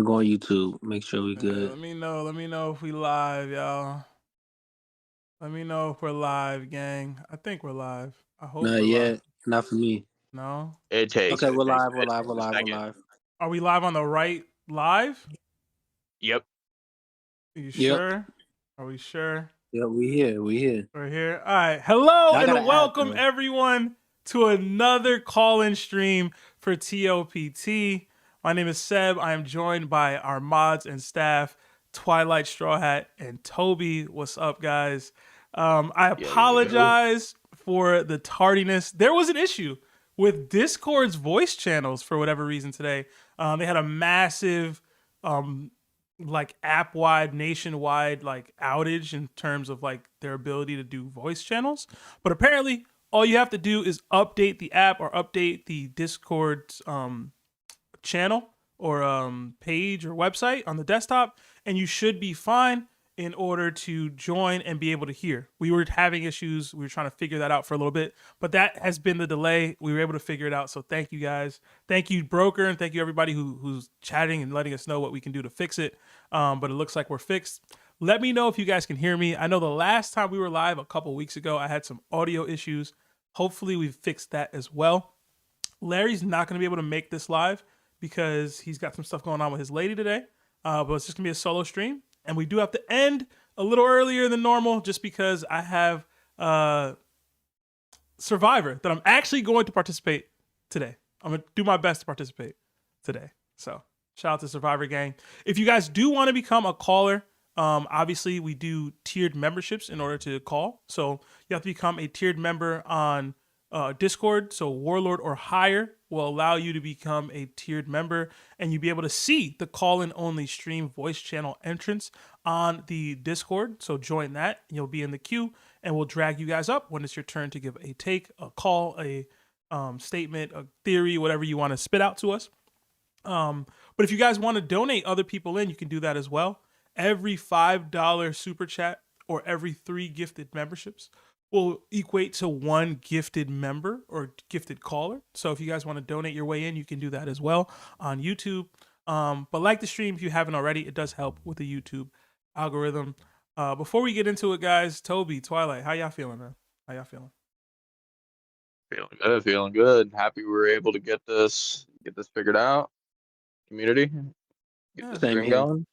go on YouTube. Make sure we good. Let me know if we live, y'all. Let me know if we're live, gang. I think we're live. I hope Not we're yet. live. Not for me. No? It takes. Okay, it we're takes- live. We're it live. takes We're a live. We're second. live. Are we live on the right live? Yep. Are you Yep. sure? Are we sure? Yeah, we here. We here. We're here. All right. Hello I gotta and add, welcome though. everyone to another call-in stream for TOPT. My name is Seb. I am joined by our mods and staff, Twilight Straw Hat and Toby. What's up, guys? I apologize for the tardiness. There was an issue with Discord's voice channels for whatever reason today. They had a massive like app-wide, nationwide like outage in terms of like their ability to do voice channels. But apparently all you have to do is update the app or update the Discord's channel or page or website on the desktop, and you should be fine in order to join and be able to hear. We were having issues. We were trying to figure that out for a little bit, but that has been the delay. We were able to figure it out. So thank you guys. Thank you, Broker, and thank you everybody who's chatting and letting us know what we can do to fix it. But it looks like we're fixed. Let me know if you guys can hear me. I know the last time we were live a couple weeks ago, I had some audio issues. Hopefully we've fixed that as well. Larry's not going to be able to make this live because he's got some stuff going on with his lady today. But it's just going to be a solo stream. And we do have to end a little earlier than normal just because I have Survivor that I'm actually going to participate today. I'm going to do my best to participate today. So shout out to Survivor gang. If you guys do want to become a caller, obviously we do tiered memberships in order to call. So you have to become a tiered member on Discord. So Warlord or higher will allow you to become a tiered member, and you'll be able to see the call-in only stream voice channel entrance on the Discord. So join that, and you'll be in the queue, and we'll drag you guys up when it's your turn to give a take, a call, a statement, a theory, whatever you want to spit out to us. But if you guys want to donate other people in, you can do that as well. Every $5 super chat or every 3 gifted memberships will equate to 1 gifted member or gifted caller. So if you guys want to donate your way in, you can do that as well on YouTube. But like the stream, if you haven't already, it does help with the YouTube algorithm. Before we get into it, guys, Toby, Twilight, how y'all feeling, man? How y'all feeling? Feeling good. Happy we were able to get this figured out. Community, get this stream going.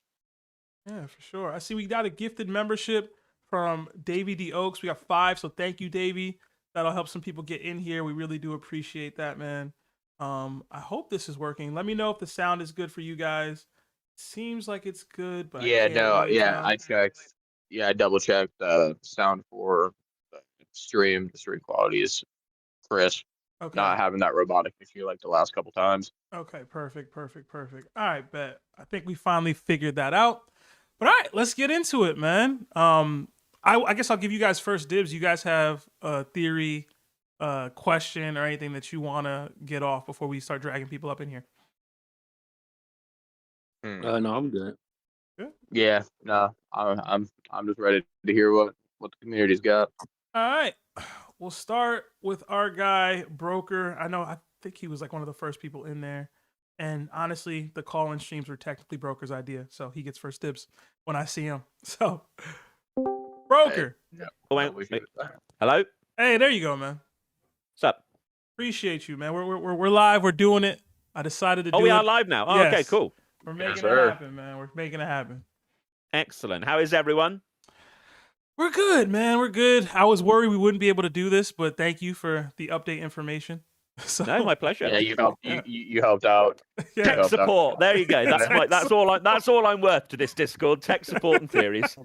Yeah, for sure. I see we got a gifted membership from Davy D. Oaks. We got 5, so thank you, Davy. That'll help some people get in here. We really do appreciate that, man. I hope this is working. Let me know if the sound is good for you guys. Seems like it's good, but I checked. Yeah, I double checked the sound for the stream. The stream quality is crisp. Okay. Not having that robotic issue like the last couple times. Okay, perfect. All right, bet. I think we finally figured that out. But all right, let's get into it, man. I guess I'll give you guys first dibs. You guys have a theory, question, or anything that you want to get off before we start dragging people up in here? No, I'm good. Good? Yeah, no, I'm just ready to hear what the community's got. All right, we'll start with our guy Broker. I think he was like one of the first people in there. And honestly, the call-in streams were technically Broker's idea, so he gets first dibs when I see him. So, Broker. Hey, yeah. Wait. Hello? Hey, there you go, man. What's up? Appreciate you, man. We're live. We're doing it. I decided to do it. Oh, we are live now? Oh, yes. Okay, cool. We're making it happen, man. We're making it happen. Excellent. How is everyone? We're good, man. We're good. I was worried we wouldn't be able to do this, but thank you for the update information. So, No, my pleasure. Yeah, you helped out. yeah. Tech support. There you go. That's all I'm worth to this Discord. Tech support and theories.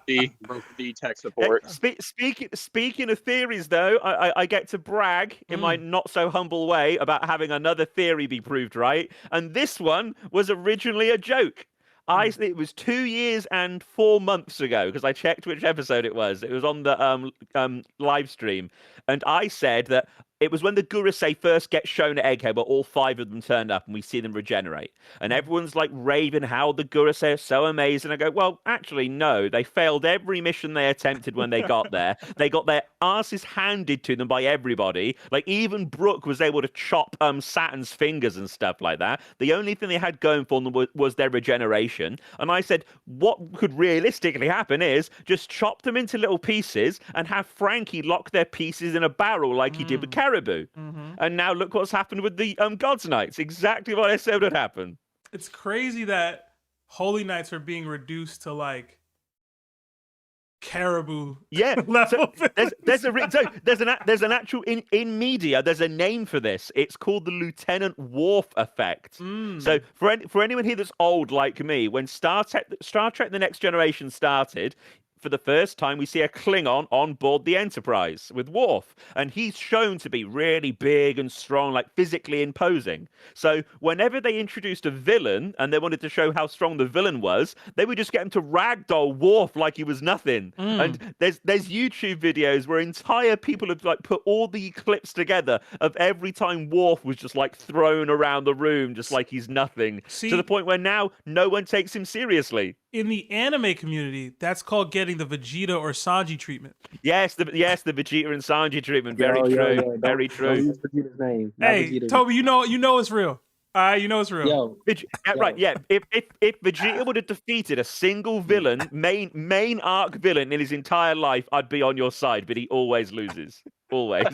the tech support. Speaking of theories, though, I get to brag in my not so humble way about having another theory be proved right, and this one was originally a joke. It was 2 years and 4 months ago because I checked which episode it was. It was on the live stream, and I said that it was when the Gurusei first get shown at Egghead, where all 5 of them turn up and we see them regenerate. And everyone's like raving how the Gurusei are so amazing. I go, well, actually, no. They failed every mission they attempted when they got there. They got their asses handed to them by everybody. Like, even Brooke was able to chop Saturn's fingers and stuff like that. The only thing they had going for them was their regeneration. And I said, what could realistically happen is just chop them into little pieces and have Frankie lock their pieces in a barrel like he did with Caribou. And now look what's happened with the Gods Knights. Exactly what I said would happen. It's crazy that Holy Knights are being reduced to like Caribou. Yeah, level. So there's an actual in media. There's a name for this. It's called the Lieutenant Worf effect. So for anyone here that's old like me, when Star Trek: The Next Generation started, for the first time, we see a Klingon on board the Enterprise with Worf, and he's shown to be really big and strong, like physically imposing. So whenever they introduced a villain and they wanted to show how strong the villain was, they would just get him to ragdoll Worf like he was nothing. And there's YouTube videos where entire people have like put all the clips together of every time Worf was just like thrown around the room, just like he's nothing, to the point where now no one takes him seriously. In the anime community, that's called getting the Vegeta or Sanji treatment. Yes, the Vegeta and Sanji treatment. Very true. Very true. Don't use Vegeta's name. Hey, Vegeta's Toby, you know it's real. You know it's real. Yo, Right, yeah. If Vegeta would have defeated a single villain, main arc villain in his entire life, I'd be on your side, but he always loses. Always.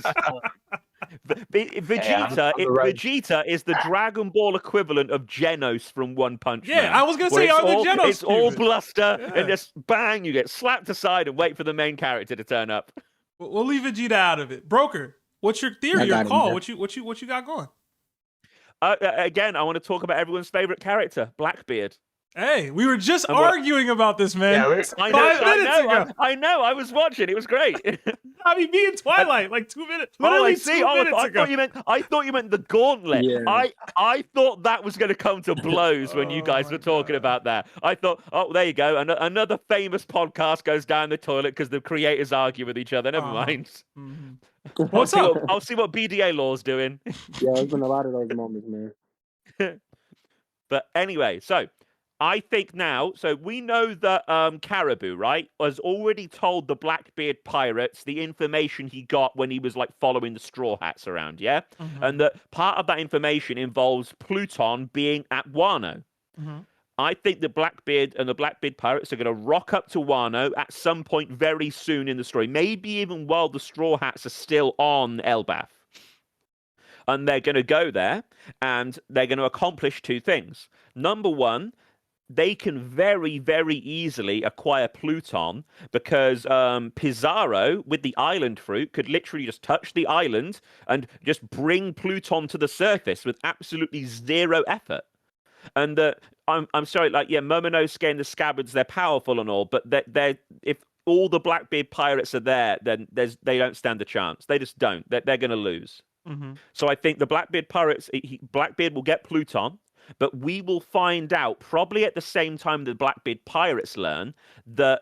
Vegeta is the Dragon Ball equivalent of Genos from One Punch Man. Yeah, I was gonna say I'm the Genos. It's all bluster and just bang, you get slapped aside and wait for the main character to turn up. We'll leave Vegeta out of it. Broker, what's your theory or call? What you got going? Again, I want to talk about everyone's favorite character, Blackbeard. Hey, we were just arguing about this, man. Yeah, 5 minutes ago. I know. I was watching. It was great. I mean, me and Twilight, like 2 minutes. Literally 2 minutes ago. I thought you meant the gauntlet. Yeah. I thought that was going to come to blows when you guys were talking about that. I thought, oh, there you go. Another famous podcast goes down the toilet because the creators argue with each other. Never mind. What's up? I'll see what BDA law's doing. Yeah, there's been a lot of those moments, man. But anyway, so I think now, so we know that Caribou, right, has already told the Blackbeard pirates the information he got when he was like following the Straw Hats around, yeah? And that part of that information involves Pluton being at Wano. I think the Blackbeard and the Blackbeard pirates are going to rock up to Wano at some point very soon in the story, maybe even while the Straw Hats are still on Elbaf. And they're going to go there and they're going to accomplish 2 things. Number one, they can very, very easily acquire Pluton because Pizarro, with the island fruit, could literally just touch the island and just bring Pluton to the surface with absolutely 0 effort. And I'm sorry, like, yeah, Momonosuke and the Scabbards, they're powerful and all, but they're if all the Blackbeard pirates are there, then they don't stand a chance. They just don't. They're going to lose. So I think the Blackbeard pirates, Blackbeard will get Pluton. But we will find out, probably at the same time the Blackbeard pirates learn, that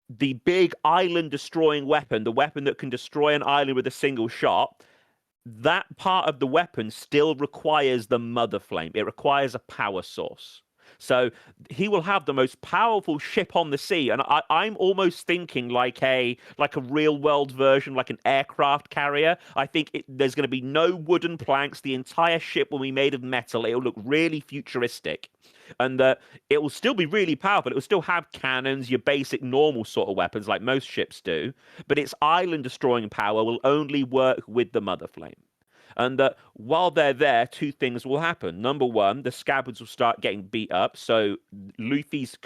the big island-destroying weapon, the weapon that can destroy an island with a single shot, that part of the weapon still requires the mother flame. It requires a power source. So he will have the most powerful ship on the sea, and I'm almost thinking like a real-world version, like an aircraft carrier. I think there's going to be no wooden planks. The entire ship will be made of metal. It will look really futuristic, and it will still be really powerful. It will still have cannons, your basic normal sort of weapons like most ships do, but its island-destroying power will only work with the mother flame. And while they're there, 2 things will happen. Number one, the Scabbards will start getting beat up, so Luffy's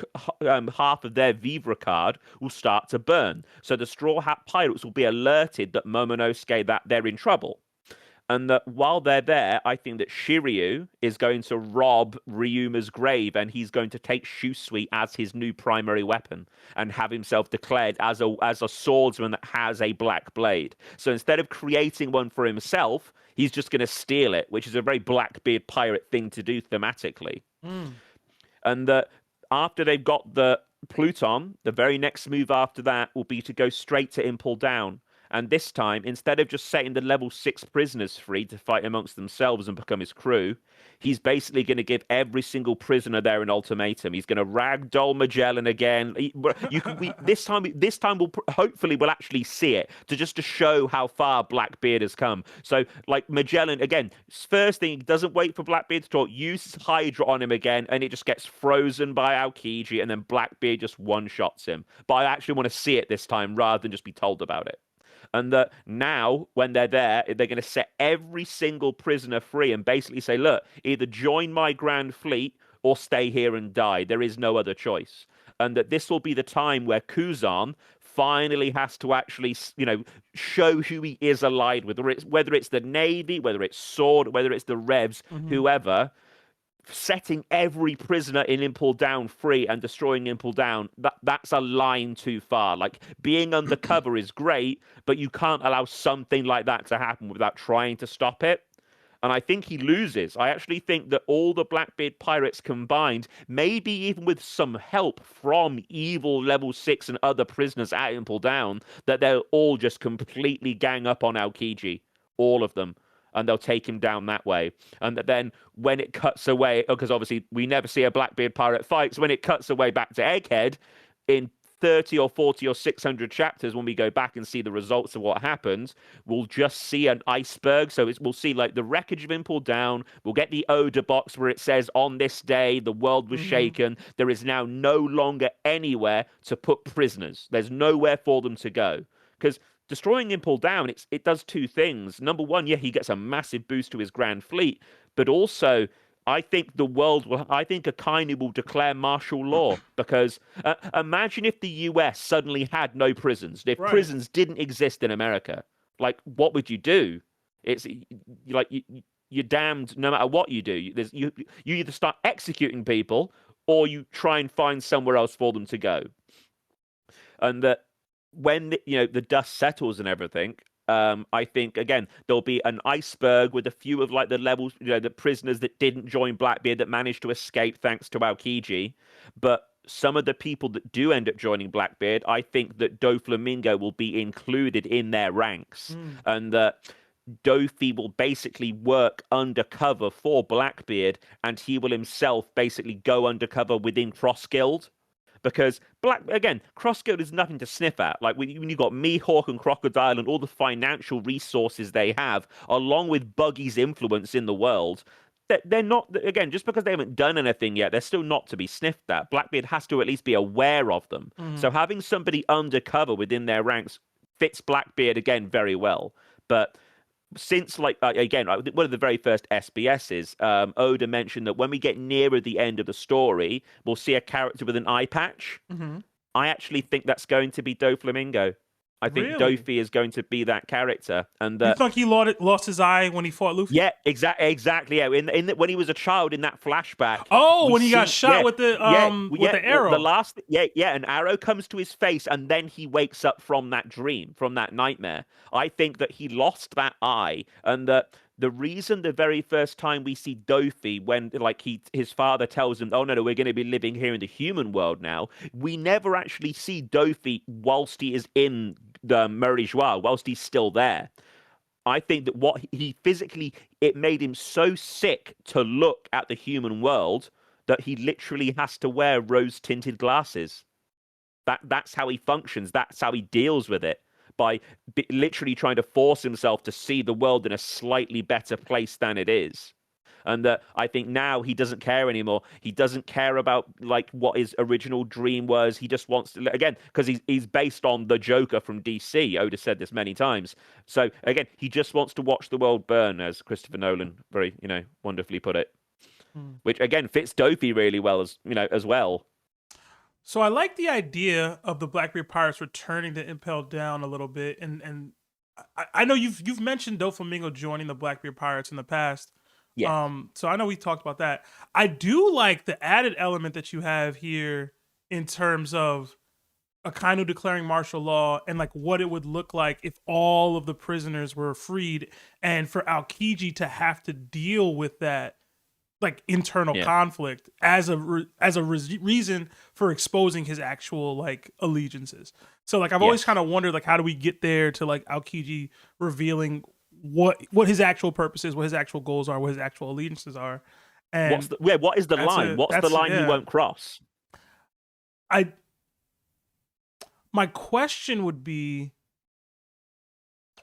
half of their Vivre card will start to burn. So the Straw Hat Pirates will be alerted that Momonosuke, that they're in trouble. And that while they're there, I think that Shiryu is going to rob Ryuma's grave, and he's going to take Shusui as his new primary weapon and have himself declared as a swordsman that has a black blade. So instead of creating one for himself, he's just going to steal it, which is a very Blackbeard pirate thing to do thematically. And after they've got the Pluton, the very next move after that will be to go straight to Impel Down And this time, instead of just setting the level 6 prisoners free to fight amongst themselves and become his crew, he's basically going to give every single prisoner there an ultimatum. He's going to ragdoll Magellan again. This time hopefully we'll actually see it to show how far Blackbeard has come. So like Magellan again, first thing, he doesn't wait for Blackbeard to talk, uses Hydra on him again, and it just gets frozen by Aokiji, and then Blackbeard just one-shots him. But I actually want to see it this time rather than just be told about it. And that now, when they're there, they're going to set every single prisoner free and basically say, look, either join my grand fleet or stay here and die. There is no other choice. And that this will be the time where Kuzan finally has to actually, show who he is allied with, whether it's the Navy, whether it's Sword, whether it's the Revs, whoever. Setting every prisoner in Impel Down free and destroying Impel Down, that's a line too far. Like, being undercover is great, but you can't allow something like that to happen without trying to stop it. And I think he loses. I actually think that all the Blackbeard pirates combined, maybe even with some help from evil level 6 and other prisoners at Impel Down, that they'll all just completely gang up on Aokiji. All of them. And they'll take him down that way. And then when it cuts away, because obviously we never see a Blackbeard pirate fight, so when it cuts away back to Egghead, in 30 or 40 or 600 chapters, when we go back and see the results of what happens, we'll just see an iceberg. So we'll see like the wreckage of Impel Down. We'll get the Oda box where it says, on this day, the world was shaken. There is now no longer anywhere to put prisoners. There's nowhere for them to go. Because destroying Impel Down, it does two things. Number one, yeah, he gets a massive boost to his Grand Fleet, but also I think Akainu will declare martial law, because imagine if the US suddenly had no prisons, if prisons didn't exist in America. Like, what would you do? It's like you're damned no matter what you do. You either start executing people or you try and find somewhere else for them to go. And that when the dust settles and everything, I think again there'll be an iceberg with a few of like the levels, the prisoners that didn't join Blackbeard that managed to escape thanks to Aokiji. But some of the people that do end up joining Blackbeard, I think that Doflamingo will be included in their ranks, and that Dofi will basically work undercover for Blackbeard, and he will himself basically go undercover within Cross Guild. Because Cross Guild is nothing to sniff at. Like when you've got Mihawk and Crocodile and all the financial resources they have, along with Buggy's influence in the world, they're not, again, just because they haven't done anything yet, they're still not to be sniffed at. Blackbeard has to at least be aware of them. So having somebody undercover within their ranks fits Blackbeard, again, very well. But since, like, again, one of the very first SBSs, Oda mentioned that when we get nearer the end of the story, we'll see a character with an eye patch. I actually think that's going to be Doflamingo. I think Dofi is going to be that character. And you think he lost his eye when he fought Luffy? Yeah, exactly. Yeah, when he was a child in that flashback. Oh, when he got shot with the arrow. An arrow comes to his face, and then he wakes up from that dream, from that nightmare. I think that he lost that eye, and that the reason the very first time we see Dofi, when his father tells him, "Oh no, we're going to be living here in the human world now," we never actually see Dofi whilst he is in the Murray Joie, whilst he's still there. I think that what he physically, it made him so sick to look at the human world that he literally has to wear rose-tinted glasses. That's how he functions. That's how he deals with it. By literally trying to force himself to see the world in a slightly better place than it is. And that I think now he doesn't care anymore. He doesn't care about like what his original dream was. He just wants to, again, because he's based on the Joker from DC. Oda said this many times. So again, he just wants to watch the world burn, as Christopher Nolan very, wonderfully put it. Which again fits Dofi really well as well. So I like the idea of the Blackbeard Pirates returning to Impel Down a little bit, and I know you've mentioned Doflamingo joining the Blackbeard Pirates in the past. Yeah. So I know we talked about that. I do like the added element that you have here in terms of Akainu declaring martial law and like what it would look like if all of the prisoners were freed, and for Aokiji to have to deal with that like internal conflict as a reason for exposing his actual like allegiances. So like I've always kind of wondered like how do we get there to like Aokiji revealing what his actual purpose is, what his actual goals are, what his actual allegiances are. And what is the line? What's the line he won't cross? My question would be,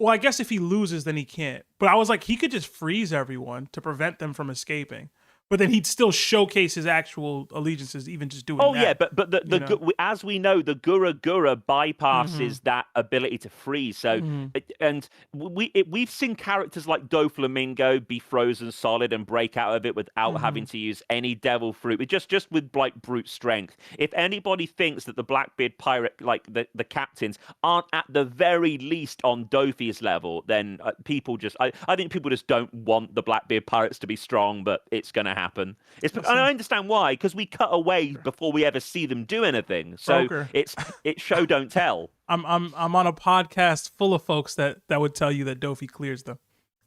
well, I guess if he loses, then he can't. But I was like, he could just freeze everyone to prevent them from escaping. But then he'd still showcase his actual allegiances, even just doing that. Oh, yeah, but as we know, the Gura bypasses that ability to freeze. So, and we've seen characters like Doflamingo be frozen solid and break out of it without having to use any devil fruit, just with like brute strength. If anybody thinks that the Blackbeard pirate, like the captains, aren't at the very least on Dofi's level, then people just, I think people just don't want the Blackbeard pirates to be strong, but it's going to happen. And I understand why, because we cut away before we ever see them do anything. So it's show don't tell. I'm on a podcast full of folks that would tell you that Dofi clears them.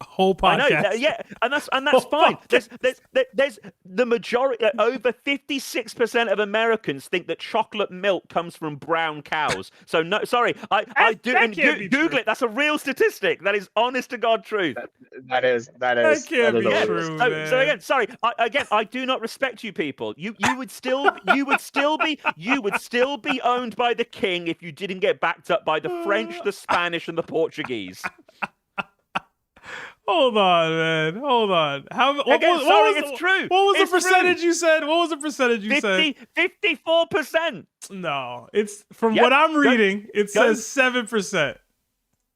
A whole podcast. I know, and that's fine. There's the majority, over 56% of Americans think that chocolate milk comes from brown cows. So no, sorry, I do. And Google it. That's a real statistic. That is honest to God truth. That is. That can't be true. So again, sorry. I do not respect you people. You would still be owned by the king if you didn't get backed up by the French, the Spanish, and the Portuguese. Hold on, man. Hold on. It's true. What was the percentage you said? What was the percentage you said? 54%. No, it's from what I'm reading. It says 7%.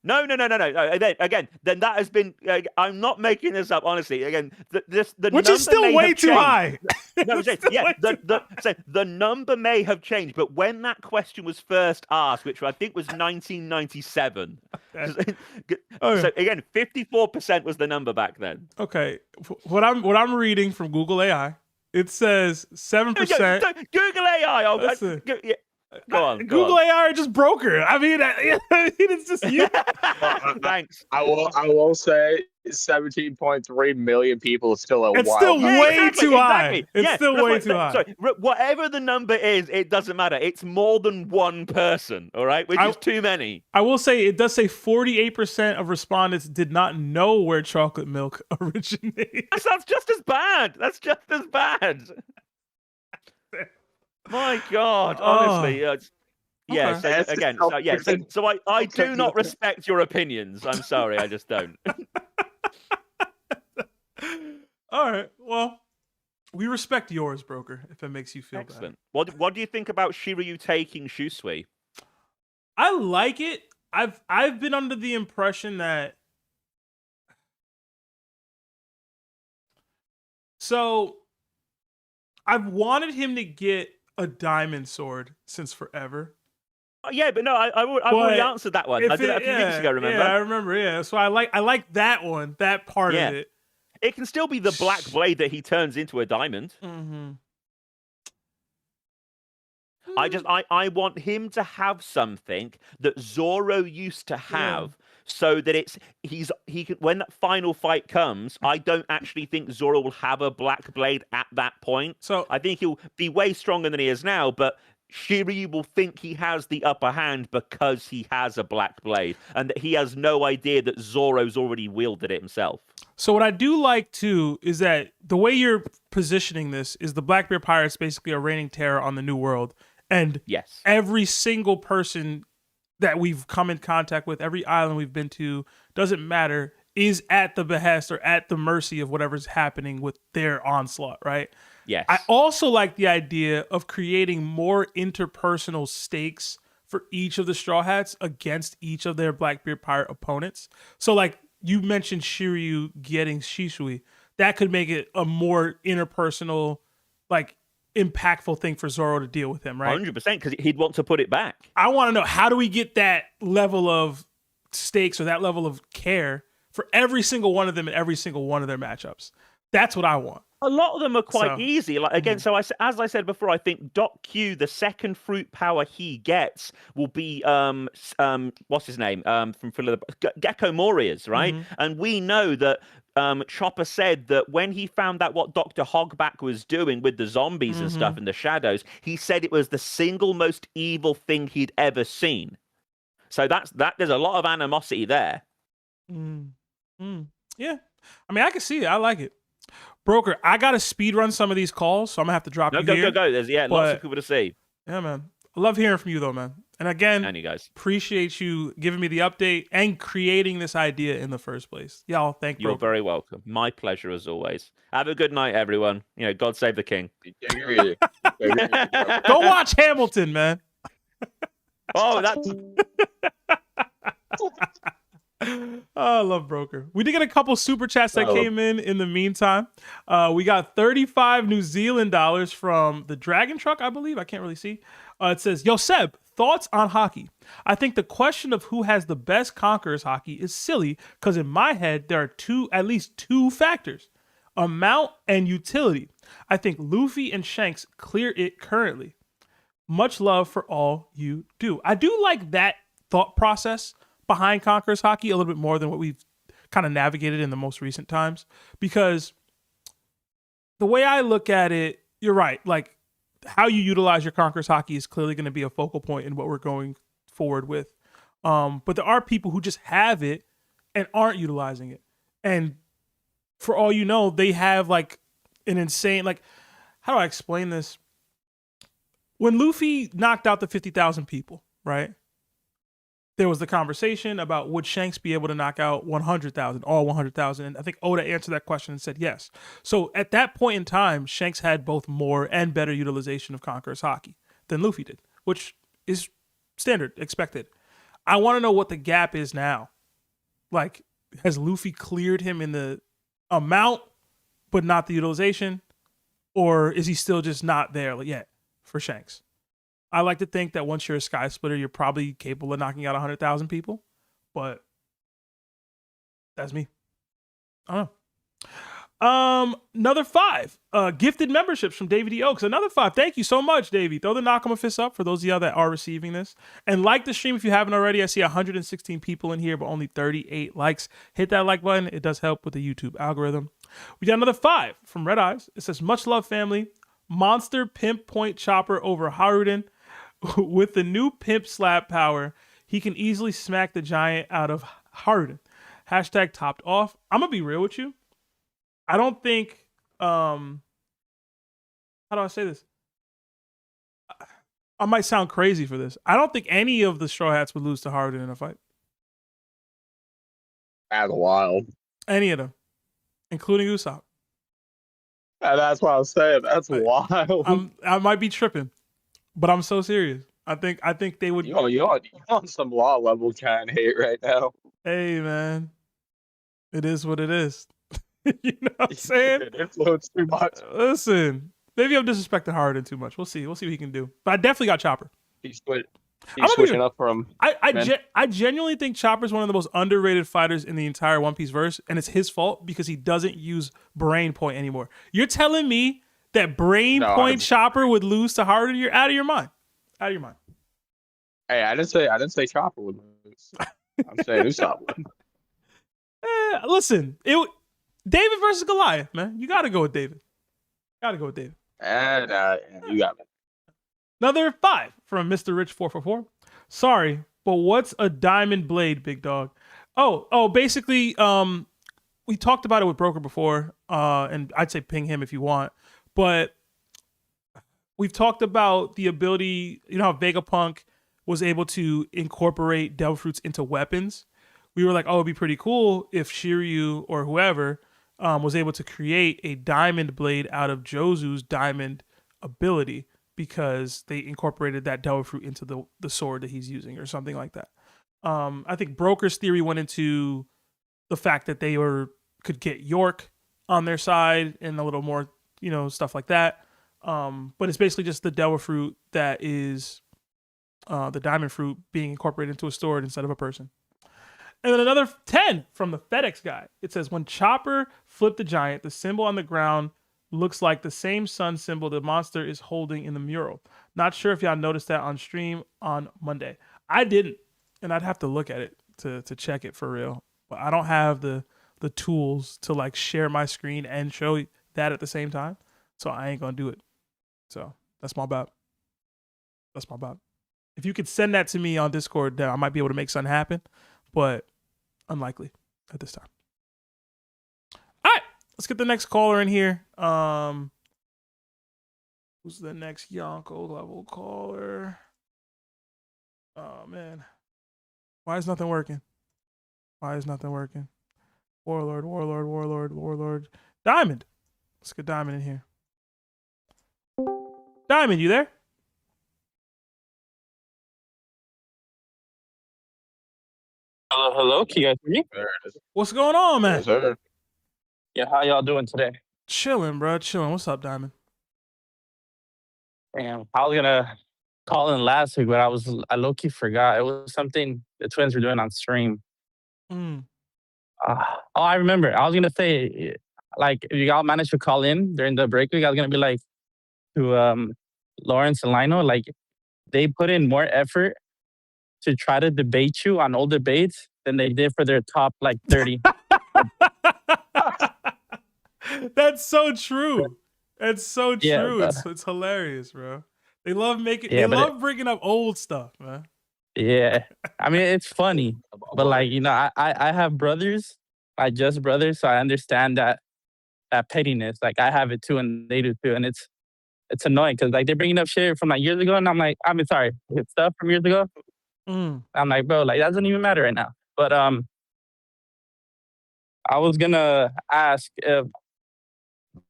No. Again, then that has been. I'm not making this up, honestly. Again, which is still way too high. No, the number may have changed, but when that question was first asked, which I think was 1997, so again, 54% was the number back then. Okay, what I'm reading from Google AI, it says 7%. Google AI. Go on. Google AI just broke her. I mean, it's just you. Thanks. I will say 17.3 million people is still It's still way too high. It's still way too high. Sorry, whatever the number is, it doesn't matter. It's more than one person, all right? Which is too many. I will say, it does say 48% of respondents did not know where chocolate milk originated. That's just as bad. My God, honestly, yeah. So, again, so I do not respect your opinions. I'm sorry, I just don't. All right, well, we respect yours, Broker. If it makes you feel excellent. What do you think about Shiryu taking Shusui? I like it. I've been under the impression that. So, I've wanted him to get a diamond sword since forever. Yeah, but no, I've already answered that one. I did that a few weeks ago, remember? Yeah, I remember, yeah. So I like that one, that part of it. It can still be the black blade that he turns into a diamond. Mm-hmm. I want him to have something that Zoro used to have. So that he can, when that final fight comes, I don't actually think Zoro will have a black blade at that point. So I think he'll be way stronger than he is now, but Shiryu will think he has the upper hand because he has a black blade, and that he has no idea that Zoro's already wielded it himself. So what I do like too is that the way you're positioning this is the Blackbeard Pirates basically are reigning terror on the New World, and every single person that we've come in contact with, every island we've been to, doesn't matter, is at the behest or at the mercy of whatever's happening with their onslaught, right? Yes. I also like the idea of creating more interpersonal stakes for each of the Straw Hats against each of their Blackbeard Pirate opponents. So like you mentioned Shiryu getting Shisui, that could make it a more interpersonal, like impactful thing for Zoro to deal with him, right? 100%, because he'd want to put it back. I want to know, how do we get that level of stakes or that level of care for every single one of them in every single one of their matchups? That's what I want. A lot of them are quite easy. Like again, so as I said before, I think Doc Q, the second fruit power he gets will be what's his name from Philadelphia, Gecko Morias, right? And we know that Chopper said that when he found out what Dr. Hogback was doing with the zombies and stuff in the shadows, he said it was the single most evil thing he'd ever seen. So there's a lot of animosity there. Yeah. I mean, I can see it. I like it. Broker, I got to speed run some of these calls, so I'm going to have to drop you here. Go. There's lots of people to see. Yeah, man. I love hearing from you, though, man. And again, and you guys. Appreciate you giving me the update and creating this idea in the first place. Y'all, thank you. You're very welcome. My pleasure, as always. Have a good night, everyone. God save the king. Go watch Hamilton, man. Oh, that's... Oh, I love Broker. We did get a couple super chats that came in the meantime. We got 35 New Zealand dollars from the Dragon Truck, I believe. I can't really see. It says, Yo, Seb, thoughts on Haki? I think the question of who has the best Conquerors Haki is silly because in my head, there are at least two factors, amount and utility. I think Luffy and Shanks clear it currently. Much love for all you do. I do like that thought process behind Conquerors Haki a little bit more than what we've kind of navigated in the most recent times, because the way I look at it, you're right. Like, how you utilize your Conquerors Haki is clearly going to be a focal point in what we're going forward with. But there are people who just have it and aren't utilizing it. And for all you know, they have like an insane, like, how do I explain this? When Luffy knocked out the 50,000 people, right? There was the conversation about would Shanks be able to knock out 100,000, all 100,000? And I think Oda answered that question and said yes. So at that point in time, Shanks had both more and better utilization of Conquerors Haki than Luffy did, which is standard, expected. I want to know what the gap is now. Like, has Luffy cleared him in the amount, but not the utilization? Or is he still just not there yet for Shanks? I like to think that once you're a Sky Splitter, you're probably capable of knocking out 100,000 people, but that's me. I don't know. Another 5 gifted memberships from Davy D. Oaks. Another 5. Thank you so much, Davy. Throw the Nakama fist up for those of y'all that are receiving this. And like the stream if you haven't already. I see 116 people in here, but only 38 likes. Hit that like button. It does help with the YouTube algorithm. We got another 5 from Red Eyes. It says, much love, family. Monster pimp point chopper over Haruden. With the new pimp slap power, he can easily smack the giant out of Haruden. Hashtag topped off. I'm going to be real with you. I don't think, how do I say this? I might sound crazy for this. I don't think any of the Straw Hats would lose to Haruden in a fight. That's wild. Any of them, including Usopp. That's what I was saying. That's wild. I might be tripping. But I'm so serious. I think they would. You're on some law level kind of hate right now. Hey man, it is what it is. You know what I'm saying? It influenced too much. Listen, maybe I'm disrespecting Harden too much. We'll see. We'll see what he can do. But I definitely got Chopper. He's switching up from. I genuinely think Chopper's one of the most underrated fighters in the entire One Piece verse, and it's his fault because he doesn't use Brain Point anymore. You're telling me that Brain Point Chopper would lose to Harden? You're out of your mind. Out of your mind. Hey, I didn't say Chopper would lose. I'm saying Usopp would. Listen, David versus Goliath, man. You got to go with David. Got to go with David. And you got me. Another 5 from Mr. Rich 444. Sorry, but what's a diamond blade, big dog? Basically, we talked about it with Broker before, and I'd say ping him if you want. But we've talked about the ability, you know how Vegapunk was able to incorporate devil fruits into weapons. We were like, it'd be pretty cool if Shiryu or whoever was able to create a diamond blade out of Jozu's diamond ability because they incorporated that devil fruit into the sword that he's using or something like that. I think Broker's theory went into the fact that they could get York on their side and a little more, stuff like that. But it's basically just the devil fruit that is the diamond fruit being incorporated into a sword instead of a person. And then another 10 from the FedEx guy. It says, when Chopper flipped the giant, the symbol on the ground looks like the same sun symbol the monster is holding in the mural. Not sure if y'all noticed that on stream on Monday. I didn't, and I'd have to look at it to check it for real. But I don't have the the tools to like share my screen and show that at the same time. So I ain't gonna do it. So that's my bad. That's my bad. If you could send that to me on Discord, then I might be able to make something happen, but unlikely at this time. All right, let's get the next caller in here. Who's the next Yonko level caller? Oh man, why is nothing working? Why is nothing working? Warlord. Diamond. Let's get Diamond in here. Diamond, you there? Hello. Can you guys hear me? There it is. What's going on, man? Yes, sir. Yeah, how y'all doing today? Chilling, bro. Chilling. What's up, Diamond? Damn, I was gonna call in last week, but I low-key forgot. It was something the twins were doing on stream. Mm. Oh, I remember. I was gonna say, like, if y'all managed to call in during the break week, I was gonna be like to Lawrence and Lionel, like, they put in more effort to try to debate you on old debates than they did for their top like 30. That's so true. That's so true. Yeah, It's hilarious, bro. They love making. Yeah, they but love bringing up old stuff, man. Yeah, I mean it's funny, but like I have brothers, I just brothers, so I understand that pettiness. Like I have it too, and they do too, and it's annoying because like they're bringing up shit from like years ago, and I'm like, I mean, sorry, it's stuff from years ago. Mm. I'm like, bro, like that doesn't even matter right now. But I was gonna ask if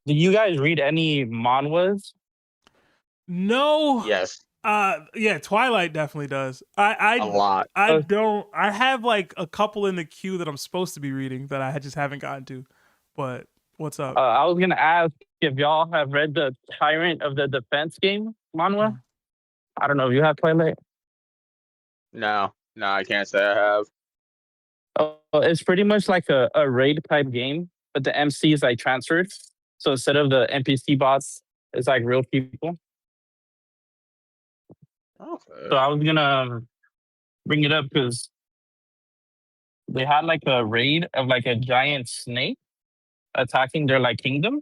do you guys read any manhwas? No. Yes, Yeah, Twilight definitely does. I a lot. I don't. I have like a couple in the queue that I'm supposed to be reading that I just haven't gotten to. But what's up? I was gonna ask if y'all have read the Tyrant of the Defense game manhwa. I don't know if you have Twilight. No, I can't say I have. Oh, it's pretty much like a raid type game, but the MC is like transferred. So instead of the NPC bots, it's like real people. Okay. So I was gonna bring it up because they had like a raid of like a giant snake attacking their like kingdom.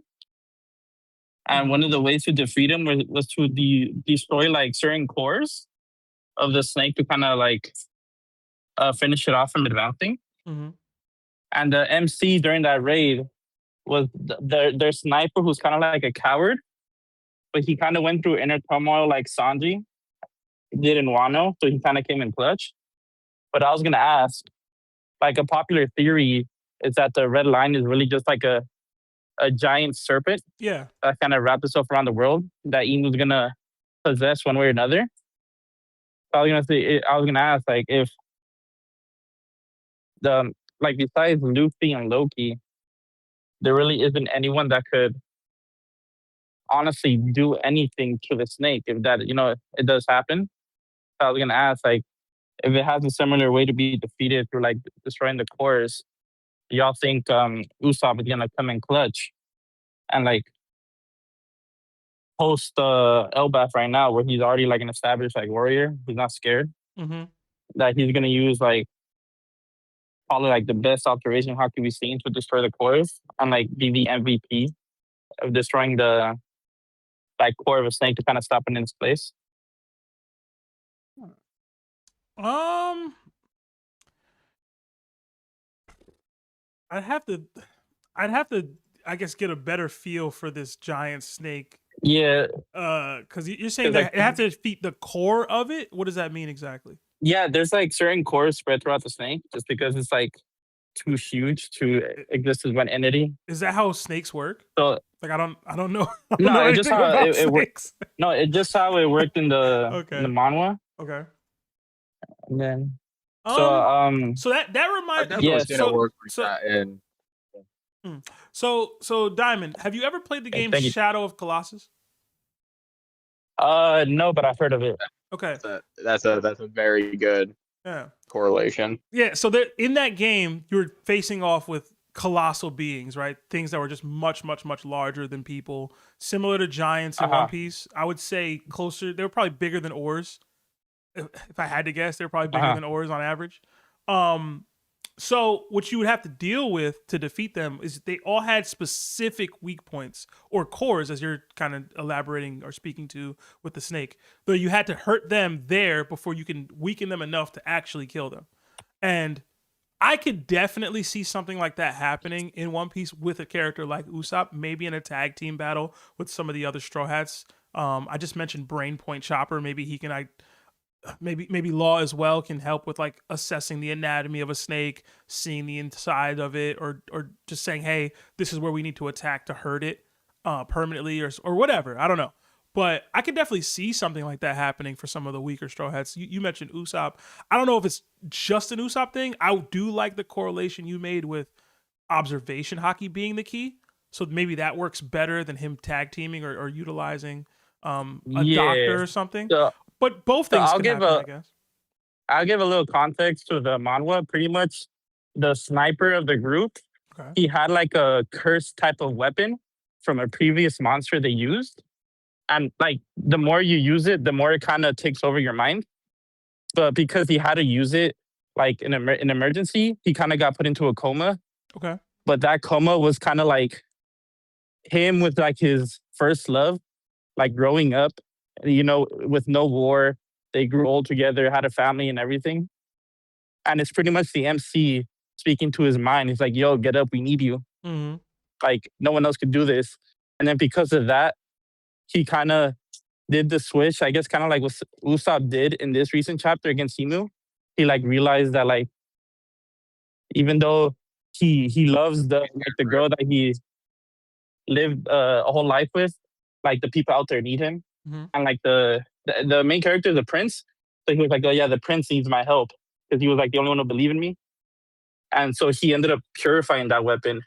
And one of the ways to defeat him was to destroy like certain cores of the snake to kind of like finish it off from advancing. Mm-hmm. And the MC during that raid was their sniper, who's kind of like a coward, but he kind of went through inner turmoil like Sanji did in Wano, so he kind of came in clutch. But I was gonna ask, like a popular theory is that the red line is really just like a giant serpent Yeah. that kind of wrapped itself around the world that Inu's gonna possess one way or another. So I was gonna ask like if like besides Luffy and Loki, there really isn't anyone that could honestly do anything to the snake if that it does happen. So I was gonna ask like if it has a similar way to be defeated through like destroying the cores. Do y'all think Usopp is gonna come in clutch and like post Elbaf right now, where he's already like an established like warrior, he's not scared. Mm-hmm. That he's gonna use like probably like the best observation Haki we've seen to destroy the cores and like be the MVP of destroying the like core of a snake to kind of stop it in its place. I'd have to, I guess, get a better feel for this giant snake. Yeah. Because you're saying that it have to defeat the core of it. What does that mean exactly? Yeah, there's like certain cores spread throughout the snake, just because it's like too huge to exist as one entity. Is that how snakes work? So like I don't know. No, it's just how it works. No, it's just how it worked in the okay. in the manhwa. Okay. And then so that reminds me. Yeah, So Diamond, have you ever played the game Shadow of Colossus? No, but I've heard of it. Okay. That's a very good correlation. Yeah, so in that game, you were facing off with colossal beings, right? Things that were just much, much, much larger than people, similar to giants in One Piece. I would say closer. They were probably bigger than oars. If I had to guess, they're probably bigger than oars on average. So what you would have to deal with to defeat them is they all had specific weak points or cores, as you're kind of elaborating or speaking to with the snake. But you had to hurt them there before you can weaken them enough to actually kill them. And I could definitely see something like that happening in One Piece with a character like Usopp, maybe in a tag team battle with some of the other Straw Hats. I just mentioned Brain Point Chopper. Maybe he can. Maybe Law as well can help with like assessing the anatomy of a snake, seeing the inside of it, or just saying, hey, this is where we need to attack to hurt it permanently, or whatever. I don't know. But I could definitely see something like that happening for some of the weaker Straw Hats. You mentioned Usopp. I don't know if it's just an Usopp thing. I do like the correlation you made with observation Haki being the key. So maybe that works better than him tag teaming or utilizing a doctor or something. But both things can happen, I guess. I'll give a little context to the manhwa. Pretty much the sniper of the group, he had like a cursed type of weapon from a previous monster they used. And like the more you use it, the more it kind of takes over your mind. But because he had to use it like in an emergency, he kind of got put into a coma. Okay. But that coma was kind of like him with like his first love, like growing up, you know, with no war. They grew old together, had a family and everything. And it's pretty much the MC speaking to his mind. He's like, yo, get up, we need you. Mm-hmm. Like no one else could do this. And then because of that, he kind of did the switch, I guess, kind of like what Usopp did in this recent chapter against Emu. He like realized that like, even though he loves the girl that he lived a whole life with, like the people out there need him. Mm-hmm. And like the main character, the prince, so he was like, oh yeah, the prince needs my help because he was like the only one who believed in me. And so he ended up purifying that weapon.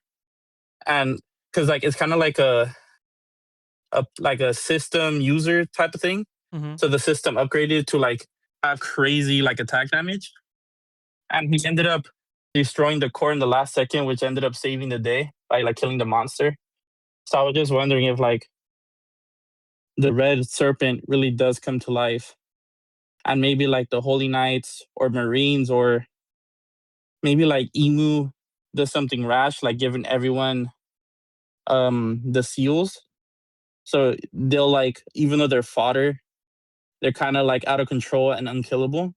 And because like it's kind of like a system user type of thing. Mm-hmm. So the system upgraded to like have crazy like attack damage. And he ended up destroying the core in the last second, which ended up saving the day by like killing the monster. So I was just wondering if like the red serpent really does come to life. And maybe like the Holy Knights or Marines or maybe like Emu does something rash, like giving everyone the seals. So they'll like, even though they're fodder, they're kind of like out of control and unkillable.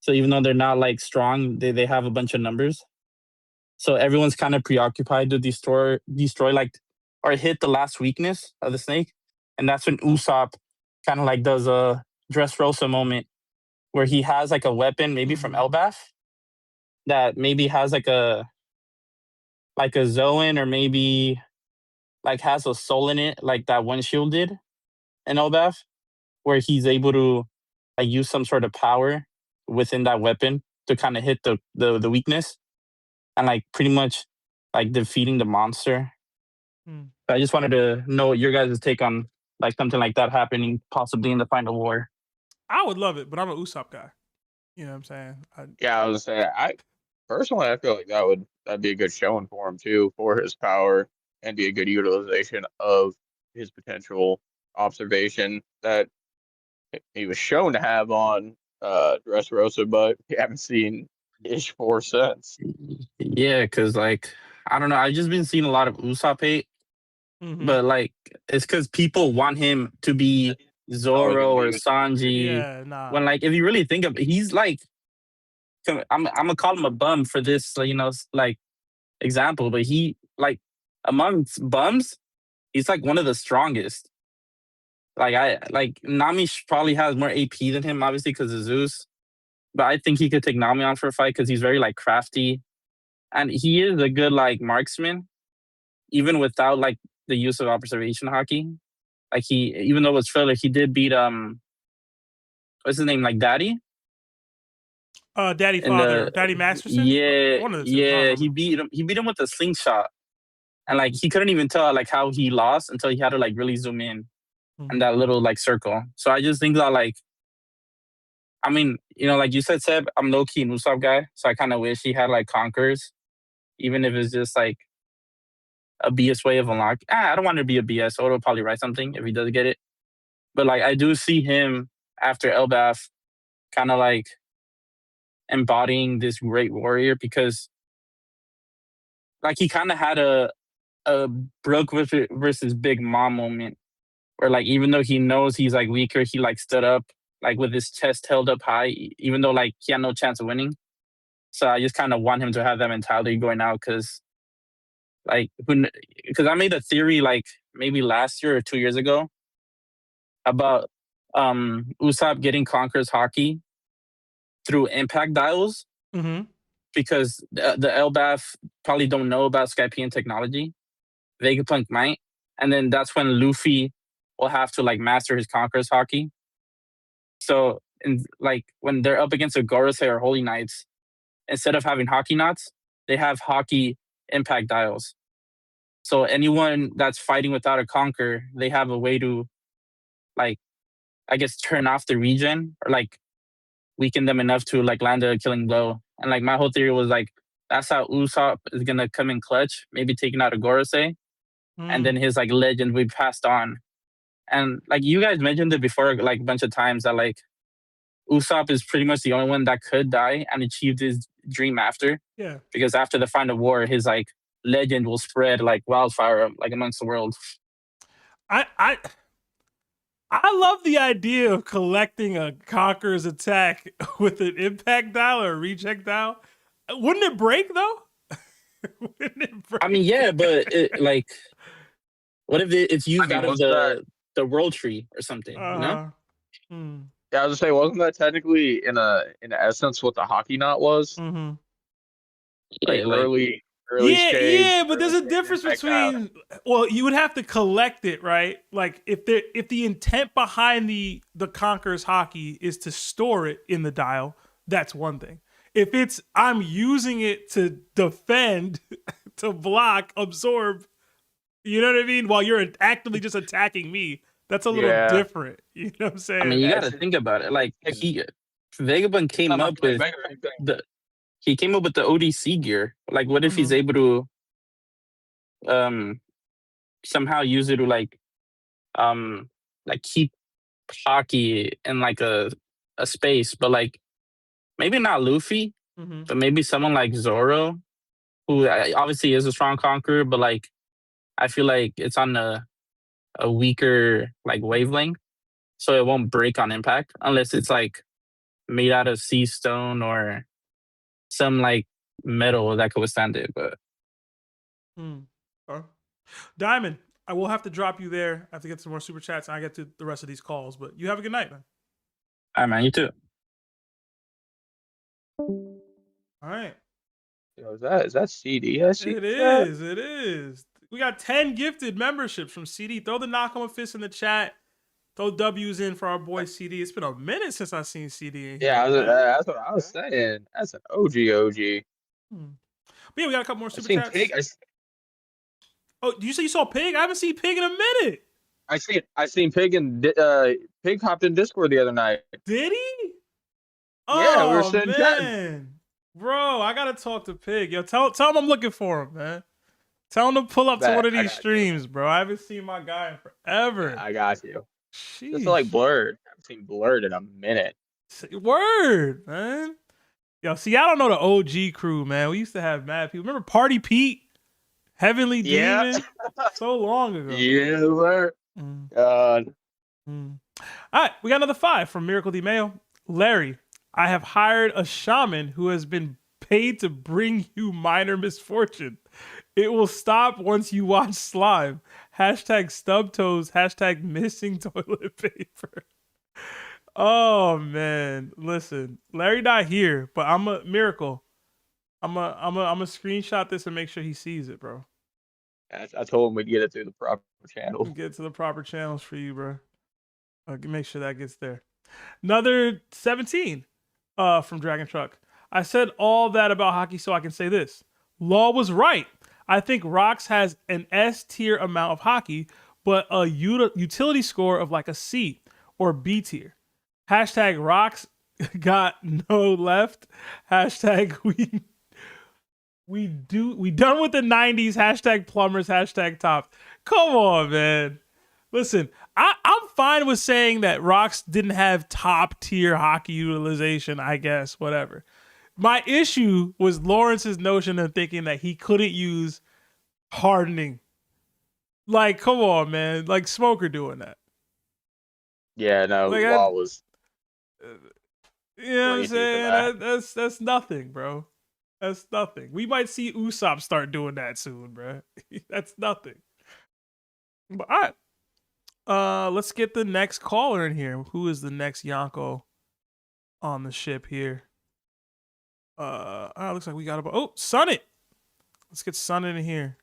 So even though they're not like strong, they have a bunch of numbers. So everyone's kind of preoccupied to destroy like, or hit the last weakness of the snake. And that's when Usopp kind of like does a Dressrosa moment where he has like a weapon, maybe from Elbaf, that maybe has like a Zoan, or maybe like has a soul in it, like that one shield did in Elbaf, where he's able to like use some sort of power within that weapon to kind of hit the weakness and like pretty much like defeating the monster. I just wanted to know what your guys' take on like something like that happening possibly in the final war. I would love it, but I'm an Usopp guy. You know what I'm saying? I was saying, I feel like that'd be a good showing for him too, for his power, and be a good utilization of his potential observation that he was shown to have on Dressrosa, but we haven't seen Ish 4 since. Yeah, because like I don't know, I've just been seeing a lot of Usopp hate, but like it's because people want him to be Zoro or Sanji. Yeah, nah. When like if you really think of it, he's like, I'm gonna call him a bum for this, you know, like example, but he like amongst bums, he's like one of the strongest. Like Nami probably has more AP than him, obviously because of Zeus. But I think he could take Nami on for a fight because he's very like crafty, and he is a good like marksman, even without like the use of observation Haki. Like he, even though it was filler, he did beat what's his name, like Daddy. Daddy Father, Daddy Masterson. Yeah, one of the two. yeah, he beat him. He beat him with a slingshot, and like he couldn't even tell like how he lost until he had to like really zoom in and that little like circle. So I just think that like, I mean, you know, like you said, Seb, I'm low key an Usopp guy, so I kind of wish he had like Conquerors, even if it's just like a BS way of unlock. I don't want to be a BS. Odo will probably write something if he does get it, but like I do see him after Elbaf, kind of like embodying this great warrior, because like he kind of had a Brooke versus Big Mom moment where like even though he knows he's like weaker, he like stood up like with his chest held up high, even though like he had no chance of winning. So I just kind of want him to have that mentality going out because like because I made a theory like maybe last year or 2 years ago about Usopp getting Conquerors Haki through impact dials Mm-hmm. because the Elbaf probably don't know about Skypean technology. Vegapunk might, and then that's when Luffy will have to like master his Conquerors Haki. So, in like when they're up against a Gorosei or Holy Knights, instead of having Haki knots, they have Haki impact dials. So anyone that's fighting without a conquer, they have a way to, like, I guess turn off the regen or like weaken them enough to like land a killing blow. And like my whole theory was like that's how Usopp is gonna come in clutch, maybe taking out a Gorosei, and then his like legend will be passed on. And like you guys mentioned it before, like a bunch of times that like Usopp is pretty much the only one that could die and achieved his dream after. Yeah. Because after the final war, his like legend will spread like wildfire like amongst the world. I love the idea of collecting a Conqueror's attack with an impact dial or a reject dial. Wouldn't it break though? Wouldn't it break? I mean, yeah, but it, like, what if it's used out of wasn't the world tree or something? You know? Yeah, I was gonna say, wasn't that technically in essence what the Haki knot was? Mm-hmm. Like Yeah, like, early Yeah, stage. yeah, but there's a early difference impact dial. between. Well, you would have to collect it, right? Like if the intent behind the Conqueror's Haki is to store it in the dial, that's one thing. If it's I'm using it to defend, to block, absorb, you know what I mean? While you're actively just attacking me, that's a little Yeah. different. You know what I'm saying? I mean, you got to think about it. Like, Vagabond came Not up much with like Vegapunk thing. the ODC gear. Like, what if he's able to somehow use it to like keep Haki in like a space, but like maybe not Luffy, but maybe someone like Zoro, who obviously is a strong conqueror, but like I feel like it's on a weaker like wavelength, so it won't break on impact unless it's like made out of sea stone or some like metal that could withstand it. But Diamond, I will have to drop you there. I have to get some more super chats and I get to the rest of these calls. But you have a good night, man. All right, man, you too. All right. Yo, is that CD? I see It that. is. It is. We got 10 gifted memberships from CD. Throw the knock on a fist in the chat. Throw W's in for our boy CD. It's been a minute since I've seen CD in here. Yeah, that's what I was saying. That's an OG. But yeah, we got a couple more I super seen chats. Pig. Oh, you say you saw Pig? I haven't seen Pig in a minute. I seen Pig and Pig hopped in Discord the other night. Did he? Yeah, we were Oh, sitting man. Bro, I gotta talk to Pig. Yo, tell him I'm looking for him, man. Tell him to pull up to one of these streams, bro. I haven't seen my guy in forever. I got you. Sheesh. Just like Blurred. I haven't seen Blurred in a minute. Word, man. Yo, see, I don't know the OG crew, man. We used to have mad people. Remember Party Pete? Heavenly Demon? So long ago. Yeah, sir. All right, we got another 5 from Miracle D. Mayo. Larry, I have hired a shaman who has been paid to bring you minor misfortune. It will stop once you watch Slime. Hashtag stub toes. Hashtag missing toilet paper. Oh man, listen, Larry not here, but I'm a Miracle. I'm a screenshot this and make sure he sees it, bro. I told him we'd get it through the proper channel. Get to the proper channels for you, bro. Make sure that gets there. Another 17 from Dragon Truck. I said all that about Haki so I can say this. Law was right. I think Rox has an S tier amount of Haki, but a utility score of like a C or B tier. Hashtag Rox got no left. Hashtag we done with the 90s. Hashtag plumbers. Hashtag tops. Come on, man. Listen, I'm fine with saying that Rox didn't have top tier Haki utilization, I guess, whatever. My issue was Lawrence's notion of thinking that he couldn't use hardening. Like, come on, man. Like, Smoker doing that. Yeah, no, Like, Law was you know what I'm crazy for saying? that. That's nothing, bro. That's nothing. We might see Usopp start doing that soon, bro. That's nothing. But all right. Let's get the next caller in here. Who is the next Yonko on the ship here? Looks like we got Sunnit. Let's get Sunnit in here.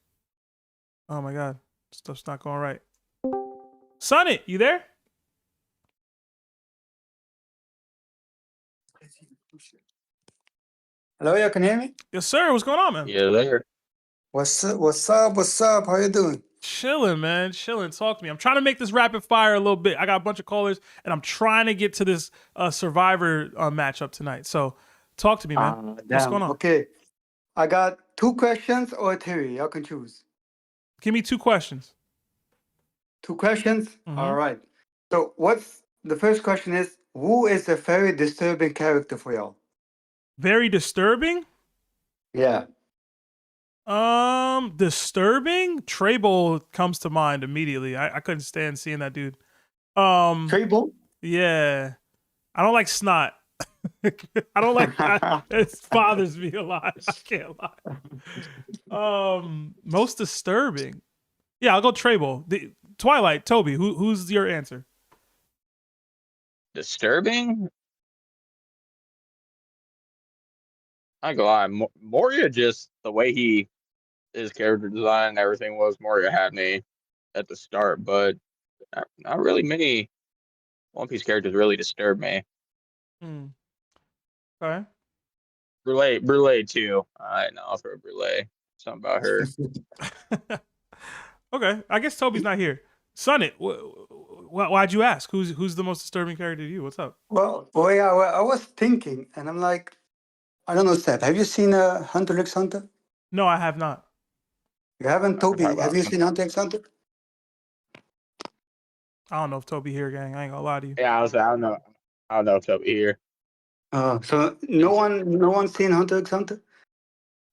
Oh my god. Stuff's not going right. Sunnit, you there? Hello, you can hear me? Yes, sir. What's going on, man? Yeah, there. What's up? What's up? What's up? How you doing? Chilling, man. Chilling. Talk to me. I'm trying to make this rapid fire a little bit. I got a bunch of callers, and I'm trying to get to this Survivor matchup tonight. So, talk to me, man. What's going on? Okay, I got 2 questions or a theory. Y'all can choose. Give me 2 questions. 2 questions. Mhm. All right. So, what's the first question is? Who is a very disturbing character for y'all? Very disturbing. Yeah. Disturbing. Trable comes to mind immediately. I couldn't stand seeing that dude. Trable? Yeah. I don't like snot. I don't like it bothers me a lot. I can't lie. Most disturbing. Yeah, I'll go Trable. The Twilight, Toby, who's your answer? Disturbing? I ain't gonna lie, Moria, just the way his character design and everything was, Moria had me at the start, but not really many One Piece characters really disturb me. Okay. Brule too. I know for Brule. Something about her. Okay, I guess Toby's not here. Sunnit, why'd you ask? Who's the most disturbing character to you? What's up? Well, I was thinking, and I'm like, I don't know, Seth. Have you seen Hunter x Hunter? No, I have not. You haven't, Toby? talk about Have you Hunter. seen Hunter x Hunter? I don't know if Toby here, gang. I ain't gonna lie to you. Yeah, I don't know. I don't know if they'll be here. So no one seen Hunter x Hunter?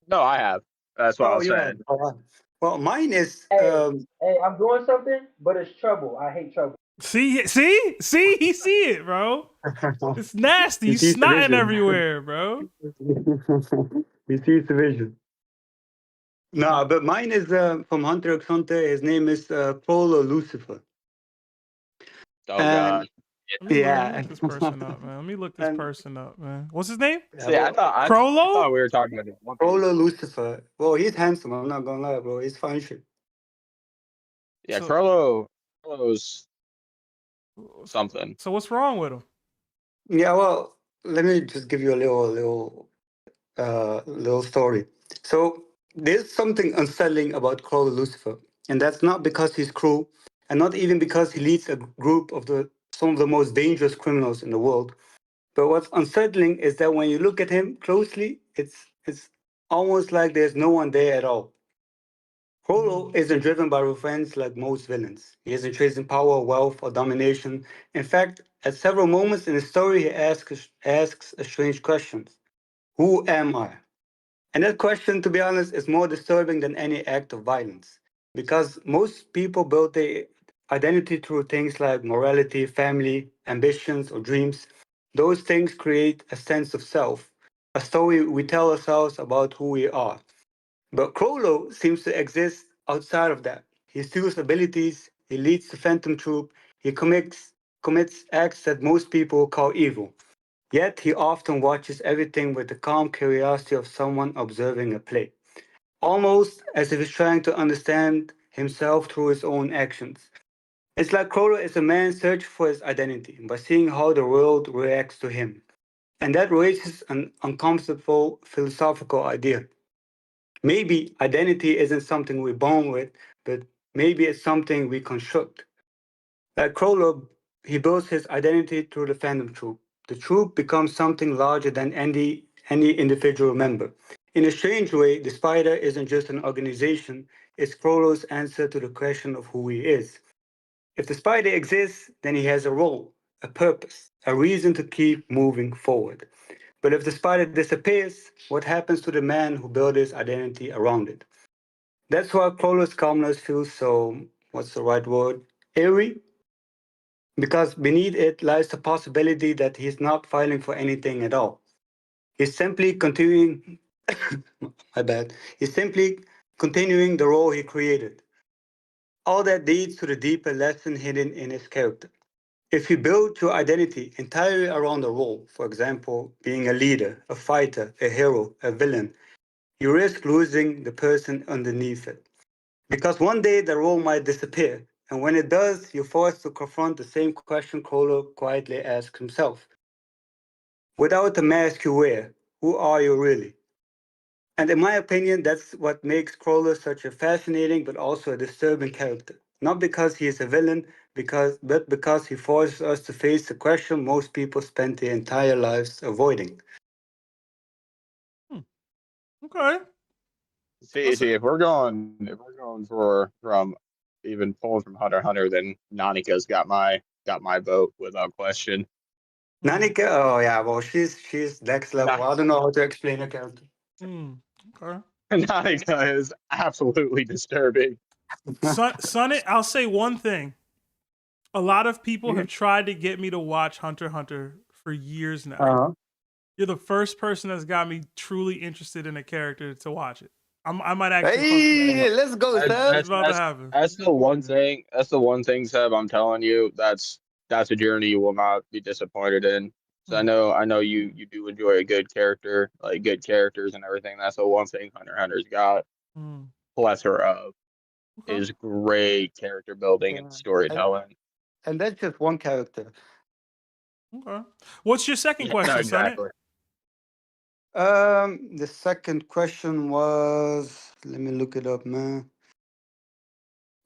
No, I have. That's what I was saying. All right. Well, mine is Hey, I'm doing something, but it's trouble. I hate trouble. See, he see it, bro. It's nasty. You He's see the snotting vision. everywhere, bro. He sees the vision. No, but mine is from Hunter x Hunter. His name is Polo Lucifer. Oh And- god. Let me Yeah. look this person up, man. Let me look this And- person up, man. What's his name? See, I thought Crollo? we were talking about One Piece. Polo Lucifer. Well, he's handsome. I'm not gonna lie, bro. He's fine shit. Yeah, So- Crollo's something. So what's wrong with him? Yeah. Well, let me just give you a little story. So there's something unsettling about Crowley Lucifer, and that's not because he's cruel, and not even because he leads a group of some of the most dangerous criminals in the world. But what's unsettling is that when you look at him closely, it's almost like there's no one there at all. Crollo isn't driven by revenge like most villains. He isn't chasing power, wealth, or domination. In fact, at several moments in the story, he asks a strange question. Who am I? And that question, to be honest, is more disturbing than any act of violence. Because most people build their identity through things like morality, family, ambitions, or dreams. Those things create a sense of self, a story we tell ourselves about who we are. But Crollo seems to exist outside of that. He steals abilities, he leads the Phantom Troop, he commits acts that most people call evil. Yet he often watches everything with the calm curiosity of someone observing a play, almost as if he's trying to understand himself through his own actions. It's like Crowley is a man searching for his identity by seeing how the world reacts to him. And that raises an uncomfortable philosophical idea. Maybe identity isn't something we're born with, but maybe it's something we construct. Like Crowley, he builds his identity through the Phantom Troop. The troop becomes something larger than any individual member. In a strange way, the Spider isn't just an organization, it's Crowley's answer to the question of who he is. If the Spider exists, then he has a role, a purpose, a reason to keep moving forward. But if the spider disappears, what happens to the man who built his identity around it? That's why Crawler's calmness feels so, what's the right word? Eerie? Because beneath it lies the possibility that he's not filing for anything at all. He's simply continuing, my bad, he's simply continuing the role he created. All that leads to the deeper lesson hidden in his character. If you build your identity entirely around a role, for example, being a leader, a fighter, a hero, a villain, you risk losing the person underneath it. Because one day the role might disappear, and when it does, you're forced to confront the same question Crawler quietly asks himself. Without the mask you wear, who are you really? And in my opinion, that's what makes Crawler such a fascinating but also a disturbing character. Not because he is a villain, but because he forces us to face the question most people spend their entire lives avoiding. Okay. See, if we're going for from even pulling from Hunter x Hunter, then Nanika's got my vote without question. Nanika, oh yeah, well she's next level. I don't know how to explain her character. Okay. Nanika is absolutely disturbing. Sunnit, I'll say one thing. A lot of people have tried to get me to watch Hunter x Hunter for years now. Uh-huh. You're the first person that's got me truly interested in a character to watch it. I might actually. Hey, let's go, Seb. It's about to happen. That's the one thing. That's the one thing, Seb. I'm telling you, that's a journey you will not be disappointed in. So I know you do enjoy a good character, like good characters and everything. That's the one thing Hunter x Hunter's got plethora of is great character building and storytelling. And that's just one character. Okay. What's your second question, exactly. The second question was, let me look it up, man.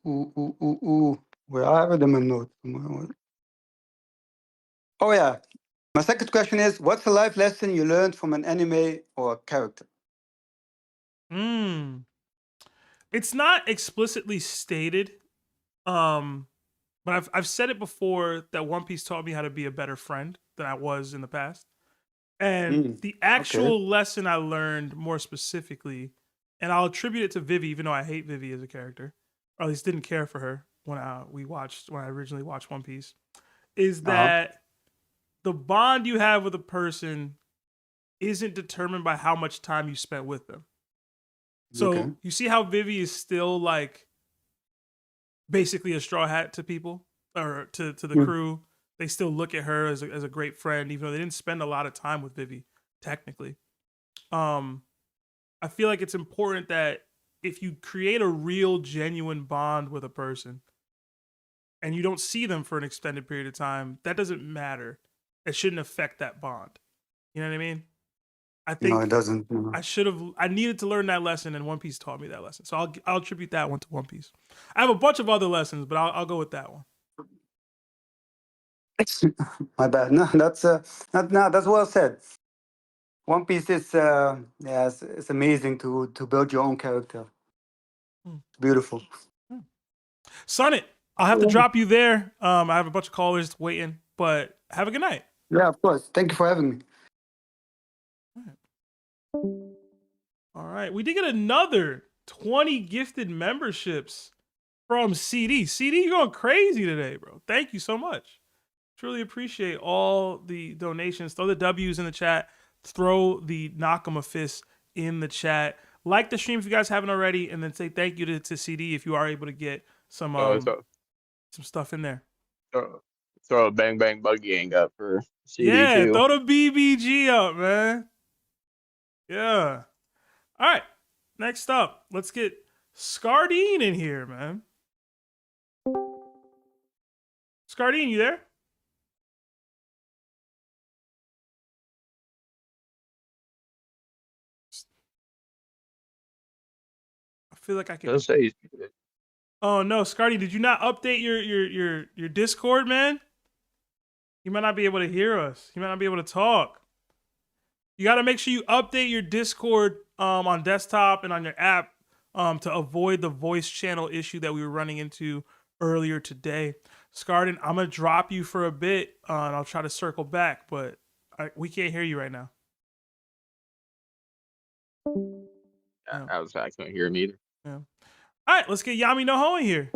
Where I have it in my notes. Oh yeah. My second question is, what's a life lesson you learned from an anime or a character? It's not explicitly stated, but I've said it before that One Piece taught me how to be a better friend than I was in the past. And the actual lesson I learned more specifically, and I'll attribute it to Vivi, even though I hate Vivi as a character, or at least didn't care for her when I originally watched One Piece, is that the bond you have with a person isn't determined by how much time you spent with them. So you see how Vivi is still like basically a straw hat to people or to the crew. They still look at her as a great friend, even though they didn't spend a lot of time with Vivi, technically. I feel like it's important that if you create a real, genuine bond with a person and you don't see them for an extended period of time, that doesn't matter. It shouldn't affect that bond. You know what I mean? I think no, it doesn't. I needed to learn that lesson, and One Piece taught me that lesson. So I'll attribute that one to One Piece. I have a bunch of other lessons, but I'll go with that one. My bad. No, that's well said. One Piece is it's amazing to build your own character. It's beautiful. Sunnit, I'll have to drop you there. I have a bunch of callers waiting, but have a good night. Yeah, of course. Thank you for having me. All right. We did get another 20 gifted memberships from CD. CD, you're going crazy today, bro. Thank you so much. Truly appreciate all the donations. Throw the W's in the chat. Throw the Nakama fist in the chat. Like the stream if you guys haven't already, and then say thank you to CD if you are able to get some stuff in there. Throw a bang bang bug gang up for CD yeah, too. Throw the BBG up, man. Yeah. All right. Next up, let's get Scardin in here, man. Scardin, you there? I feel like I can. Oh no, Scardin, did you not update your Discord, man? You might not be able to hear us. You might not be able to talk. You got to make sure you update your Discord on desktop and on your app to avoid the voice channel issue that we were running into earlier today. Scardin, I'm going to drop you for a bit and I'll try to circle back, but we can't hear you right now. I couldn't hear him either. Yeah. All right, let's get Yami no Ho in here.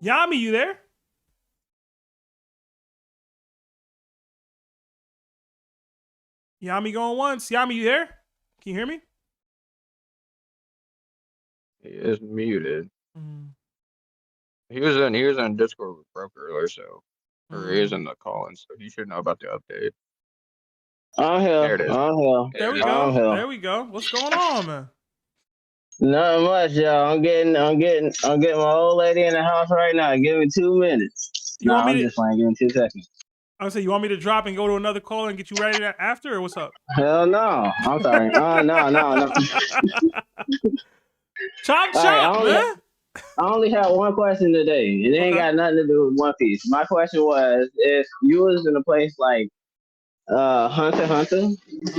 Yami, you there? Yami going once. Yami, you there? Can you hear me? He is muted. Mm. He was in Discord with Broke earlier, so or he is in the call-in, so he should know about the update. I'm here. There it is. I'm here. There we I'm go. here. There we go. What's going on, man? Not much, y'all. I'm getting my old lady in the house right now. Give me 2 minutes. You want me I'm to- just playing. Give me 2 seconds. I would say, you want me to drop and go to another call and get you ready after, or what's up? Hell no. I'm sorry. No. Chop, All right, man. I only have one question today. It ain't got nothing to do with One Piece. My question was, if you was in a place like Hunter x Hunter,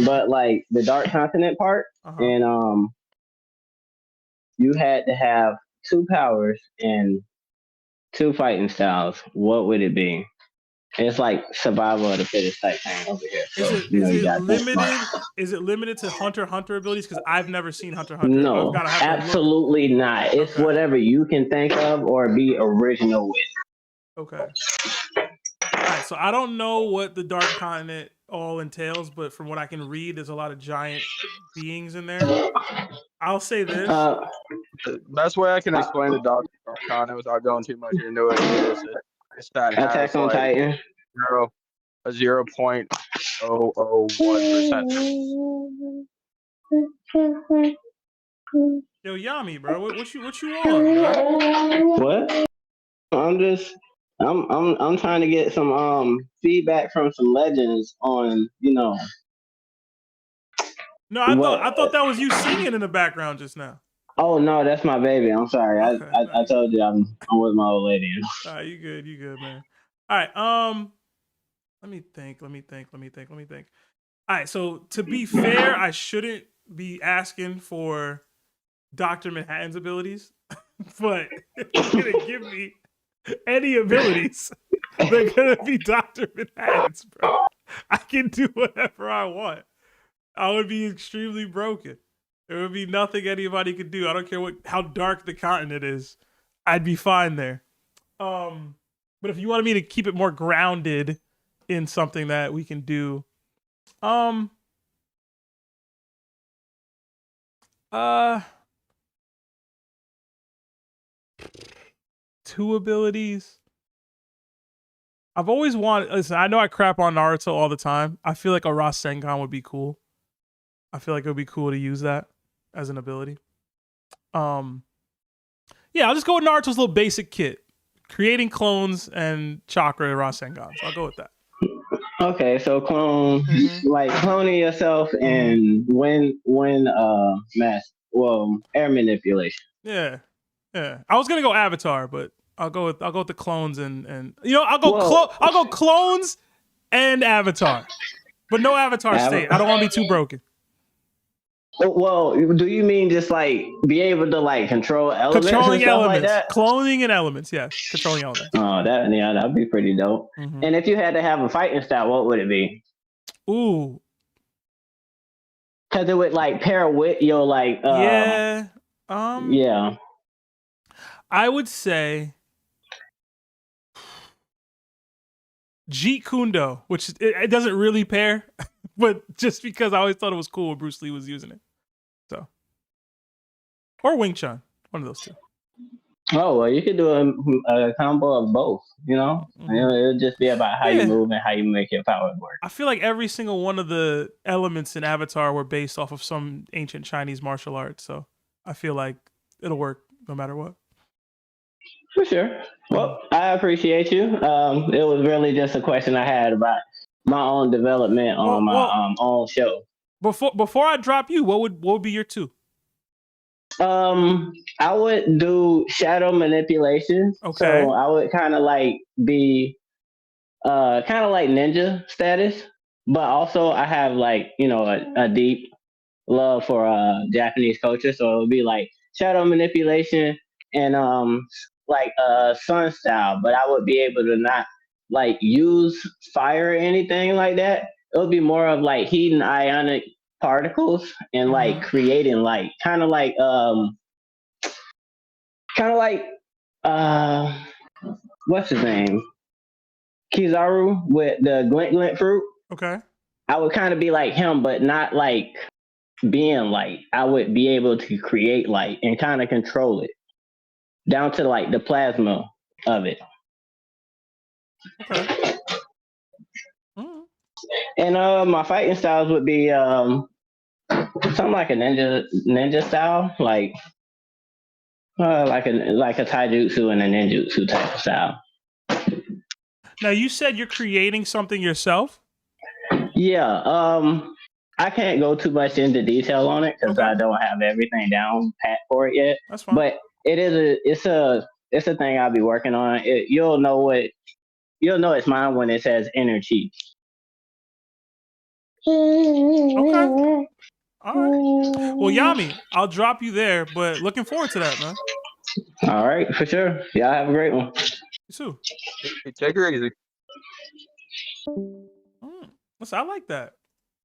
but like the Dark Continent part, and you had to have 2 powers and 2 fighting styles, what would it be? It's like survival of the fittest type thing over here. So, Is it limited to Hunter x Hunter abilities? Because I've never seen Hunter x Hunter. No, absolutely not. It's whatever you can think of or be original with. Okay. All right, so I don't know what the Dark Continent all entails, but from what I can read, there's a lot of giant beings in there. I'll say this. The best way I can explain the Dark Continent without going too much into it is it's that Attack on Titan. 0.001%. Yo, Yami, bro, what you on, bro? What? I'm trying to get some feedback from some legends on, No, I thought that was you singing in the background just now. Oh no, that's my baby. I'm sorry. Okay, I told you I'm with my old lady. All right, you good, man. All right, let me think. All right, so to be fair, I shouldn't be asking for Dr. Manhattan's abilities, but if you're gonna give me any abilities, they're gonna be Dr. Manhattan's, bro. I can do whatever I want. I would be extremely broken. There would be nothing anybody could do. I don't care how dark the continent is. I'd be fine there. But if you wanted me to keep it more grounded in something that we can do, 2 abilities. I've always wanted. Listen, I know I crap on Naruto all the time. I feel like a Rasengan would be cool. I feel like it would be cool to use that as an ability. Yeah, I'll just go with Naruto's little basic kit. Creating clones and chakra Rasengans. I'll go with that. Okay, so clone, like cloning yourself and air manipulation. Yeah. I was gonna go Avatar, but I'll go with the clones and I'll go clones and Avatar, but no Avatar state. I don't want to be too broken. Well, do you mean just like be able to like control elements? Controlling and stuff elements, like that? cloning and elements. Yes, controlling elements. Oh, that'd be pretty dope. And if you had to have a fighting style, what would it be? Ooh, because it would like pair with your like. Yeah. I would say Jeet Kune Do, which it doesn't really pair, but just because I always thought it was cool when Bruce Lee was using it. So, or Wing Chun, one of those 2. Oh, well, you could do a combo of both, It'll just be about how you move and how you make your power work. I feel like every single one of the elements in Avatar were based off of some ancient Chinese martial arts, so I feel like it'll work no matter what. For sure. Well, I appreciate you. It was really just a question I had about my own development on my own show. Before I drop you, what would be your 2? I would do shadow manipulation. Okay. So I would kind of like be kind of like ninja status, but also I have like, a deep love for Japanese culture. So it would be like shadow manipulation and like sun style, but I would be able to not like use fire or anything like that. It would be more of like heat and ionic particles and like creating light, kind of like what's his name, Kizaru with the glint glint fruit. Okay. I would kind of be like him, but not like being light. I would be able to create light and kind of control it down to like the plasma of it. Okay. And my fighting styles would be something like a ninja style, like a taijutsu and a ninjutsu type of style. Now you said you're creating something yourself? Yeah. I can't go too much into detail on it because I don't have everything down pat for it yet. That's fine. But it's a thing I'll be working on. You'll know it's mine when it says energy. Okay. All right. Well, Yami, I'll drop you there, but looking forward to that, man. All right, for sure. Y'all have a great one. You too. Take her easy. Listen, I like that.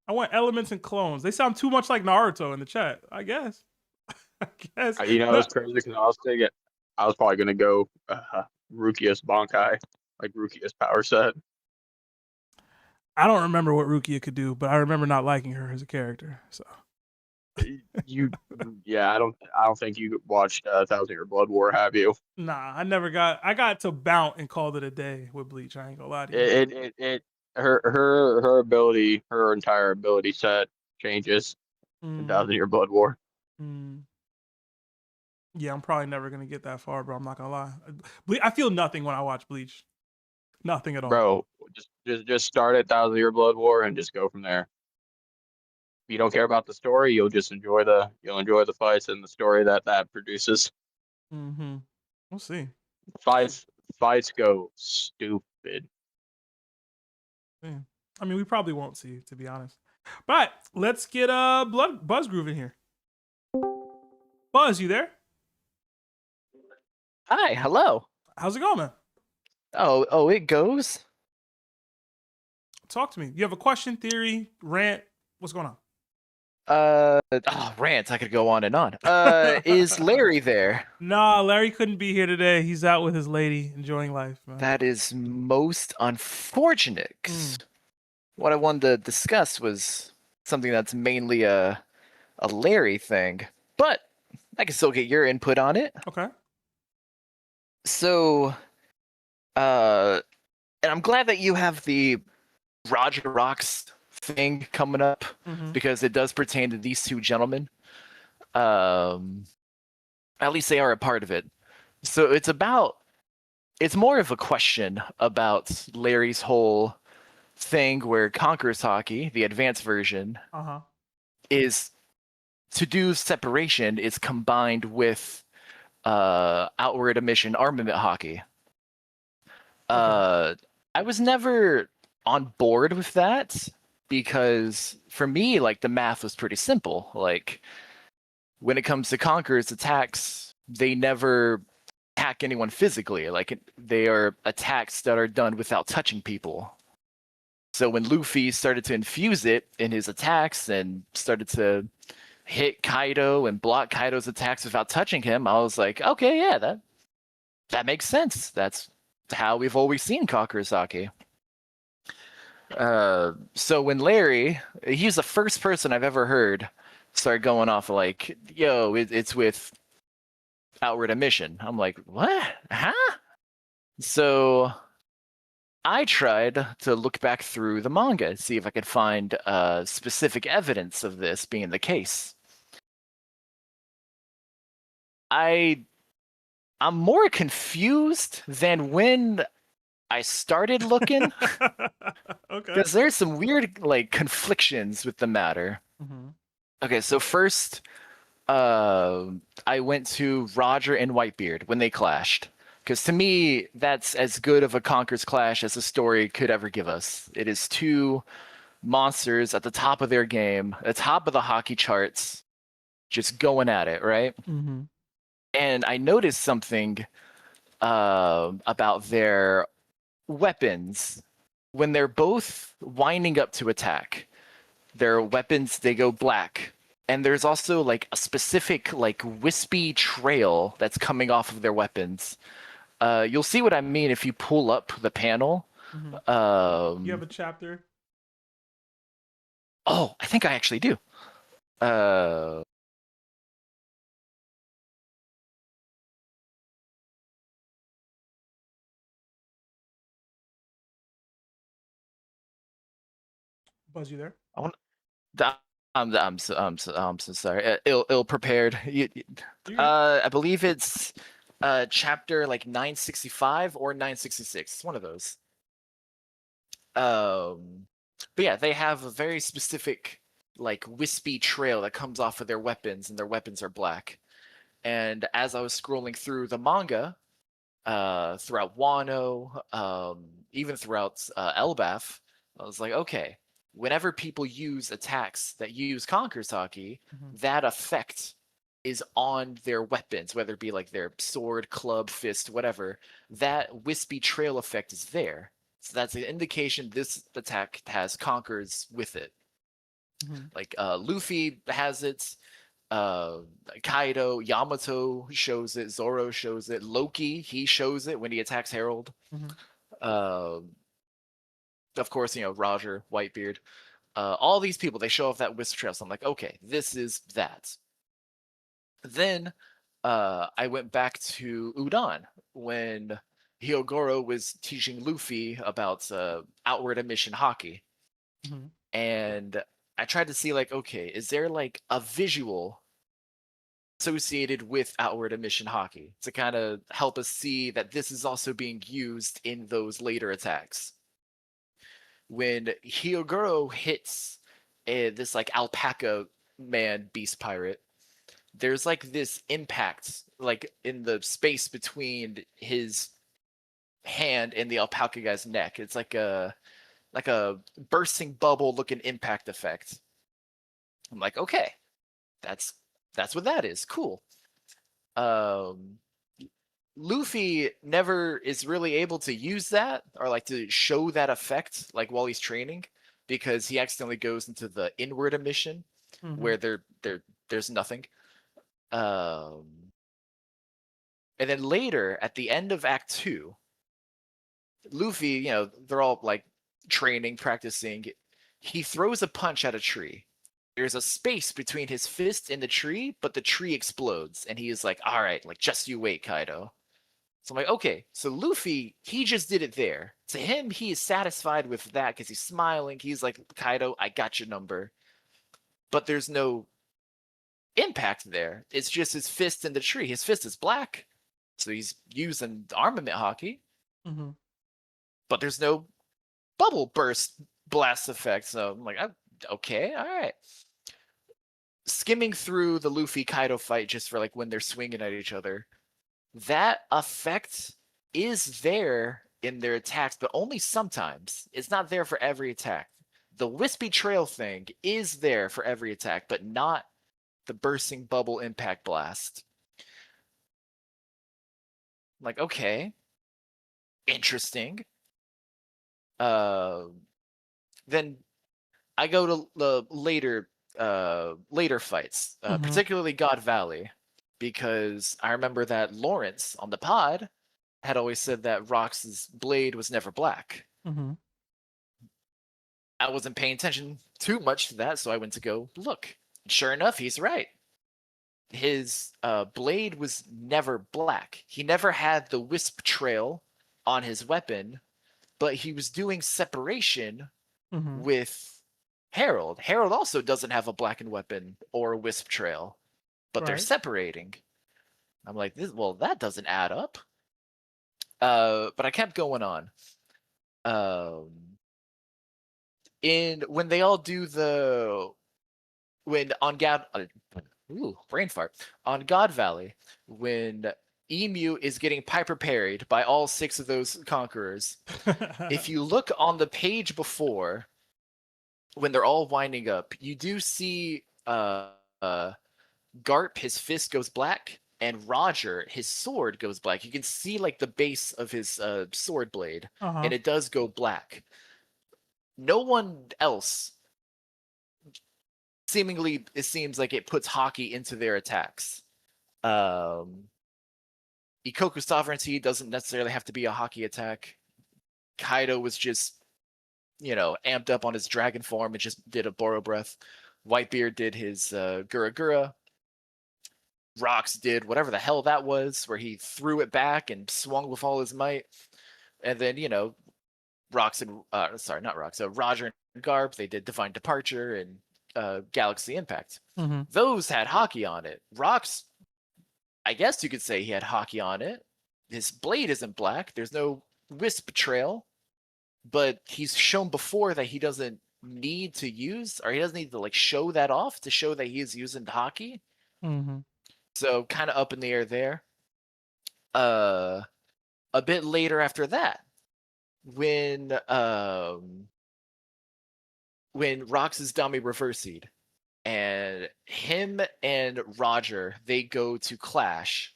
I want elements and clones. They sound too much like Naruto in the chat, I guess. I guess. You know, it's crazy because I was probably gonna go Rukia's Bankai, like Rukia's power set. I don't remember what Rukia could do, but I remember not liking her as a character. So I don't think you watched Thousand Year Blood War, have you? Nah, I got to Bount and called it a day with Bleach. I ain't gonna lie to you. Her ability, her entire ability set changes in Thousand Year Blood War. Yeah, I'm probably never gonna get that far, bro. I'm not gonna lie. I feel nothing when I watch Bleach. Nothing at all. Bro, just start at Thousand Year Blood War and just go from there. If you don't care about the story, you'll enjoy the fights and the story that produces. We'll see. Fights go stupid. Yeah. I mean, we probably won't see, to be honest. But let's get BuzGroove in here. Buzz, you there? Hi, hello. How's it going, man? Oh, it goes. Talk to me. You have a question, theory, rant? What's going on? Rant. I could go on and on. Is Larry there? Nah, Larry couldn't be here today. He's out with his lady, enjoying life, man. That is most unfortunate. 'Cause what I wanted to discuss was something that's mainly a Larry thing, but I can still get your input on it. Okay. So, and I'm glad that you have the Roger Rocks thing coming up because it does pertain to these two gentlemen. At least they are a part of it. So it's more of a question about Larry's whole thing where Conquerors Haki, the advanced version, is to do separation is combined with outward emission armament Haki. I was never on board with that because for me, like, the math was pretty simple. Like, when it comes to Conquerors attacks, they never attack anyone physically. Like, they are attacks that are done without touching people. So when Luffy started to infuse it in his attacks and started to hit Kaido and block Kaido's attacks without touching him, I was like, okay, yeah, that makes sense. That's how we've always seen Conquerors Haki. So when Larry, he was the first person I've ever heard start going off like, yo, it's with outward emission. I'm like, what? Huh? So I tried to look back through the manga and see if I could find specific evidence of this being the case. I'm more confused than when I started looking. Okay. Because there's some weird like conflictions with the matter. Okay, so first I went to Roger and Whitebeard when they clashed. Because to me, that's as good of a Conquerors clash as a story could ever give us. It is two monsters at the top of their game, at the top of the Haki charts, just going at it, right? And I noticed something about their weapons. When they're both winding up to attack, their weapons, they go black. And there's also like a specific like wispy trail that's coming off of their weapons. You'll see what I mean if you pull up the panel. You have a chapter? Oh, I think I actually do. Buzz, you there? I want. I'm so sorry. Ill prepared. I believe it's chapter like 965 or 966. It's one of those. But yeah, they have a very specific like wispy trail that comes off of their weapons, and their weapons are black. And as I was scrolling through the manga, throughout Wano, even throughout Elbaf, I was like, okay, whenever people use attacks that use Conquerors Haki, that effect is on their weapons, whether it be like their sword, club, fist, whatever. That wispy trail effect is there. So that's an indication this attack has Conquerors with it. Like Luffy has it, Kaido, Yamato shows it, Zoro shows it, Loki, he shows it when he attacks Herald. Of course, Roger, Whitebeard. All these people, they show off that wisp trail. So I'm like, okay, this is that. Then I went back to Udon when Hyogoro was teaching Luffy about outward emission Haki. And I tried to see like, okay, is there like a visual associated with outward emission Haki to kind of help us see that this is also being used in those later attacks? When Hyogoro hits this like alpaca man beast pirate, there's like this impact like in the space between his hand and the alpaca guy's neck. It's like a bursting bubble looking impact effect. I'm like, okay, that's what that is. Cool. Luffy never is really able to use that or like to show that effect like while he's training, because he accidentally goes into the inward emission where there's nothing. And then later at the end of Act 2, Luffy, they're all like training, practicing. He throws a punch at a tree. There's a space between his fist and the tree, but the tree explodes, and he is like, all right, like, just you wait, Kaido. So I'm like, okay, so Luffy, he just did it there. To him, he is satisfied with that because he's smiling. He's like, Kaido, I got your number. But there's no impact there. It's just his fist in the tree. His fist is black, so he's using armament Haki. But there's no bubble burst blast effect. So I'm like, okay, all right. Skimming through the Luffy Kaido fight just for like when they're swinging at each other, that effect is there in their attacks, but only sometimes. It's not there for every attack. The wispy trail thing is there for every attack, but not the bursting bubble impact blast. I'm like, okay, interesting. Then I go to the later fights, particularly God Valley, because I remember that Lawrence on the pod had always said that Rox's blade was never black. I wasn't paying attention too much to that, so I went to go look. And sure enough, he's right. His blade was never black. He never had the wisp trail on his weapon, but he was doing separation with Herald. Herald also doesn't have a blackened weapon or a wisp trail, but they're separating. I'm like, well, that doesn't add up. But I kept going on. When they all do brain fart. On God Valley, when Emu is getting Piper parried by all 6 of those Conquerors, if you look on the page before, when they're all winding up, you do see Garp, his fist goes black, and Roger, his sword goes black. You can see like the base of his sword blade, and it does go black. No one else seemingly it seems like it puts Haki into their attacks. Ikoku Sovereignty doesn't necessarily have to be a Haki attack. Kaido was just, amped up on his dragon form and just did a Boro Breath. Whitebeard did his Gura Gura. Rox did whatever the hell that was, where he threw it back and swung with all his might. And then, Rox and not Rox, Roger and Garp, they did Divine Departure and Galaxy Impact. Mm-hmm. Those had Haki on it. Rox, I guess you could say he had Haki on it. His blade isn't black. There's no wisp trail, but he's shown before that he doesn't need to use, or he doesn't need to like show that off to show that he is using Haki. Mm-hmm. So kind of up in the air there. A bit later after that, when Rox's dummy reversied, and him and Roger, they go to clash.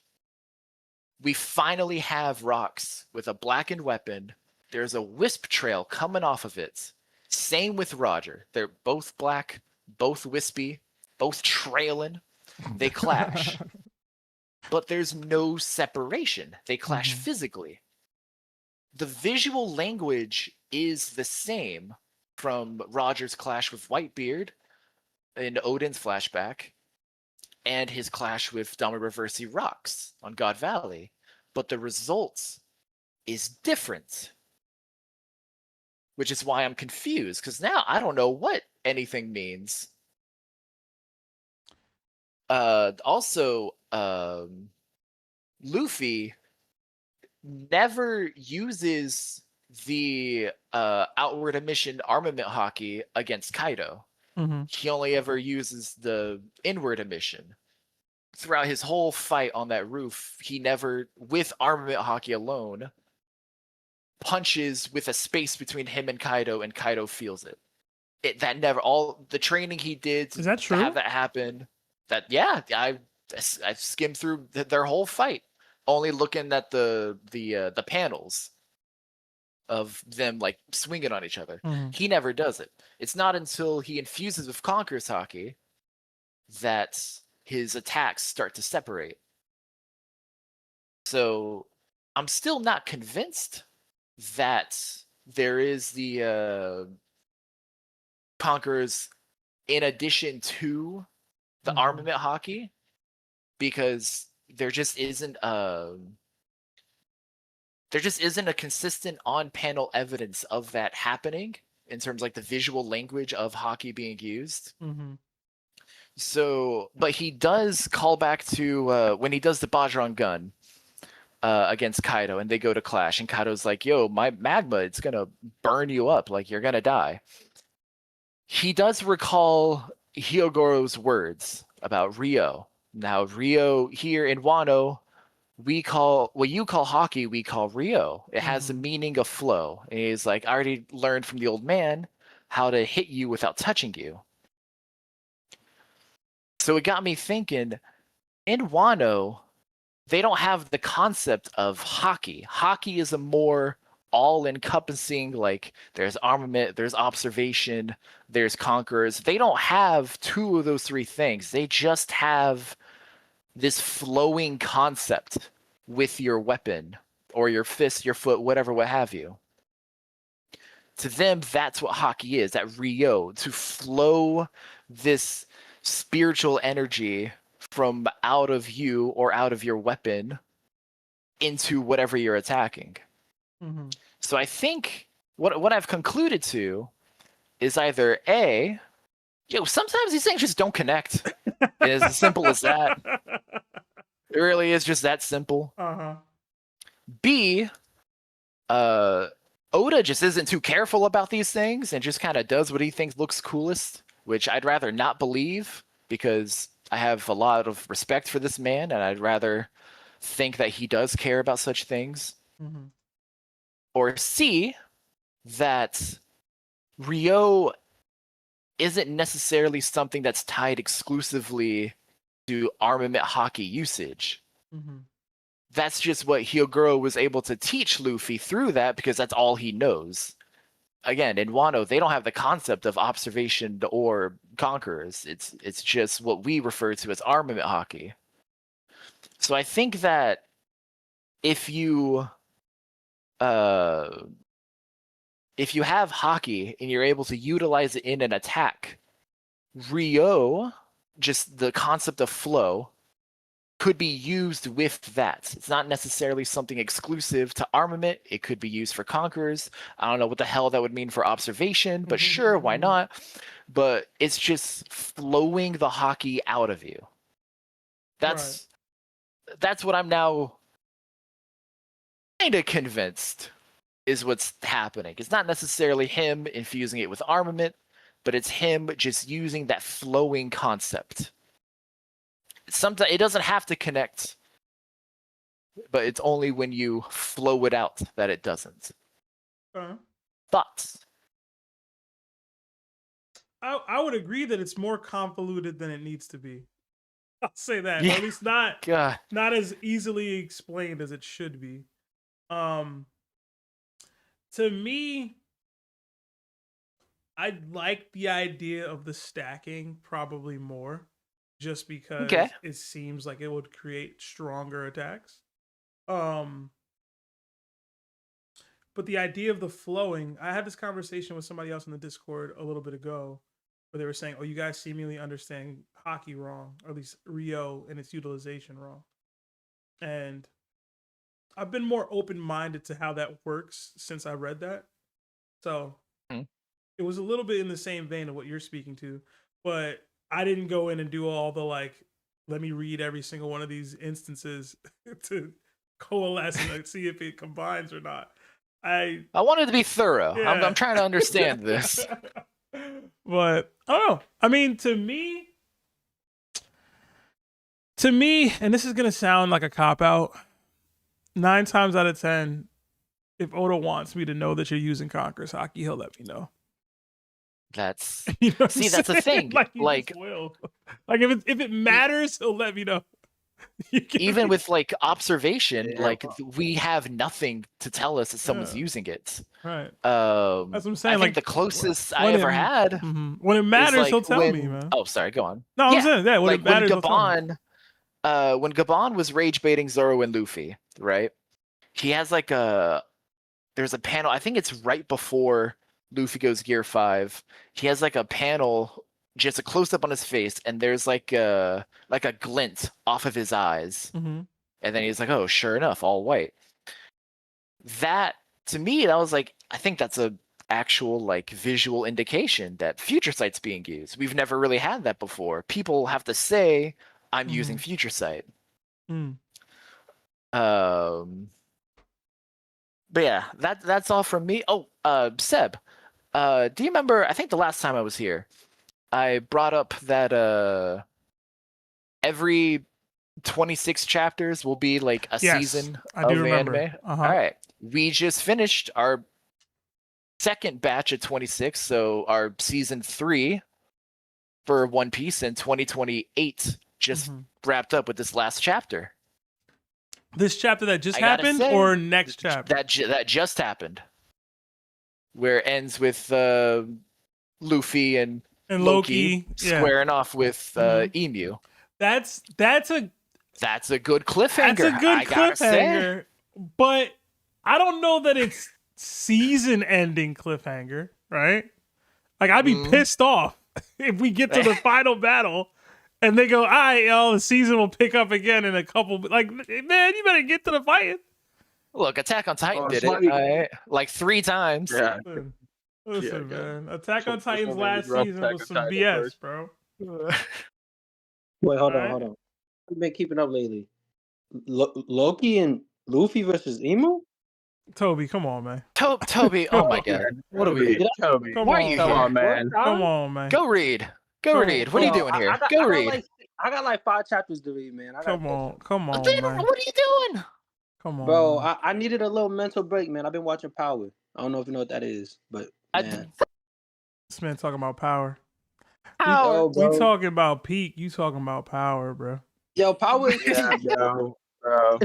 We finally have Rox with a blackened weapon. There's a wisp trail coming off of it. Same with Roger. They're both black, both wispy, both trailing. They clash. But there's no separation. They clash physically. The visual language is the same from Roger's clash with Whitebeard in Odin's flashback and his clash with Dami Reversi Rox on God Valley. But the results is different. Which is why I'm confused, because now I don't know what anything means. Also, Luffy never uses the outward emission armament Haki against Kaido. Mm-hmm. He only ever uses the inward emission. Throughout his whole fight on that roof, he never, with armament Haki alone, punches with a space between him and Kaido feels it. That never, all the training he did Is that to true? have that happen. That I skimmed through their whole fight, only looking at the panels of them like swinging on each other. Mm-hmm. He never does it. It's not until he infuses with Conquerors Haki that his attacks start to separate. So I'm still not convinced that there is the Conquerors in addition to the armament Haki, because there just isn't a consistent on-panel evidence of that happening in terms of like the visual language of Haki being used. Mm-hmm. So, but he does call back to when he does the Bajran gun against Kaido, and they go to clash, and Kaido's like, yo, my magma, it's gonna burn you up, like you're gonna die. He does recall Hyogoro's words about Ryuo. Now, Ryuo here in Wano, we call, what you call Haki, we call Ryuo. It has the meaning of flow. And he's like, I already learned from the old man how to hit you without touching you. So it got me thinking, in Wano, they don't have the concept of Haki. Haki is a more all-encompassing, like, there's armament, there's observation, there's conquerors. They don't have two of those three things. They just have this flowing concept with your weapon, or your fist, your foot, whatever, what have you. To them, that's what Haki is, that Ryuo, to flow this spiritual energy from out of you or out of your weapon into whatever you're attacking. Mm-hmm. So I think what I've concluded to is either A, sometimes these things just don't connect. It's as simple as that. It really is just that simple. Uh-huh. B, Oda just isn't too careful about these things and just kind of does what he thinks looks coolest, which I'd rather not believe, because I have a lot of respect for this man, and I'd rather think that he does care about such things. Mm-hmm. Or C, that Ryuo isn't necessarily something that's tied exclusively to armament Haki usage. Mm-hmm. That's just what Hyogoro was able to teach Luffy through that, because that's all he knows. again, in Wano, they don't have the concept of observation or conquerors. It's just what we refer to as armament Haki. So I think that if you have Haki and you're able to utilize it in an attack, Ryuo, just the concept of flow, could be used with that. It's not necessarily something exclusive to armament. It could be used for conquerors. I don't know what the hell that would mean for observation, but sure, why not? But it's just flowing the Haki out of you. That's what I'm now kind of convinced is what's happening. It's not necessarily him infusing it with armament, but it's him just using that flowing concept. Sometimes it doesn't have to connect, but it's only when you flow it out that it doesn't. Thoughts? I would agree that it's more convoluted than it needs to be. I'll say that. Yeah. Or at least not God. not as easily explained as it should be. To me, I like the idea of the stacking probably more, just because it seems like it would create stronger attacks. But the idea of the flowing, I had this conversation with somebody else in the Discord a little bit ago, where they were saying, "Oh, you guys seemingly understand Haki wrong, or at least Ryuo and its utilization wrong." And I've been more open-minded to how that works since I read that. So it was a little bit in the same vein of what you're speaking to, but I didn't go in and do all the let me read every single one of these instances to coalesce and see if it combines or not. I wanted to be thorough. Yeah. I'm trying to understand this. But I don't know. I mean, to me, and this is gonna sound like a cop-out, 9 times out of 10, if Oda wants me to know that you're using Conquerors Haki, he'll let me know. That's You know see, that's the thing. Like if it matters, he'll let me know. Even with observation, we have nothing to tell us that someone's using it. Right. That's what I'm saying. I think the closest I ever had. When it matters, he'll tell me, man. Oh, sorry. Go on. No, I'm saying when it matters, he'll tell me. When Gaban was rage baiting Zoro and Luffy, right? He has there's a panel. I think it's right before Luffy goes Gear 5. He has a panel, just a close up on his face, and there's a glint off of his eyes, and then he's like, "Oh, sure enough, all white." That to me, that was I think that's a actual visual indication that Future Sight's being used. We've never really had that before. People have to say, "I'm using Future Sight." But yeah, that's all from me. Oh, Seb, do you remember? I think the last time I was here, I brought up that every 26 chapters will be a season of anime. All right, we just finished our second batch of 26, so our season 3 for One Piece in 2028 just wrapped up with this last chapter. This chapter that just happened, or next chapter? That just happened, where it ends with Luffy and Loki squaring off with Emu. That's a good cliffhanger. That's a good cliffhanger, but I don't know that it's season-ending cliffhanger, right? I'd be pissed off if we get to the final battle and they go, "All right, y'all, the season will pick up again in a couple." Man, you better get to the fighting. Look, Attack on Titan did it 3 times. Yeah. Listen, man. Attack on Titan's last season was some BS, bro. Wait, hold on. I've been keeping up lately. Loki and Luffy versus Emu? Toby, come on, man. Toby, oh my god. What are we? Toby, come why are you come here? on, man. Come on, man. Go read. Read. What are you doing here? Go read. I got 5 chapters to read, man. Come on, man. What are you doing? Come on, bro. I needed a little mental break, man. I've been watching Power. I don't know if you know what that is, but man. This man talking about Power. We talking about Peak. You talking about Power, bro. Yo, Power is bro.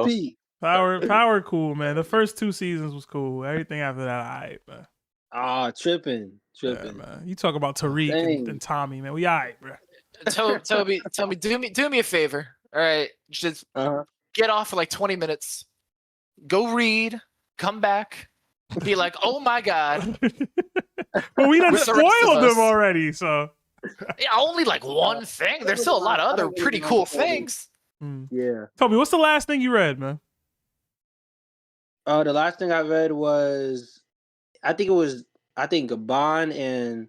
Peak. Power cool, man. The first 2 seasons was cool. Everything after that, alright, man. Ah, tripping. Yeah, man. You talk about Tariq Dang. and Tommy, man. We all right, bro. Toby, do me a favor. All right, just Uh-huh. get off for like 20 minutes. Go read. Come back. Be like, oh my god. But we done With the rest of spoiled us. them already, so. Yeah, only like one thing. There's still a lot of other pretty cool things. Yeah. Toby, what's the last thing you read, man? The last thing I read was, I think Gaban and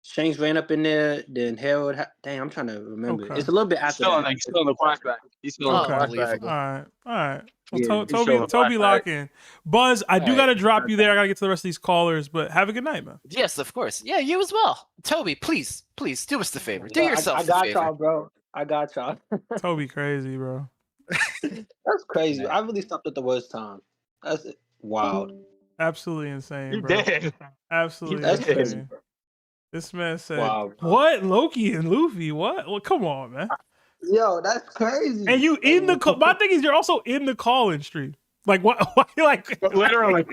Shanks ran up in there. Then Harold. Dang, I'm trying to remember. Okay. It's a little bit after Still that. he's still in the flashback. He's still in the Okay. flashback. All right. Well, Yeah, he's showing Toby, the lock flashback. in. Buzz, I do All got to right. drop you there. I got to get to the rest of these callers, but have a good night, man. Yes, of course. Yeah, you as well. Toby, please do us the favor. Do yourself I the got favor. y'all, bro. I got y'all. Toby crazy, bro. That's crazy. I really stopped at the worst time. That's wild. Absolutely insane, You bro. did. Absolutely That's insane. crazy, bro. This man said, Wow. what? Loki and Luffy? What? Well, come on, man. Yo, that's crazy. And you in the call. My thing is, you're also in the call-in stream. Like, what? Why, like, Literally.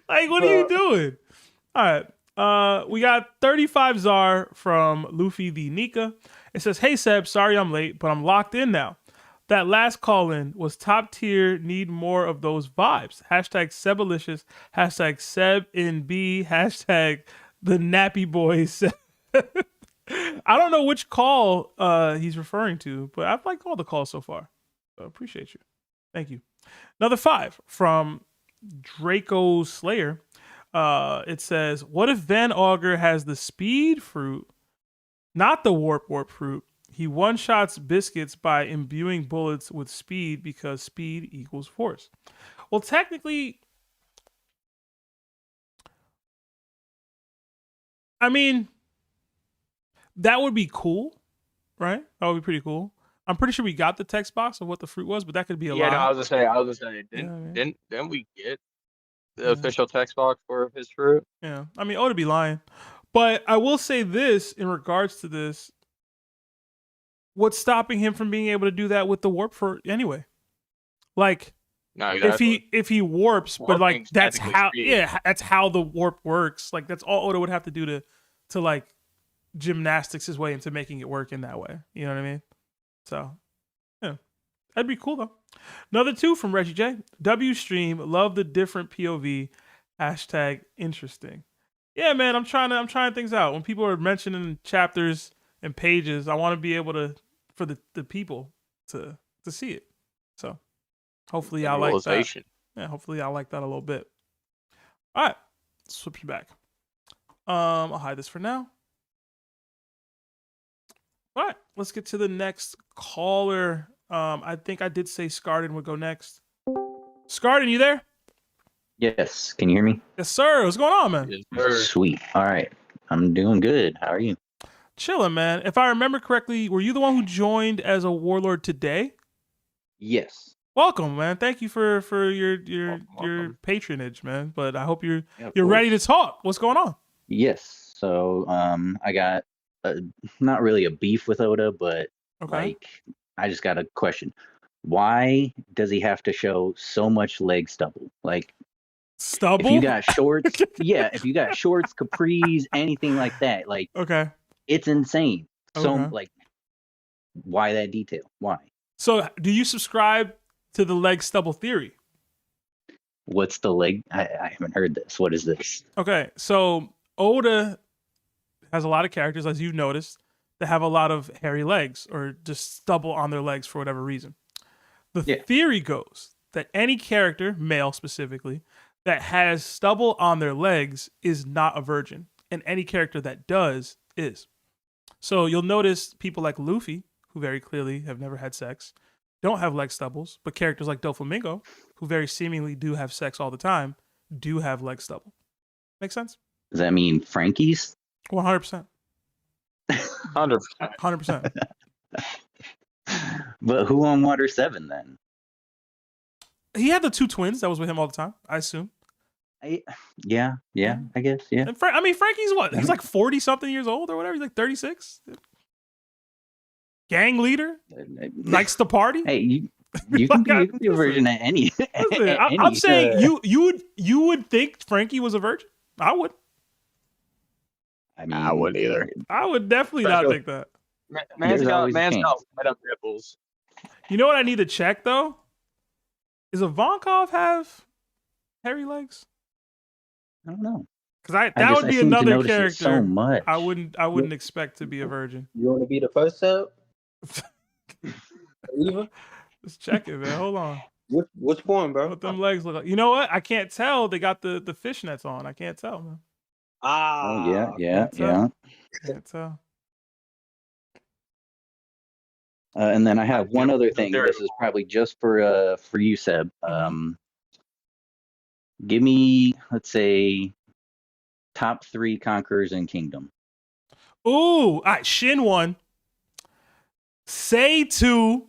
like, what are you doing? All right. We got 35 Zar from Luffy the Nika. It says, hey, Seb, sorry I'm late, but I'm locked in now. That last call-in was top tier, need more of those vibes. Hashtag Sebalicious, hashtag Seb in B, hashtag the nappy boys. I don't know which call he's referring to, but I've liked all the calls so far. So appreciate you. Thank you. Another 5 from Draco Slayer. It says, what if Van Auger has the speed fruit, not the warp fruit? He one-shots biscuits by imbuing bullets with speed because speed equals force. Well, technically, I mean, that would be cool, right? That would be pretty cool. I'm pretty sure we got the text box of what the fruit was, but that could be a Yeah, lie. no, I was gonna say, Yeah, didn't we get the official text box for his fruit? Yeah, I mean, to be lying. But I will say this in regards to this. What's stopping him from being able to do that with the warp fruit anyway? Like, No, exactly. if he warps, but like Warping's that's technically how speed. that's how the warp works. Like that's all Oda would have to do to like gymnastics his way into making it work in that way. You know what I mean? So yeah. That'd be cool though. Another 2 from Reggie J. W stream, love the different POV. Hashtag interesting. Yeah, man, I'm trying things out. When people are mentioning chapters and pages, I want to be able to for the people to see it. So hopefully I like that. Realization. Yeah, hopefully I like that a little bit. All right, switch back. I'll hide this for now. All right, let's get to the next caller. I think I did say Scardin would go next. Scardin, you there? Yes. Can you hear me? Yes, sir. What's going on, man? Yes, sir. Sweet. All right. I'm doing good. How are you? Chilling, man. If I remember correctly, were you the one who joined as a warlord today? Yes. Welcome, man. Thank you for your Welcome. patronage, man. But I hope you're Yeah, of ready to course. talk. What's going on? Yes. So, I got not really a beef with Oda, but Okay. like, I just got a question. Why does he have to show so much leg stubble? Like, Stubble? if you got shorts, yeah, if you got shorts, capris, anything like that, like, Okay. it's insane. So, Okay. like, why that detail? Why? So, do you subscribe to the leg stubble theory? What's the leg? I haven't heard this. What is this? Okay, so Oda has a lot of characters, as you've noticed, that have a lot of hairy legs or just stubble on their legs for whatever reason. The Yeah. theory goes that any character, male specifically, that has stubble on their legs is not a virgin, and any character that does is. So you'll notice people like Luffy, who very clearly have never had sex, don't have leg stubbles, but characters like Doflamingo, who very seemingly do have sex all the time, do have leg stubble. Make sense? Does that mean Frankie's? 100%. 100%. 100%. But who on Water 7 then? He had the 2 twins that was with him all the time, I assume. Yeah, I guess, yeah. And Frankie's what? He's like 40 something years old or whatever. He's like 36. Gang leader, likes to party. Hey, You can be a virgin at any. Listen, at I'm any, saying you would think Frankie was a virgin. I would. I mean, I wouldn't either. I would definitely not Especially- think that. Man's There's got always a chance. wet up nipples. You know what I need to check though? Is Ivankov have hairy legs? I don't know. Because that I would be seem to another notice it character so much. I wouldn't expect to be a virgin. You want to be the first sub? Eva? Just check it, man. Hold on. Which one, bro? What them legs look like? You know what? I can't tell. They got the fishnets on. I can't tell, man. Ah. Oh yeah. Can't tell. And then I have one other thing. This is probably just for you, Seb. Give me, let's say, top 3 Conquerors in Kingdom. Ooh, all right. Shin 1. Say 2.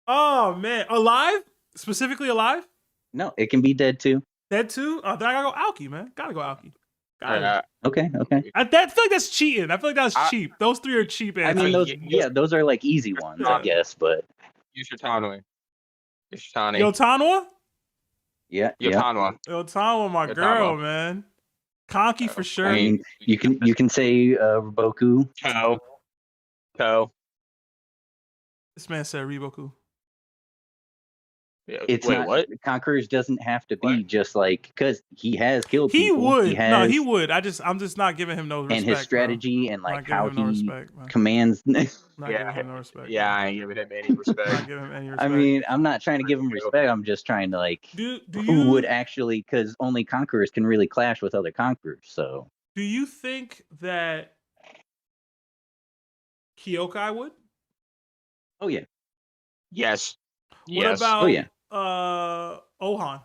Oh man, alive? Specifically alive? No, it can be dead too. Dead 2? Oh, then I gotta go Aoki, man. Gotta go Aoki. Okay. I feel like that's cheating. I feel like that's cheap. Those 3 are cheap I answers. mean, those are like easy ones, I guess. But Yushatani. Yotanwa? Yeah. Yotanwa, my girl, man. Conky for sure. I mean, you can say Riboku. Toe. This man said Riboku. Yeah. It's Wait, not. what? Conquerors doesn't have to be just like, because he has killed He people. would. He He would. I'm just not giving him no respect. And his strategy and like how he commands. Not giving him no respect. Yeah, I ain't giving him any respect. Not giving him any respect. I mean, I'm not trying to give him respect. I'm just trying to like, who would actually, because only Conquerors can really clash with other Conquerors. So, do you think that Kyokai would? Oh yeah. Yes. What about Ohan?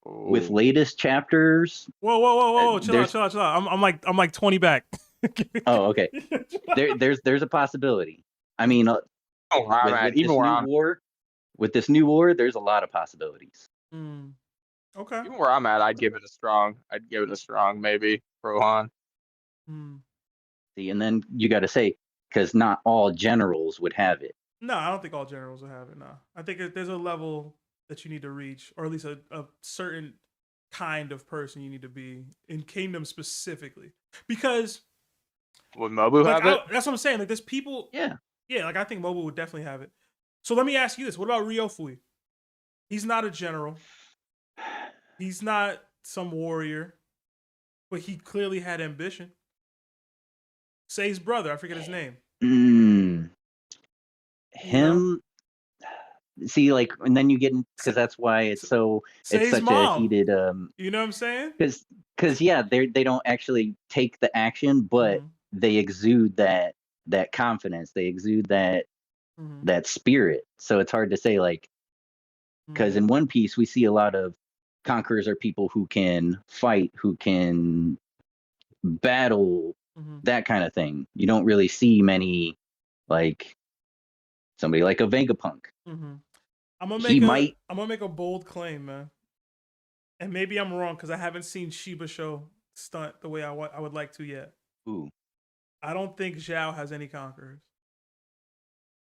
With latest chapters. Whoa! Chill out. I'm like 20 back. Oh, okay. There's a possibility. I mean, with this new war, there's a lot of possibilities. Okay. Even where I'm at, I'd give it a strong maybe for Ohan. See, and then you got to say, because not all generals would have it. No, I don't think all generals will have it. No, I think there's a level that you need to reach, or at least a certain kind of person you need to be in Kingdom specifically. Because would Mobu have it? That's what I'm saying. Like, there's people. Yeah. Like I think Mobu would definitely have it. So let me ask you this: what about Ryofui? He's not a general. He's not some warrior, but he clearly had ambition. Say his brother. I forget his name. Him. See, like, and then you get because that's why it's so. It's such a heated. You know what I'm saying? Because yeah, they don't actually take the action, but they exude that confidence. They exude that spirit. So it's hard to say, like, because in One Piece we see a lot of Conquerors are people who can fight, who can battle, that kind of thing. You don't really see many, like somebody like a Vegapunk. I'm gonna make a bold claim, man, and maybe I'm wrong because I haven't seen Shiba Show stunt the way I would like to yet. Ooh. I don't think Zhao has any Conquerors.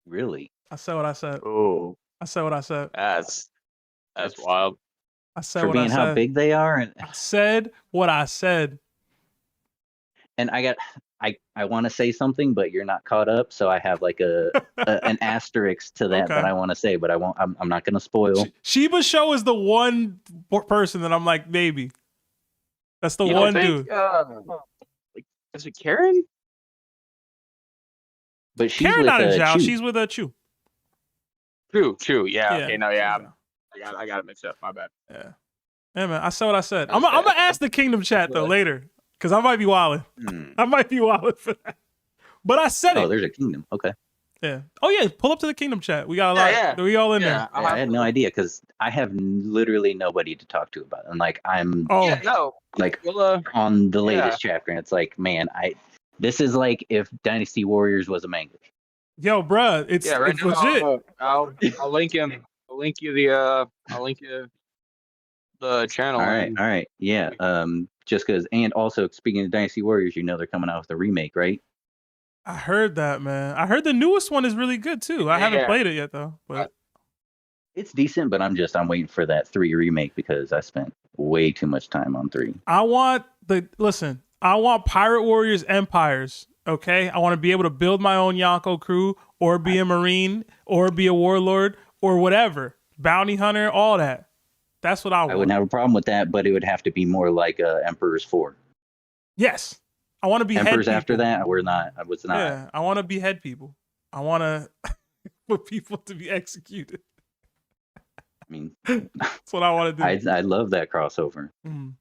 Really? I said what I said. Oh. I said what I said. That's wild. I said for what being I said. how big they are. And I said what I said. And I want to say something, but you're not caught up, so I have like an asterisk to that that I want to say, but I won't. I'm not going to spoil. Shiba Show is the one person that I'm like, maybe. That's the one dude. Is it Karen? But she's Karen with not in Zhao. Chu. She's with a Chu. True. Yeah. Okay. No. Yeah. I got it mixed up. My bad. Yeah, man. I said what I said. I'm gonna ask the Kingdom chat though later, because I might be wilding. I might be wilding for that. But I said it. Oh, there's a Kingdom. Okay. Yeah. Oh yeah. Pull up to the Kingdom chat. We got a lot. Yeah. We all in there. I had no idea because I have literally nobody to talk to about it. And like I'm on the latest chapter, and it's like, man, this is like if Dynasty Warriors was a manga. Yo, bruh, it's legit. I'll link him. I'll link you the channel. All right. Yeah. Just because, and also speaking of Dynasty Warriors, they're coming out with a remake, right? I heard that, man. I heard the newest one is really good too. I haven't played it yet though, but It's decent, but I'm waiting for that 3 remake because I spent way too much time on 3. I want Pirate Warriors Empires. Okay, I want to be able to build my own Yonko crew, or be a Marine, or be a warlord, or whatever, bounty hunter, all that. That's what I want. I wouldn't have a problem with that, but it would have to be more like Emperor's 4. Yes, I want to be Emperors head after people. that. I was not. Yeah, I want to be head people. I want to for people to be executed. I mean, that's what I want to do. I love that crossover. Mm.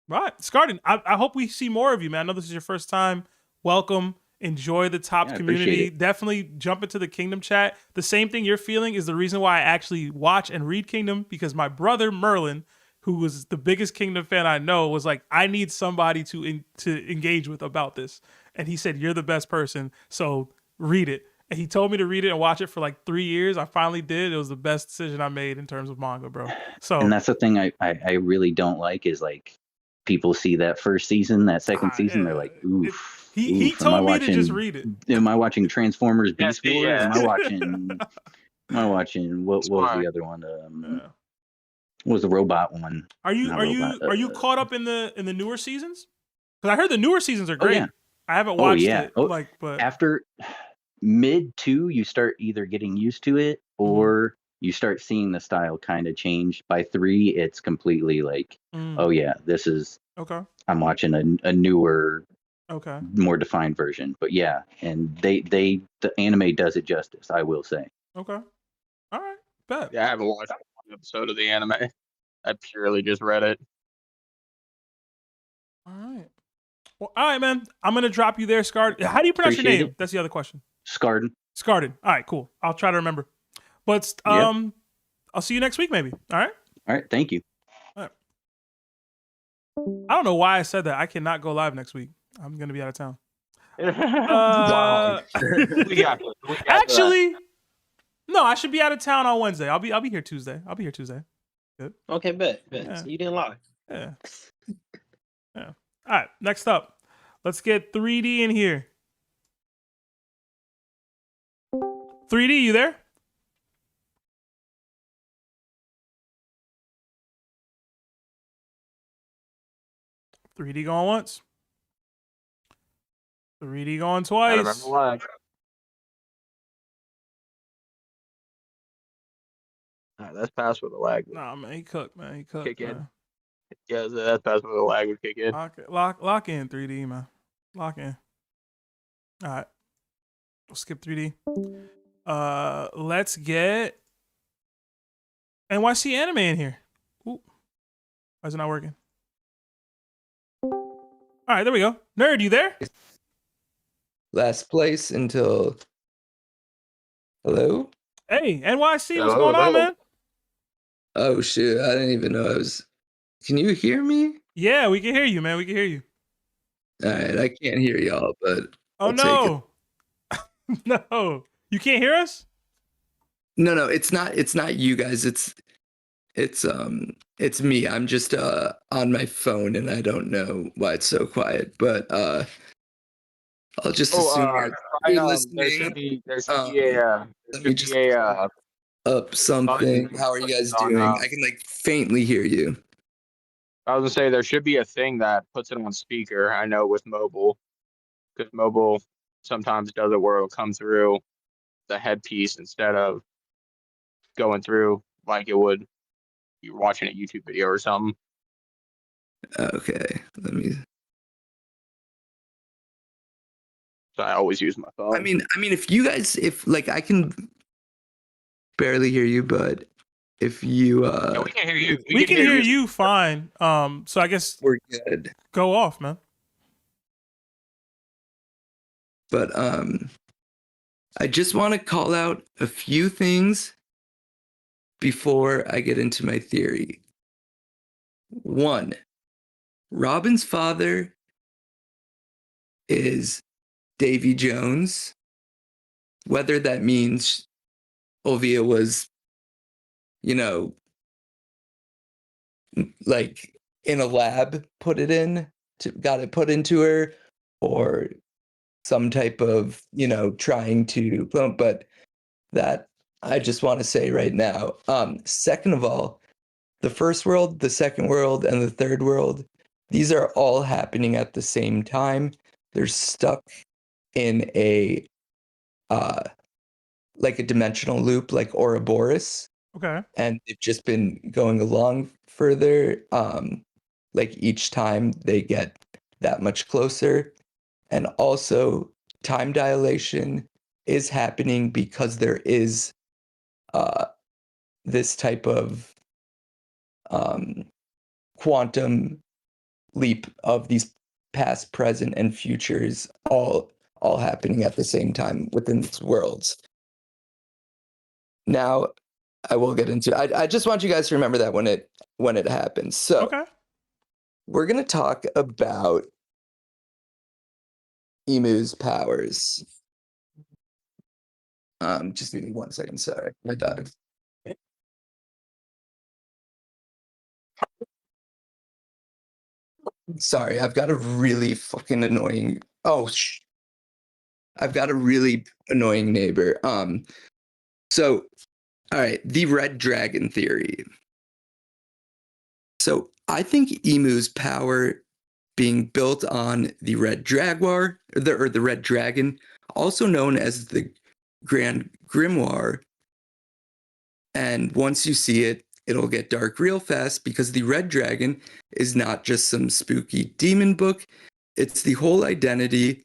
Right, Scardin. I hope we see more of you, man. I know this is your first time. Welcome. Enjoy the TOPT community. Definitely jump into the Kingdom chat. The same thing you're feeling is the reason why I actually watch and read Kingdom, because my brother Merlin, who was the biggest Kingdom fan I know, was like, I need somebody to engage with about this. And he said, you're the best person, so read it. And he told me to read it and watch it for like 3 years. I finally did. It was the best decision I made in terms of manga, bro. So, and that's the thing I really don't like is like people see that first season, that second season, they're like, oof. He told me to just read it. Am I watching Transformers Beast Wars? Am I watching what was the other one? What was the robot one? Are you caught up in the newer seasons? Because I heard the newer seasons are great. I haven't watched it. But after mid 2, you start either getting used to it or you start seeing the style kind of change. By 3, it's completely like, oh yeah, this is okay. I'm watching a newer, more defined version. But yeah, and the anime does it justice, I will say. Okay. All right. Bet. Yeah, I haven't watched one episode of the anime. I purely just read it. All right. Well, all right, man. I'm gonna drop you there, Scardin. How do you pronounce your name? That's the other question. Scardin. Scardin. All right, cool. I'll try to remember. But I'll see you next week, maybe. All right. All right. Thank you. All right. I don't know why I said that. I cannot go live next week. I'm gonna be out of town. Actually, no. I should be out of town on Wednesday. I'll be here Tuesday. Good. Okay, bet. Yeah. So you didn't lie. Yeah. Yeah. All right. Next up, let's get 3D in here. 3D, you there? "3D going once. 3D going twice. Alright, that's pass with a lag. Nah, man, he cooked, man. He cooked. Kick in. Man. Yeah, that's pass with a lag would kick in. Lock in 3D, man. Lock in. All right. We'll skip 3D. Let's get NYCAnimeNerd in here. Ooh. Why is it not working? All right, there we go. Nerd, you there? Last place until... Hello? Hey, NYC, what's going on, man? Oh, shit. I didn't even know I was... Can you hear me? Yeah, we can hear you, man. We can hear you. All right, I can't hear y'all, but... Oh, no. No. You can't hear us? No, it's not you guys. It's me. I'm just on my phone and I don't know why it's so quiet, but I'll just assume you're listening. There should be up something. How are you guys doing? I can like faintly hear you. I was gonna say there should be a thing that puts it on speaker. I know with mobile, because mobile sometimes does it where it'll come through the headpiece instead of going through like it would you're watching a YouTube video or something. Okay, let me. So I always use my phone. I mean, if you guys, if like I can barely hear you, but if you, yeah, we can hear you. We can hear you fine. So I guess we're good. Go off, man. But I just want to call out a few things before I get into my theory. 1, Robin's father is Davy Jones. Whether that means Ovia was, like in a lab, got it put into her, or some type of, trying to, but that I just want to say right now. Second of all, the first world, the second world, and the third world, these are all happening at the same time. They're stuck in a like a dimensional loop, like Ouroboros. Okay. And they've just been going along further. Like each time they get that much closer. And also time dilation is happening because there is this type of quantum leap of these past, present, and futures all happening at the same time within these worlds. Now, I will get into. I just want you guys to remember that when it happens. So, Okay. we're gonna talk about Emu's powers. Just give me 1 second. Sorry, my dog. Sorry, I've got a really fucking annoying. I've got a really annoying neighbor. So, all right, the red dragon theory. So, I think Emu's power being built on the red jaguar, or the red dragon, also known as the Grand Grimoire. And once you see it, it'll get dark real fast because the red dragon is not just some spooky demon book. It's the whole identity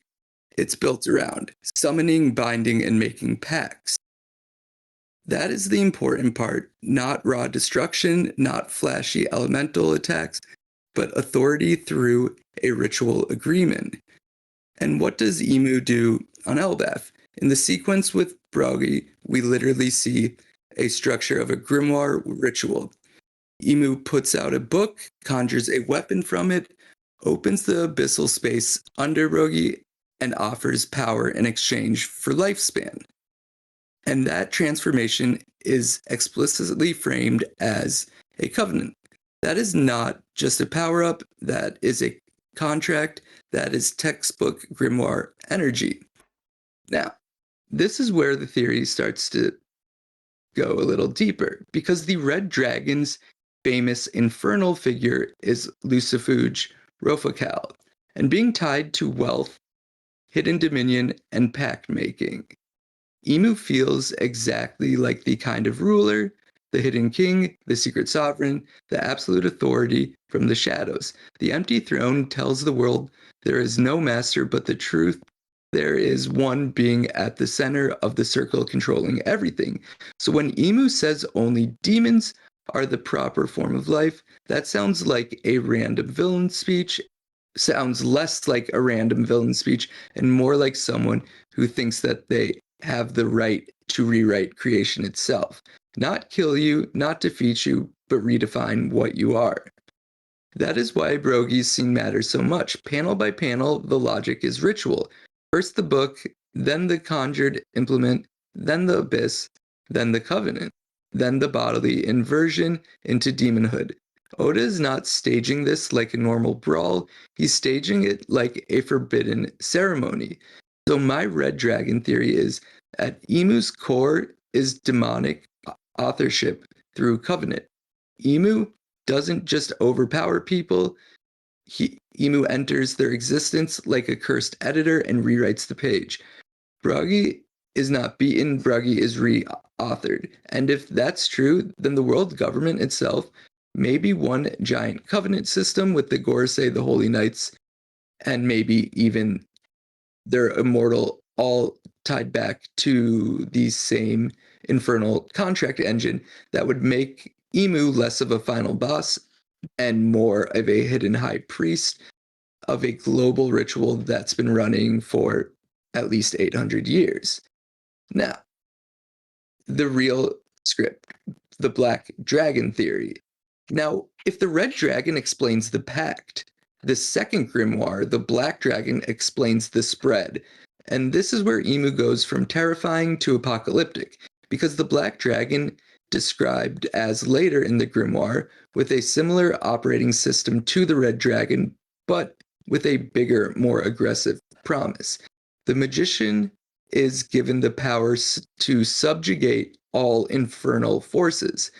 it's built around: summoning, binding, and making pacts. That is the important part, not raw destruction, not flashy elemental attacks, but authority through a ritual agreement. And what does Emu do on Elbaf? In the sequence with Broggy, we literally see a structure of a grimoire ritual. Emu puts out a book, conjures a weapon from it, opens the abyssal space under Broggy, and offers power in exchange for lifespan. And that transformation is explicitly framed as a covenant. That is not just a power-up, that is a contract, that is textbook grimoire energy. Now, this is where the theory starts to go a little deeper, because the Red Dragon's famous infernal figure is Lucifuge Rofakal, and being tied to wealth, hidden dominion, and pact making. Emu feels exactly like the kind of ruler, the hidden king, the secret sovereign, the absolute authority from the shadows. The empty throne tells the world there is no master but the truth. There is one being at the center of the circle controlling everything. So when Emu says only demons are the proper form of life, that sounds like a random villain speech, sounds less like a random villain speech, and more like someone who thinks that they have the right to rewrite creation itself. Not kill you, not defeat you, but redefine what you are. That is why Broggy's scene matters so much. Panel by panel, the logic is ritual. First the book, then the conjured implement, then the abyss, then the covenant, then the bodily inversion into demonhood. Oda is not staging this like a normal brawl, he's staging it like a forbidden ceremony. So my red dragon theory is at Emu's core is demonic authorship through covenant. Emu doesn't just overpower people, Emu enters their existence like a cursed editor and rewrites the page. Broggy is not beaten, Broggy is re-authored. And if that's true, then the world government itself may be one giant covenant system with the Gorosei, the Holy Knights, and maybe even their immortal, all tied back to the same infernal contract engine that would make Emu less of a final boss and more of a hidden high priest of a global ritual that's been running for at least 800 years. Now, the real script, the Black Dragon theory. Now, if the Red Dragon explains the pact, the second grimoire, the Black Dragon, explains the spread. And this is where Emu goes from terrifying to apocalyptic, because the Black Dragon, described as later in the grimoire, with a similar operating system to the Red Dragon, but with a bigger, more aggressive promise. The magician is given the power to subjugate all infernal forces.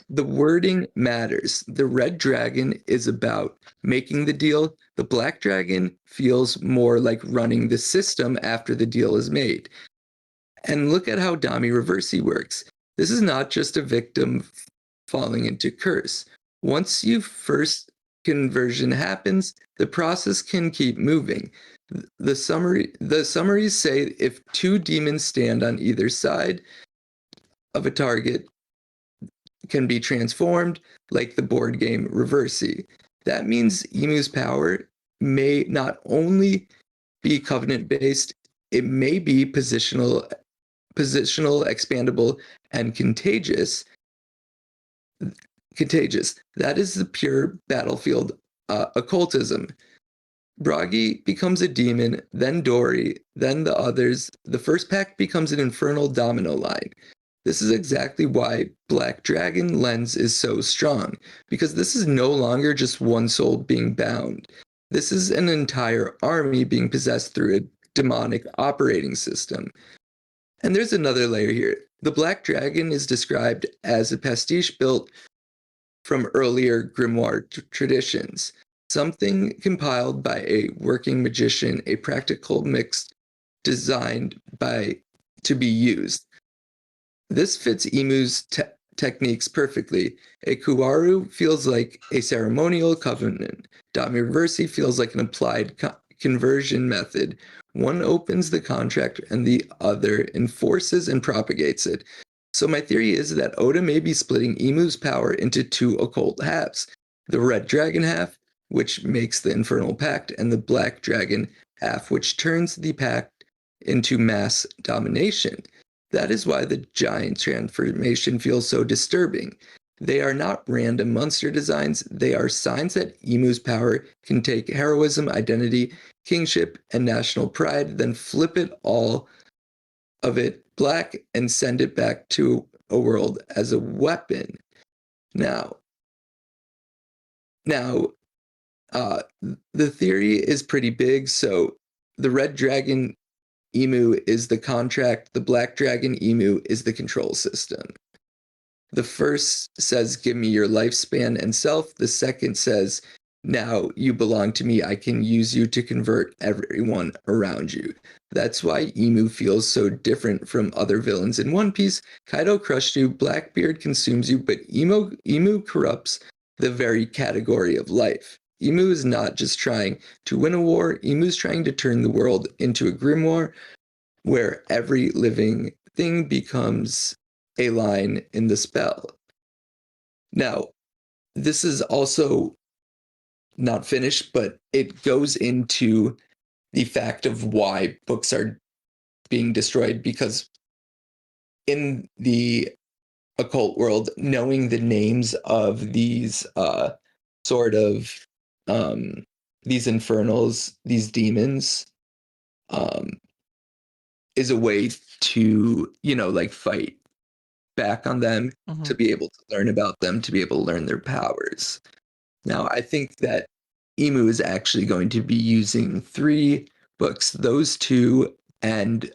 The wording matters. The red dragon is about making the deal. The black dragon feels more like running the system after the deal is made. And look at how Dami Reversi works. This is not just a victim falling into curse. Once your first conversion happens, the process can keep moving. The summaries say if two demons stand on either side of a target, can be transformed like the board game Reversi. That means Emu's power may not only be covenant based, it may be positional, expandable, and contagious. That is the pure battlefield occultism. Bragi becomes a demon, then Dory, then the others. The first pack becomes an infernal domino line. This is exactly why Black Dragon Lens is so strong, because this is no longer just one soul being bound. This is an entire army being possessed through a demonic operating system. And there's another layer here. The Black Dragon is described as a pastiche built from earlier grimoire traditions, something compiled by a working magician, a practical mix designed to be used. This fits Emu's techniques perfectly. A Kuwaru feels like a ceremonial covenant. Dami Reversi feels like an applied conversion method. One opens the contract and the other enforces and propagates it. So my theory is that Oda may be splitting Emu's power into two occult halves. The Red Dragon half, which makes the Infernal Pact, and the Black Dragon half, which turns the pact into mass domination. That is why the giant transformation feels so disturbing. They are not random monster designs, they are signs that Emu's power can take heroism, identity, kingship, and national pride, then flip it all of it black and send it back to a world as a weapon. Now, the theory is pretty big, so the Red Dragon Emu is the contract, the Black Dragon Emu is the control system. The first says, give me your lifespan and self. The second says, now you belong to me. I can use you to convert everyone around you. That's why Emu feels so different from other villains in One Piece. Kaido crushed you, Blackbeard consumes you, but Emu corrupts the very category of life. Emu is not just trying to win a war, Emu's trying to turn the world into a grimoire where every living thing becomes a line in the spell. Now, this is also not finished, but it goes into the fact of why books are being destroyed, because in the occult world, knowing the names of these these infernals, these demons, is a way to, fight back on them, to be able to learn about them, to be able to learn their powers. Now, I think that Emu is actually going to be using 3 books, those 2 and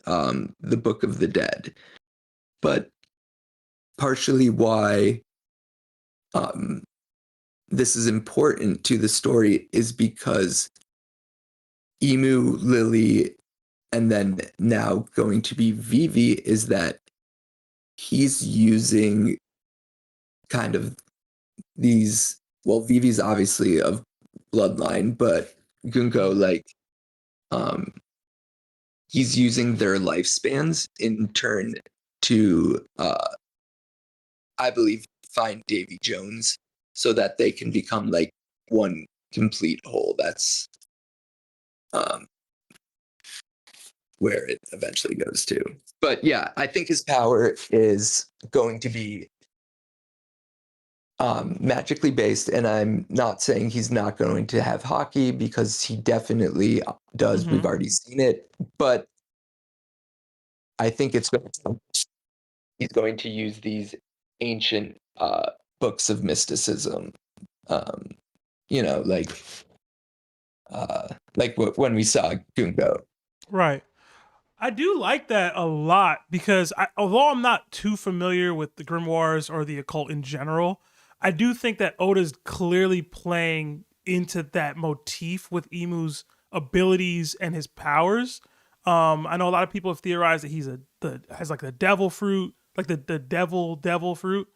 the Book of the Dead. But partially why this is important to the story is because Emu, Lily, and then now going to be Vivi, is that he's using kind of these, well, Vivi's obviously of bloodline, but Gunko, he's using their lifespans in turn to, I believe, find Davy Jones so that they can become like one complete whole. That's where it eventually goes to. But yeah, I think his power is going to be magically based, and I'm not saying he's not going to have Haki, because he definitely does. We've already seen it, but I think he's going to use these ancient books of mysticism, like when we saw Gunko. Right. I do like that a lot because although I'm not too familiar with the grimoires or the occult in general, I do think that Oda's clearly playing into that motif with Imu's abilities and his powers. I know a lot of people have theorized that he's has like the devil fruit, like the devil fruit.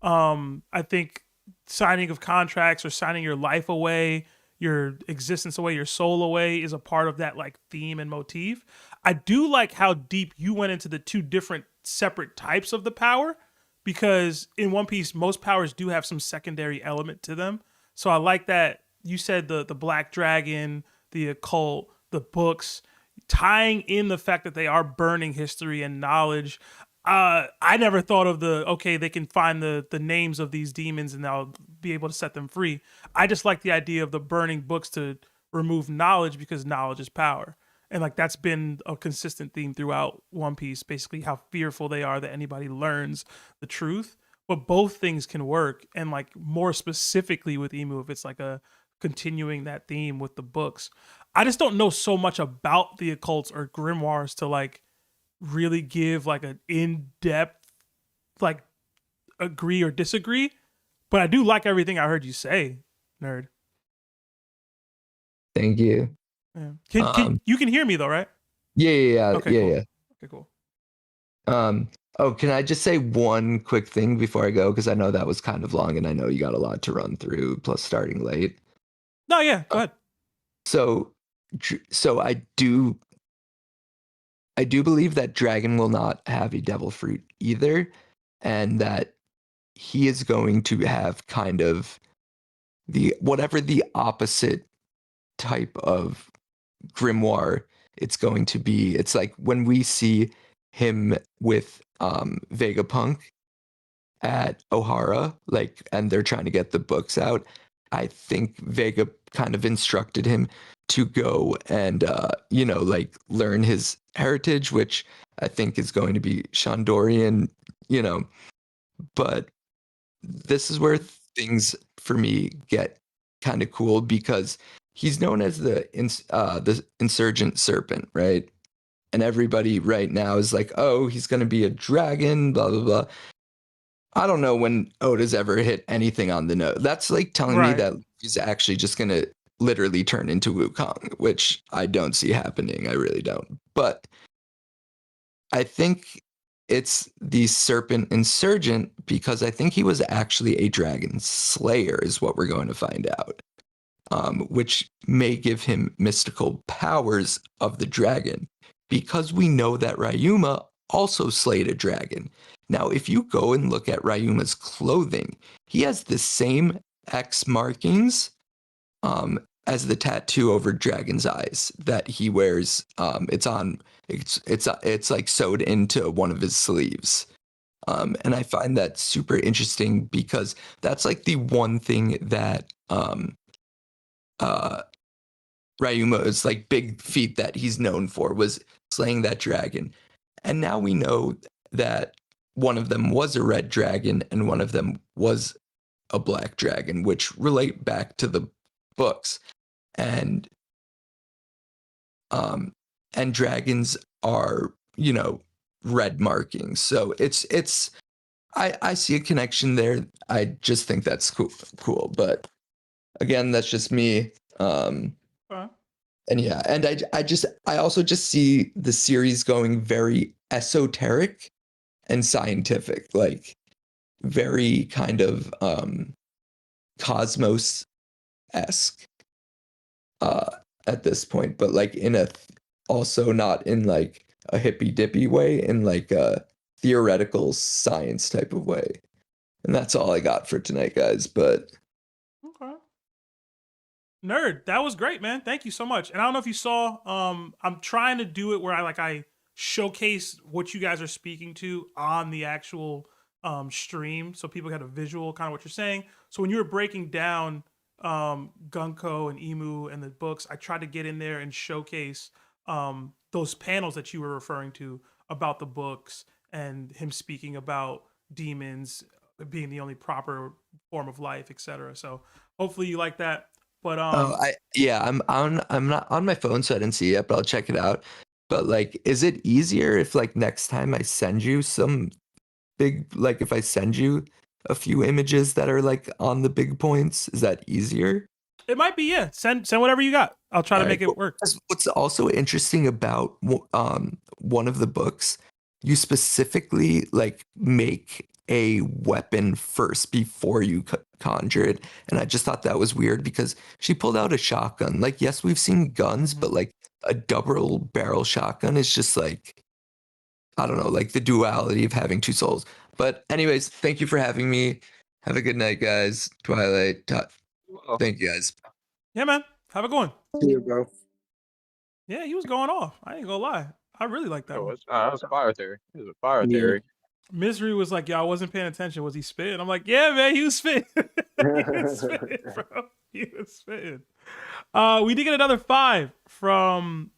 I think signing of contracts or signing your life away, your existence away, your soul away is a part of that like theme and motif. I do like how deep you went into the two different separate types of the power, because in One Piece most powers do have some secondary element to them. So I like that you said the black dragon, the occult, the books, tying in the fact that they are burning history and knowledge. I never thought of they can find the names of these demons and they'll be able to set them free. I just like the idea of the burning books to remove knowledge, because knowledge is power. And like that's been a consistent theme throughout One Piece, basically how fearful they are that anybody learns the truth. But both things can work, and like more specifically with Imu, if it's like a continuing that theme with the books. I just don't know so much about the occults or grimoires to like really give like an in-depth like agree or disagree, but I do like everything I heard you say, nerd. Thank you. Yeah. Can you can hear me though, right? Yeah. Okay, yeah, cool. yeah. Okay, cool. Can I just say one quick thing before I go? Because I know that was kind of long and I know you got a lot to run through, plus starting late. No, yeah, go ahead. So I do believe that Dragon will not have a devil fruit either, and that he is going to have kind of whatever the opposite type of grimoire it's going to be. It's like when we see him with Vegapunk at Ohara, like, and they're trying to get the books out. I think Vega kind of instructed him to go and like learn his heritage, which I think is going to be Shandorian, but this is where things for me get kind of cool, because he's known as the insurgent serpent, right? And everybody right now is like, oh, he's going to be a dragon, blah, blah, blah. I don't know when Oda's ever hit anything on the nose. That's like telling me that he's actually just going to literally turn into Wukong, which I don't see happening. I really don't. But I think it's the serpent insurgent, because I think he was actually a dragon slayer is what we're going to find out, which may give him mystical powers of the dragon, because we know that Ryuma also slayed a dragon. Now, if you go and look at Ryuma's clothing, he has the same X markings as the tattoo over Dragon's eyes that he wears. It's like sewed into one of his sleeves. And I find that super interesting, because that's like the one thing that Ryuma's like big feat that he's known for was slaying that dragon. And now we know that one of them was a red dragon and one of them was a black dragon, which relate back to the books. And dragons are, red markings. So I see a connection there. I just think that's cool. But again, that's just me. And yeah, and I also just see the series going very esoteric and scientific, like very kind of Cosmos-esque at this point, but like also not in like a hippy dippy way, in like a theoretical science type of way. And that's all I got for tonight, guys. But okay. Nerd, that was great, man. Thank you so much. And I don't know if you saw, I'm trying to do it where I showcase what you guys are speaking to on the actual stream, so people get a visual kind of what you're saying. So when you were breaking down Gunko and Imu and the books, I tried to get in there and showcase those panels that you were referring to about the books and him speaking about demons being the only proper form of life, etc. So hopefully you like that. But I'm not on my phone, so I didn't see it, but I'll check it out. but like, is it easier if like next time I send you some big, like if I send you a few images that are like on the big points, is that easier? It might be, yeah. Send whatever you got. I'll try to make it work. What's also interesting about one of the books, you specifically like make a weapon first before you conjure it, and I just thought that was weird because she pulled out a shotgun. Like, yes, we've seen guns, but like a double barrel shotgun is just like, I don't know, like the duality of having two souls. But anyways, thank you for having me. Have a good night, guys. Twilight. Thank you, guys. Yeah, man. Have a good one. See you, bro. Yeah, he was going off. I ain't gonna lie. I really like that one. That was a fire theory. It was a fire Yeah. theory. Misery was like, "Yeah, I wasn't paying attention. Was he spitting?" I'm like, "Yeah, man, he was spitting. He was spitting, bro. He was spitting." We did get another 5 from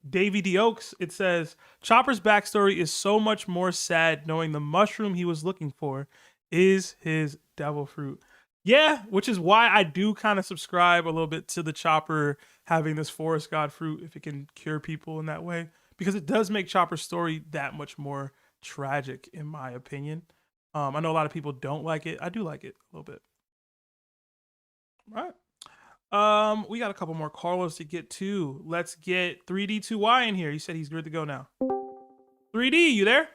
Davy D. Oaks. It says, Chopper's backstory is so much more sad knowing the mushroom he was looking for is his devil fruit. Yeah, which is why I do kind of subscribe a little bit to the Chopper having this forest god fruit if it can cure people in that way, because it does make Chopper's story that much more tragic, in my opinion. I know a lot of people don't like it. I do like it a little bit. All right. We got a couple more Carlos to get to. Let's get 3D2Y in here. He said he's good to go now. 3D, you there?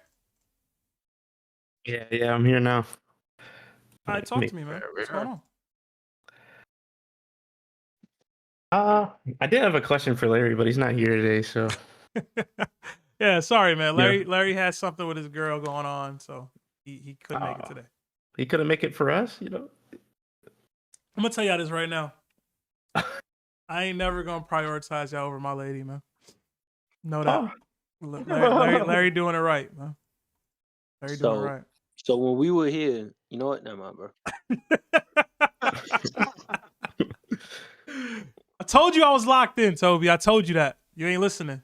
Yeah, I'm here now. All right, talk to me, man. What's going on? I did have a question for Larry, but he's not here today, so. Yeah, sorry, man. Larry has something with his girl going on, so he couldn't make it today. He couldn't make it for us, you know? I'm gonna tell y'all this right now. I ain't never gonna prioritize y'all over my lady, man. Know that. Larry doing it right, man. Larry doing it right. So when we were here, you know what? Never mind, bro. I told you I was locked in, Toby. I told you that. You ain't listening.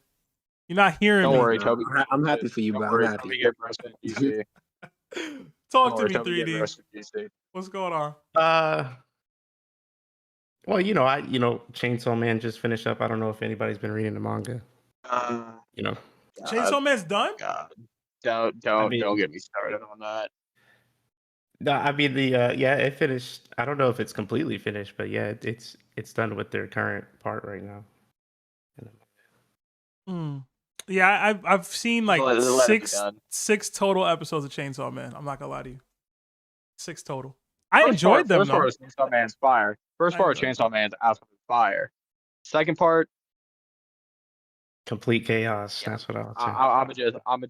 You're not hearing me. Don't worry, Toby. I'm happy for you, bro. I'm happy. Toby get roasted in DC. Talk to me, 3D. What's going on? Well, Chainsaw Man just finished up. I don't know if anybody's been reading the manga. Chainsaw Man's done? God. Don't get me started on that. No, I mean it finished. I don't know if it's completely finished, but yeah, it's done with their current part right now. Yeah, I've seen like six total episodes of Chainsaw Man. I'm not gonna lie to you. 6 total. I enjoyed them. First part of Chainsaw Man's fire. First part of Chainsaw Man's absolute fire. Second part, complete chaos. That's what I would say. I'm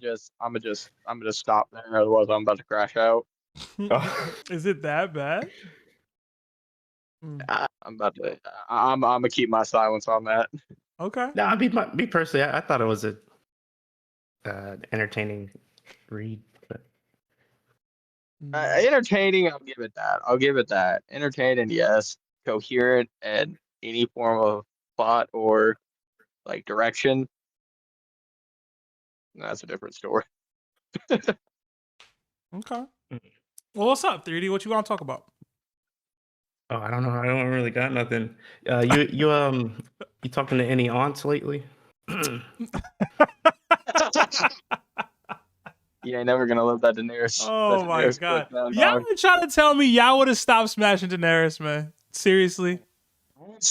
gonna stop there. Otherwise, I'm about to crash out. Is it that bad? I'm gonna keep my silence on that. Okay. No, I mean, me personally, I thought it was a entertaining read. But... entertaining, I'll give it that. Entertaining, yes. Coherent and any form of plot or like direction, that's a different story. Okay. Well, what's up, 3D? What you want to talk about? Oh, I don't know. I don't really got nothing. You talking to any aunts lately? You ain't never gonna live that Danyris. Oh my god! Y'all been trying to tell me y'all would have stopped smashing Danyris, man. Seriously?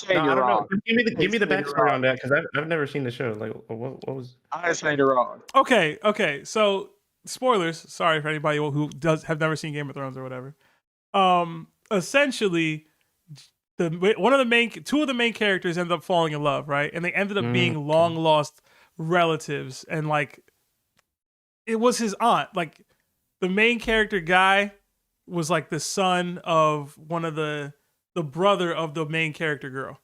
I don't know. Give me the backstory on that, because I've never seen the show. Like, what was? I saying you're wrong. Okay. So, spoilers. Sorry for anybody who have never seen Game of Thrones or whatever. Essentially, two of the main characters ended up falling in love, right? And they ended up being long lost relatives, and like, it was his aunt. Like, the main character guy was like the son of one of the brother of the main character girl.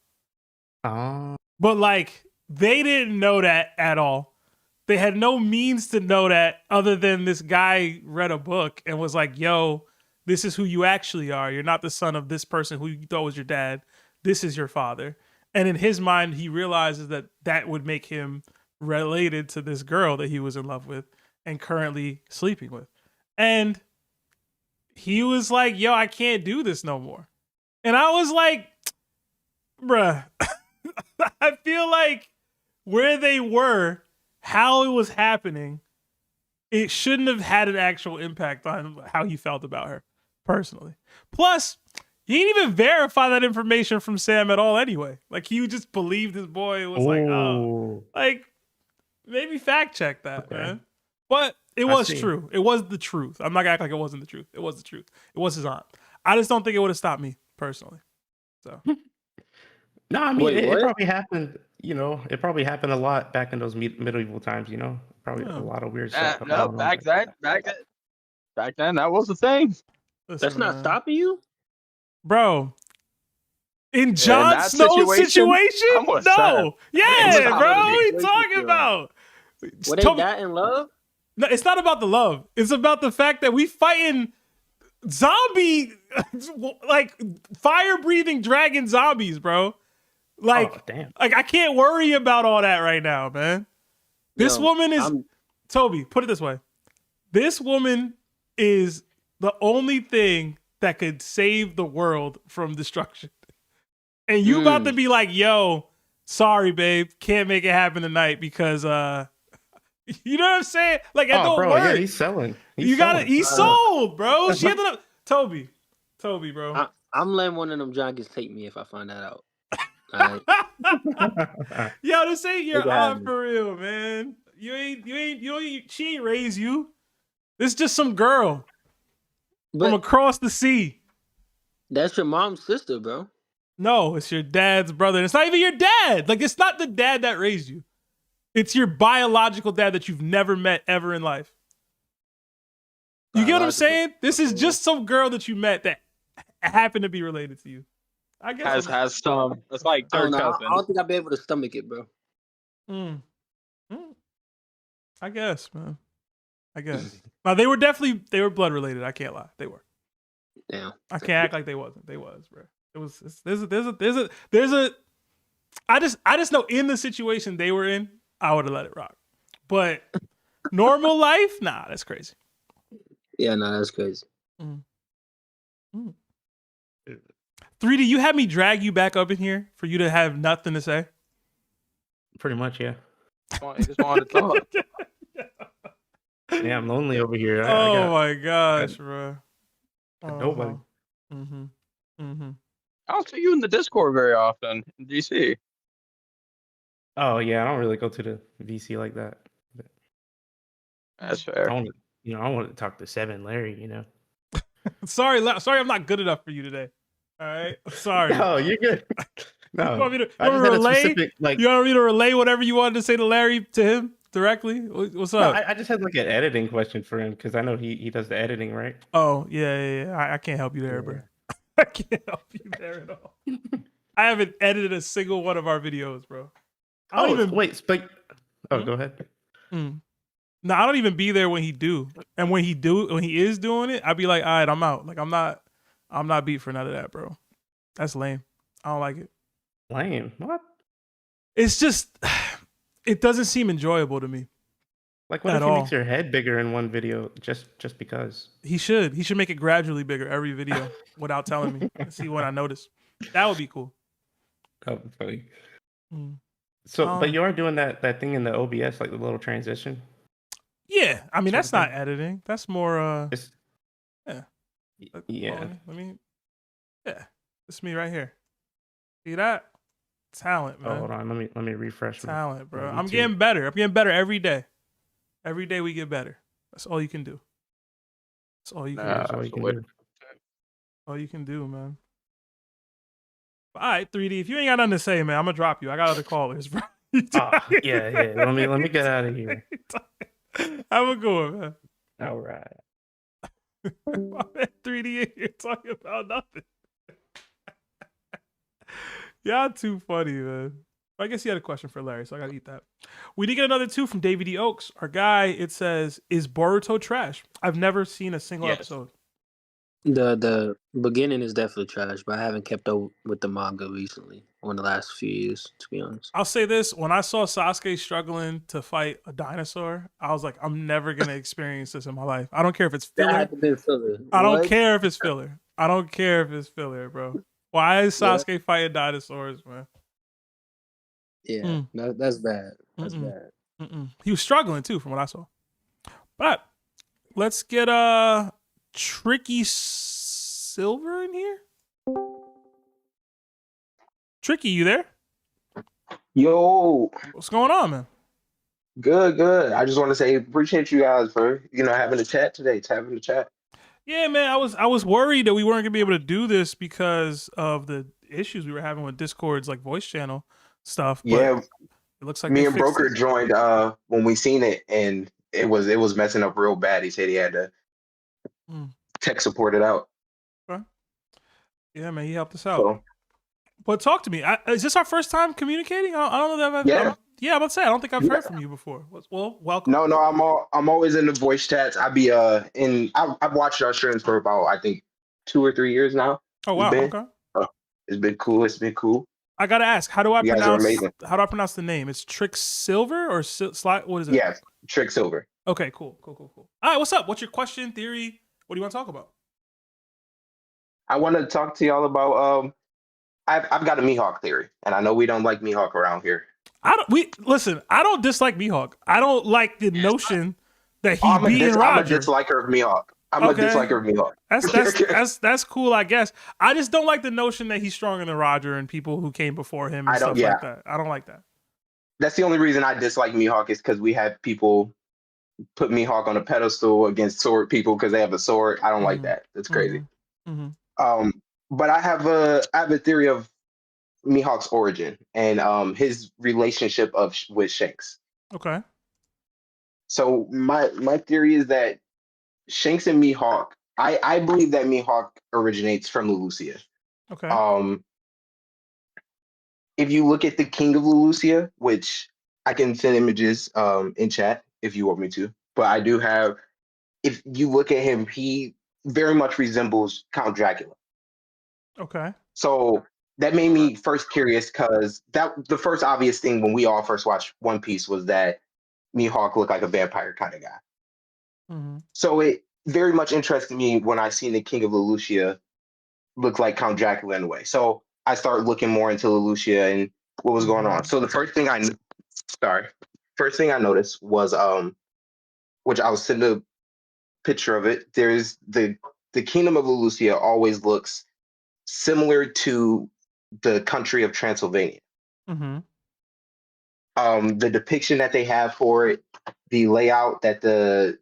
Oh. But like, they didn't know that at all. They had no means to know that other than this guy read a book and was like, yo, this is who you actually are. You're not the son of this person who you thought was your dad. This is your father. And in his mind, he realizes that would make him related to this girl that he was in love with and currently sleeping with. And he was like, yo, I can't do this no more. And I was like, bruh, I feel like where they were how it was happening, it shouldn't have had an actual impact on how he felt about her, personally. Plus, he didn't even verify that information from Sam at all anyway. Like, he just believed his boy was like, oh. Like, maybe fact check that, man. But it was true. It was the truth. I'm not gonna act like it wasn't the truth. It was the truth. It was his aunt. I just don't think it would have stopped me, personally. So. No, I mean, it probably happened, you know, it probably happened a lot back in those medieval times, you know? Probably a lot of weird stuff. No, back then, that was the thing. That's not stopping you? Bro. In Jon Snow's situation? No. Yeah, bro. What are you talking about? Were they that in love? No, it's not about the love. It's about the fact that we fighting zombie, like fire-breathing dragon zombies, bro. Like, damn. Like I can't worry about all that right now, man. This woman is Toby. Put it this way: this woman is the only thing that could save the world from destruction. And you about to be like, "Yo, sorry, babe, can't make it happen tonight because you know what I'm saying? Like, it don't work. Yeah, he's selling. He's sold, bro. She ended up Toby, bro. I'm letting one of them junkies take me if I find that out. Yo, this ain't your aunt for real, man. She ain't raised you. This is just some girl from across the sea. That's your mom's sister, bro. No, it's your dad's brother. It's not even your dad. Like, it's not the dad that raised you. It's your biological dad that you've never met ever in life. You get what I'm saying? This is just some girl that you met that happened to be related to you. I guess has some. It's like third cousin. I don't think I'll be able to stomach it, bro. I guess, man. I guess. Now they were blood related. I can't lie. They were. Damn. I can't act like they wasn't. They was, bro. It was. There's a. I just know in the situation they were in, I would have let it rock. But normal life, nah, that's crazy. Yeah, no, that's crazy. 3D, you had me drag you back up in here for you to have nothing to say? Pretty much, yeah. I just wanted to talk. Yeah, I'm lonely over here. My gosh, bro. Nobody. I don't see you in the Discord very often in DC. Oh yeah, I don't really go to the VC like that. But that's fair. I want to talk to Seven Larry. You know. sorry, I'm not good enough for you today. All right, sorry. No, you're good. No, you want me to relay whatever you wanted to say to Larry to him directly? What's up? No, I just had like an editing question for him because I know he does the editing, right? Oh yeah. I can't help you there, bro. I can't help you there at all. I haven't edited a single one of our videos, bro. Go ahead. No, I don't even be there when he do. And when he is doing it, I'd be like, all right, I'm out. Like I'm not beat for none of that, bro. That's lame. I don't like it. Lame? What? It's just it doesn't seem enjoyable to me. Like what if he makes your head bigger in one video just because? He should make it gradually bigger every video without telling me. And see what I notice. That would be cool. That would be funny. So, but you are doing that thing in the OBS, like the little transition. Yeah, I mean that's not editing. That's more. Yeah. It's me right here. See that? Talent, man. Oh, hold on. Let me refresh. Talent, bro. I'm getting better. I'm getting better every day. Every day we get better. That's all you can do. That's all you can do. All you can do, man. All right, 3D. If you ain't got nothing to say, man, I'm gonna drop you. I got other callers, bro. Yeah. Let me get out of here. Have a good one, man. All right. 3D in here talking about nothing. Y'all too funny, man. I guess he had a question for Larry, so I gotta eat that. We did get another 2 from Davy D. Oaks. Our guy, it says, is Boruto trash? I've never seen a single episode. The beginning is definitely trash, but I haven't kept up with the manga recently, or in the last few years, to be honest. I'll say this. When I saw Sasuke struggling to fight a dinosaur, I was like, I'm never going to experience this in my life. I don't care if it's filler. That had to be filler. I don't care if it's filler. I don't care if it's filler, bro. Why is Sasuke fighting dinosaurs, man? Yeah, that's bad. That's bad. He was struggling too, from what I saw. But let's get TrickSylv in here. Tricky, you there? Yo, what's going on, man? Good. I just want to say appreciate you guys for having a chat today, tapping the chat. Yeah, man. I was worried that we weren't gonna be able to do this because of the issues we were having with Discord's like voice channel stuff. But Yeah, it looks like me they and fixed Broker it. joined when we seen it, and it was messing up real bad. He said he had to tech support it out. Okay. Yeah, man. He helped us out. So, But talk to me. Is this our first time communicating? I don't know that I've. I'm about to say I don't think I've heard from you before. Well, welcome. No, I'm always in the voice chats. I've watched our streams for about I think 2 or 3 years now. Oh wow. Okay. It's been cool. I gotta ask, how do I You guys are amazing. pronounce the name? It's TrickSylv or what is it? Yeah, TrickSylv. Okay, cool. All right, what's up? What's your question, theory? What do you want to talk about? I want to talk to y'all about I've got a Mihawk theory, and I know we don't like Mihawk around here. I don't dislike Mihawk. I don't like the notion that he being Roger. I'm a disliker of Mihawk. I'm a disliker of Mihawk. That's cool, I guess. I just don't like the notion that he's stronger than Roger and people who came before him and stuff like that. I don't like that. That's the only reason I dislike Mihawk is because we have people put Mihawk on a pedestal against sword people because they have a sword. I don't like that. That's crazy. But I have a theory of Mihawk's origin and his relationship with Shanks. Okay. So my theory is that Shanks and Mihawk, I believe that Mihawk originates from Lulusia. Okay. If you look at the King of Lulusia, which I can send images in chat if you want me to, but I do have, if you look at him, he very much resembles Count Dracula. Okay. So that made me first curious because the first obvious thing when we all first watched One Piece was that Mihawk looked like a vampire kind of guy. So it very much interested me when I seen the King of Lulusia look like Count Dracula in a way. So I started looking more into Lulusia and what was going on. So the first thing I noticed was which I'll send a picture of it. There's the Kingdom of Lulusia always looks similar to the country of Transylvania. The depiction that they have for it, the layout that the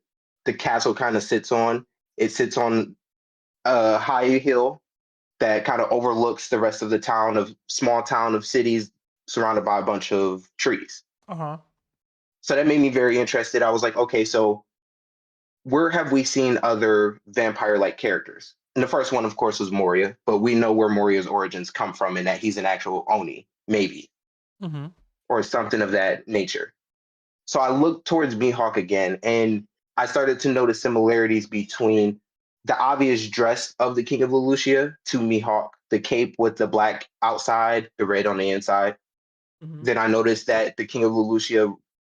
castle kind of sits on, it sits on a high hill that kind of overlooks the rest of the small town of cities surrounded by a bunch of trees. So that made me very interested. I was like, okay, so where have we seen other vampire-like characters? And the first one, of course, was Moria, but we know where Moria's origins come from and that he's an actual Oni, maybe, or something of that nature. So I looked towards Mihawk again, and I started to notice similarities between the obvious dress of the King of Lulusia to Mihawk, the cape with the black outside, the red on the inside. Then I noticed that the King of Lulusia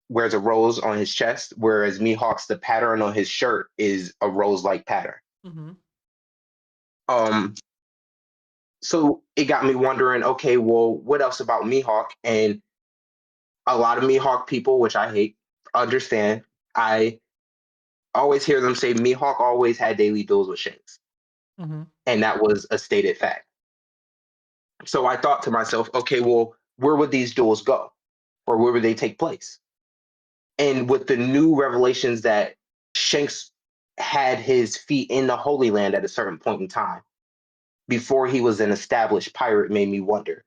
wears a rose on his chest, whereas Mihawk's, the pattern on his shirt is a rose-like pattern. So it got me wondering, okay, well, what else about Mihawk? And a lot of Mihawk people, which I hate, understand. I always hear them say Mihawk always had daily duels with Shanks. And that was a stated fact. So I thought to myself, okay, well, where would these duels go? Or where would they take place? And with the new revelations that Shanks had his feet in the Holy Land at a certain point in time, before he was an established pirate, made me wonder,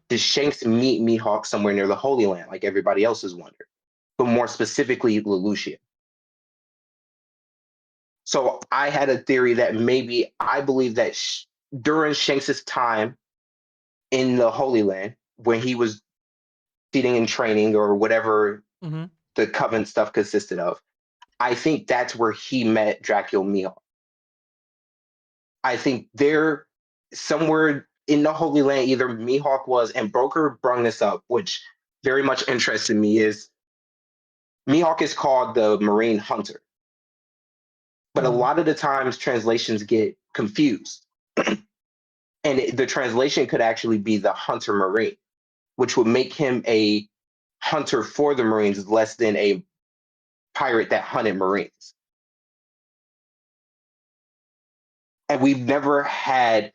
did Shanks meet Mihawk somewhere near the Holy Land, like everybody else has wondered, but more specifically, Lulusia? So I had a theory that maybe I believe that during Shanks' time in the Holy Land, when he was feeding and training or whatever the Coven stuff consisted of, I think that's where he met Dracula Mihawk. I think they're somewhere in the Holy Land, either Mihawk was, and Broker brought this up, which very much interested me, is Mihawk is called the Marine Hunter. But a lot of the times translations get confused. And the translation could actually be the Hunter Marine, which would make him a hunter for the Marines less than a pirate that hunted Marines. And we've never had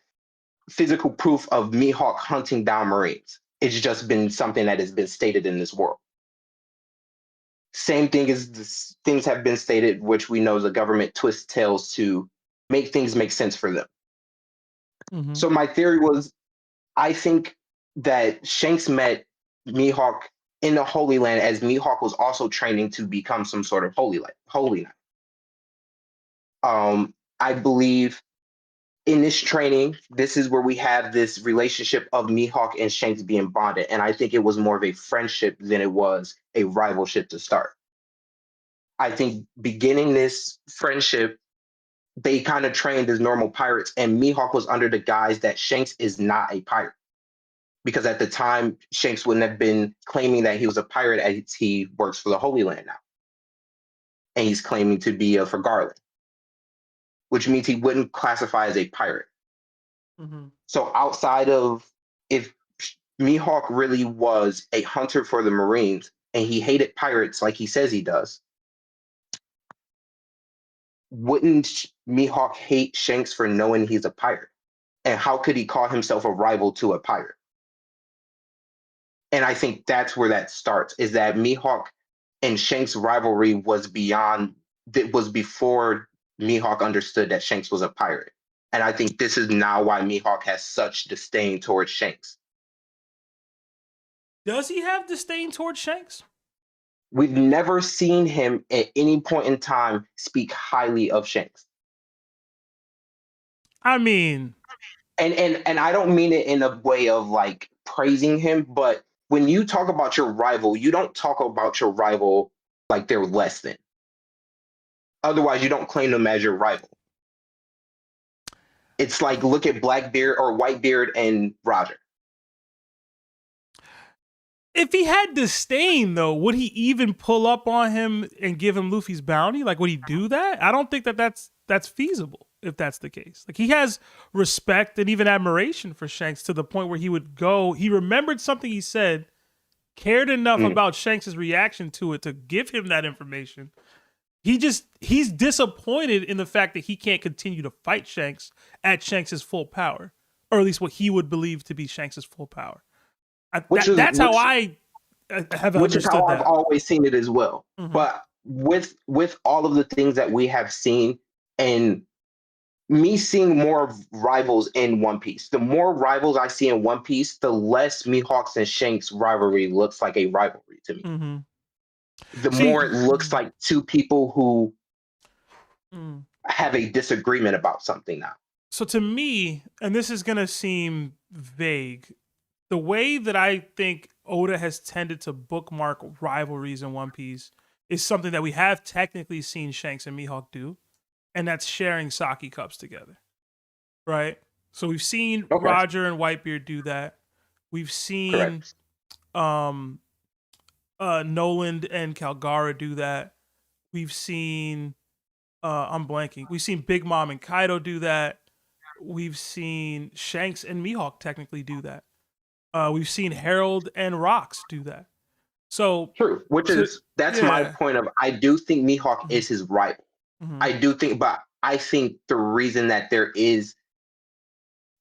physical proof of Mihawk hunting down Marines. It's just been something that has been stated in this world. Same thing as things have been stated, which we know the government twists tails to make things make sense for them. Mm-hmm. So my theory was, I think that Shanks met Mihawk in the Holy Land as Mihawk was also training to become some sort of Holy Knight. I believe in this training, this is where we have this relationship of Mihawk and Shanks being bonded. And I think it was more of a friendship than it was a rivalship to start. I think beginning this friendship, they kind of trained as normal pirates, and Mihawk was under the guise that Shanks is not a pirate. Because at the time, Shanks wouldn't have been claiming that he was a pirate as he works for the Holy Land now. And he's claiming to be for Garland, which means he wouldn't classify as a pirate. Mm-hmm. So outside of, if Mihawk really was a hunter for the Marines and he hated pirates like he says he does, wouldn't Mihawk hate Shanks for knowing he's a pirate? And how could he call himself a rival to a pirate? And I think that's where that starts, is that Mihawk and Shanks' rivalry was before Mihawk understood that Shanks was a pirate. And I think this is now why Mihawk has such disdain towards Shanks. Does he have disdain towards Shanks? We've never seen him at any point in time speak highly of Shanks. I mean, and I don't mean it in a way of like praising him, but when you talk about your rival, you don't talk about your rival like they're less than. Otherwise, you don't claim them as your rival. It's like, look at Blackbeard or Whitebeard and Roger. If he had disdain, though, would he even pull up on him and give him Luffy's bounty? Like, would he do that? I don't think that's feasible, if that's the case. Like, he has respect and even admiration for Shanks to the point where he would go, he remembered something he said, cared enough about Shanks' reaction to it to give him that information. He's disappointed in the fact that he can't continue to fight Shanks at Shanks' full power, or at least what he would believe to be Shanks' full power. That's how I have understood that. Which is how I've always seen it as well. Mm-hmm. But with all of the things that we have seen, and me seeing more rivals in One Piece, the more rivals I see in One Piece, the less Mihawks and Shanks rivalry looks like a rivalry to me. Mm-hmm. The more it looks like two people who have a disagreement about something now. So to me, and this is going to seem vague, the way that I think Oda has tended to bookmark rivalries in One Piece is something that we have technically seen Shanks and Mihawk do, and that's sharing sake cups together, right? So we've seen Roger and Whitebeard do that. We've seen Noland and Calgara do that. We've seen I'm blanking. We've seen Big Mom and Kaido do that. We've seen Shanks and Mihawk technically do that. We've seen Harold and Rox do that. So true, that's my point of, I do think Mihawk is his rival. I do think, but I think the reason that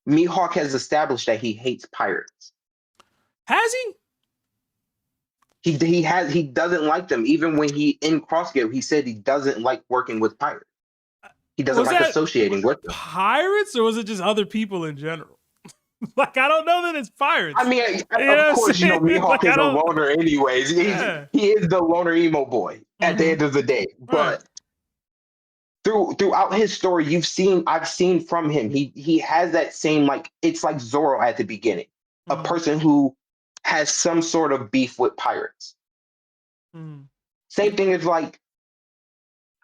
Mihawk has established that he hates pirates. Has he? He doesn't like them. Even when he in Crossgate, he said he doesn't like working with pirates. He doesn't like associating with them. Pirates, or was it just other people in general? Like, I don't know that it's pirates. I mean, of course, Mihawk is a loner anyways. He is the loner emo boy at the end of the day. But throughout his story, I've seen from him, he has that same, like, it's like Zoro at the beginning, a person who has some sort of beef with pirates. Same thing as, like,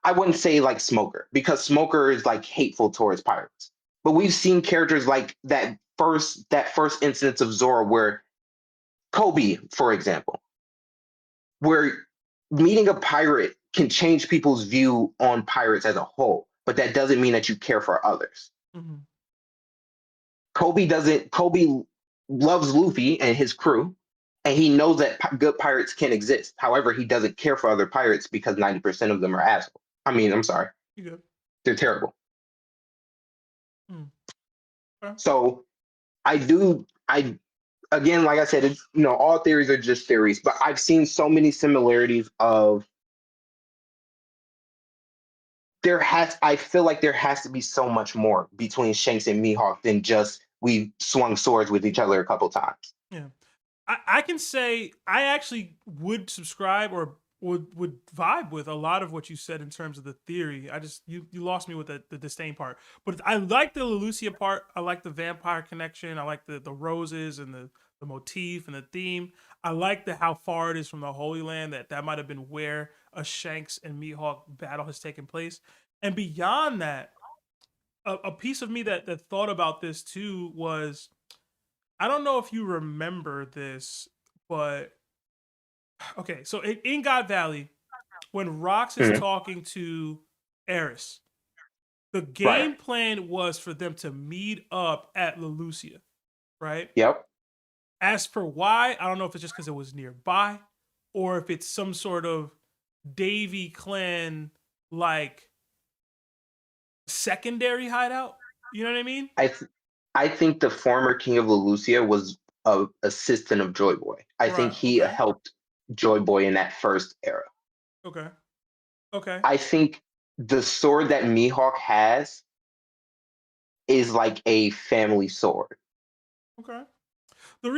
I wouldn't say like Smoker, because Smoker is like hateful towards pirates. But we've seen characters like that first instance of Zoro, where Kobe, for example, where meeting a pirate can change people's view on pirates as a whole, but that doesn't mean that you care for others. Kobe loves Luffy and his crew, and he knows that good pirates can exist. However, he doesn't care for other pirates because 90% of them are assholes. I mean, I'm sorry, they're terrible. So again, like I said, it's, you know, all theories are just theories, but I've seen so many similarities of I feel like there has to be so much more between Shanks and Mihawk than just we swung swords with each other a couple times. Yeah. I can say I actually would subscribe or would vibe with a lot of what you said in terms of the theory. I just you lost me with the disdain part. But I like the Leloucia part. I like the vampire connection. I like the roses and the motif and the theme. I like how far it is from the Holy Land, that might have been where a Shanks and Mihawk battle has taken place. And beyond that, a piece of me that thought about this too was, I don't know if you remember this, but okay, so in God Valley, when Rox is talking to Eris, the game plan was for them to meet up at Leloucia, right? Yep. As for why, I don't know if it's just because it was nearby, or if it's some sort of Davy clan like secondary hideout. You know what I mean? I think the former king of Leloucia was an assistant of Joy Boy. I think he helped Joy Boy in that first era. Okay. I think the sword that Mihawk has is like a family sword. Okay.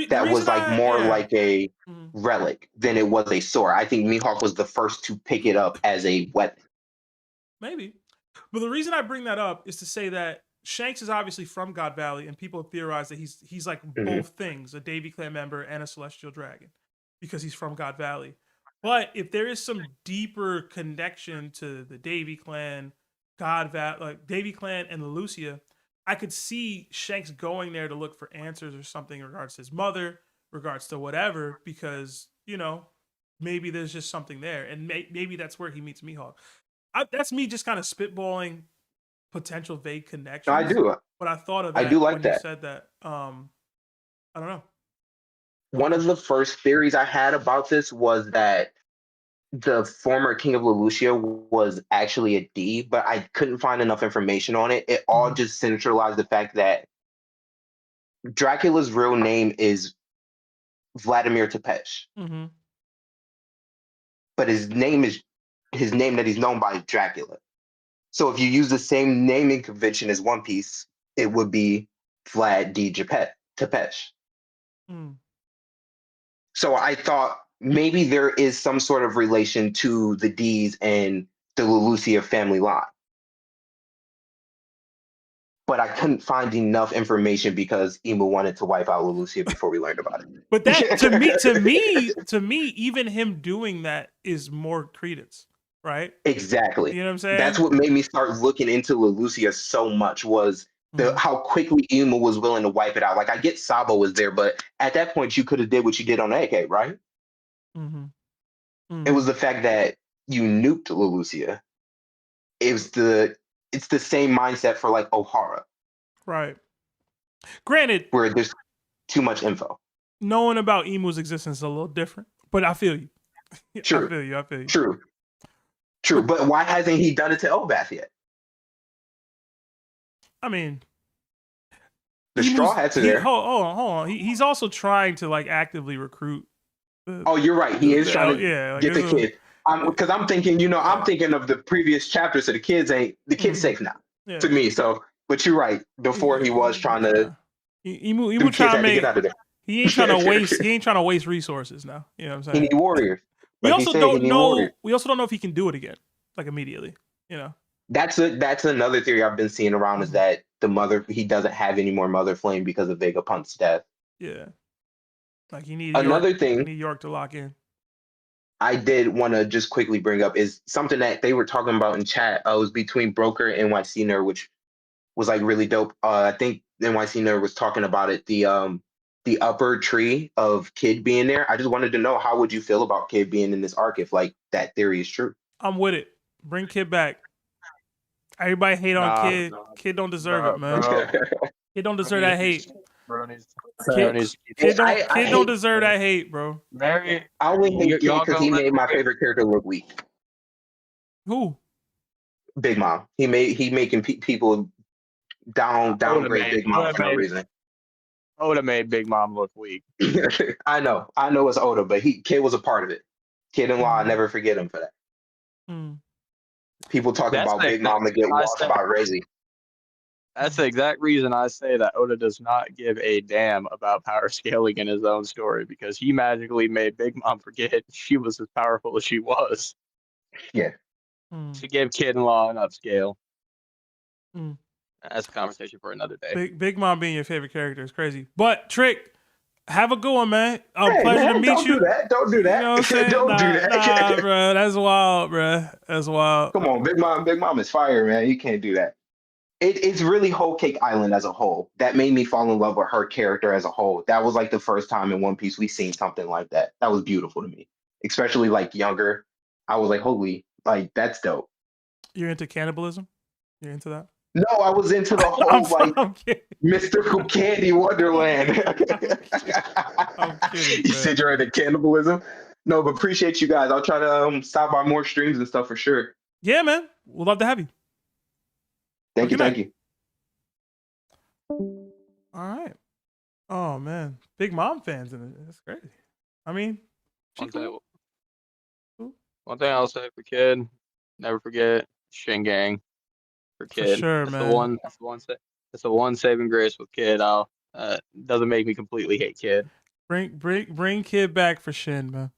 That was like more like a relic than it was a sword. I think Mihawk was the first to pick it up as a weapon. Maybe. But the reason I bring that up is to say that Shanks is obviously from God Valley, and people theorize that he's like both things, a Davy clan member and a celestial dragon, because he's from God Valley. But if there is some deeper connection to the Davy clan, like Davy clan and Leloucia, I could see Shanks going there to look for answers or something in regards to his mother, regards to whatever, because, you know, maybe there's just something there, and maybe that's where he meets Mihawk. That's me just kind of spitballing potential vague connections. I do. But I thought of that I do like when that. you said that. I don't know. One of the first theories I had about this was that the former king of Leloucia was actually a D, but I couldn't find enough information on it. It all just centralized the fact that Dracula's real name is Vladimir Tepesh. But his name that he's known by is Dracula. So if you use the same naming convention as One Piece, it would be Vlad D. Tepesh. So I thought maybe there is some sort of relation to the D's and the Leloucia family line. But I couldn't find enough information because Emu wanted to wipe out Leloucia before we learned about it. But that to me, even him doing that is more credence, right? Exactly. You know what I'm saying? That's what made me start looking into Leloucia so much, was how quickly Emu was willing to wipe it out. Like, I get Sabo was there, but at that point you could have did what you did on AK, right? It was the fact that you nuked Leloucia. It's the same mindset for like O'Hara. Right. Granted, where there's too much info. Knowing about Emu's existence is a little different, but I feel you. True. I feel you. True. But why hasn't he done it to Elbaf yet? I mean, the Straw Hats are there. Hold on. He's also trying to like actively recruit. You're right. He is trying to get the kid. Because I'm thinking, I'm thinking of the previous chapters, so the kid's safe now to me. So, but you're right. Before he was trying to. Emu trying to make. He ain't trying to waste. He ain't trying to waste resources now. You know what I'm saying? He need warriors. We also don't know. We also don't know if he can do it again, like immediately. That's another theory I've been seeing around is that he doesn't have any more Mother Flame because of Vegapunk's death. Yeah, like he needs another thing. Need York to lock in. I did want to just quickly bring up is something that they were talking about in chat. It was between Broker and NYCaNeMerd, which was like really dope. I think NYCaNeMerd was talking about it. The upper tree of Kid being there. I just wanted to know, how would you feel about Kid being in this arc if like that theory is true? I'm with it. Bring Kid back. Everybody hate on Kid. Kid don't deserve it, man. Kid don't deserve that hate. Bro needs Kid, needs to keep kid don't I kid don't hate deserve that hate, bro. Mary. I only hate Kid Y'all because gonna he let made my Mary. favorite character look weak. Who? Big Mom. He making people I would have downgrade made. Big Mom for no reason. I would have made Big Mom look weak. I know it's Oda, but Kid was a part of it. Kid in law, I never forget him for that. Mm. People talking That's about the Big Mom to get I lost say. about Rayleigh. That's the exact reason I say that Oda does not give a damn about power scaling in his own story, because he magically made Big Mom forget she was as powerful as she was Yeah. to give Kid in law an upscale. Mm. That's a conversation for another day. Big Mom being your favorite character is crazy. But Trick, have a good one, man. Hey, Pleasure man, to meet don't you. do that. Don't do that. You know what I'm saying? Don't do Nah, that. bro. That's wild, bro. That's wild. Come on, Big Mom is fire, man. You can't do that. It's really Whole Cake Island as a whole that made me fall in love with her character as a whole. That was like the first time in One Piece we seen something like that. That was beautiful to me, especially like younger. I was like, holy, like that's dope. You're into cannibalism? You're into that? No, I was into the whole like mystical candy wonderland. I'm kidding. You said you're into cannibalism. No, but appreciate you guys. I'll try to stop by more streams and stuff for sure. Yeah, man. We'd love to have you. Thank you. All right. Oh man, Big Mom fans in it. That's crazy. I mean, One thing I'll say for Kid, never forget Shingang for Kid. sure, that's man. That's the one saving grace with Kid. Doesn't make me completely hate Kid. Bring Kid back for Shin, man.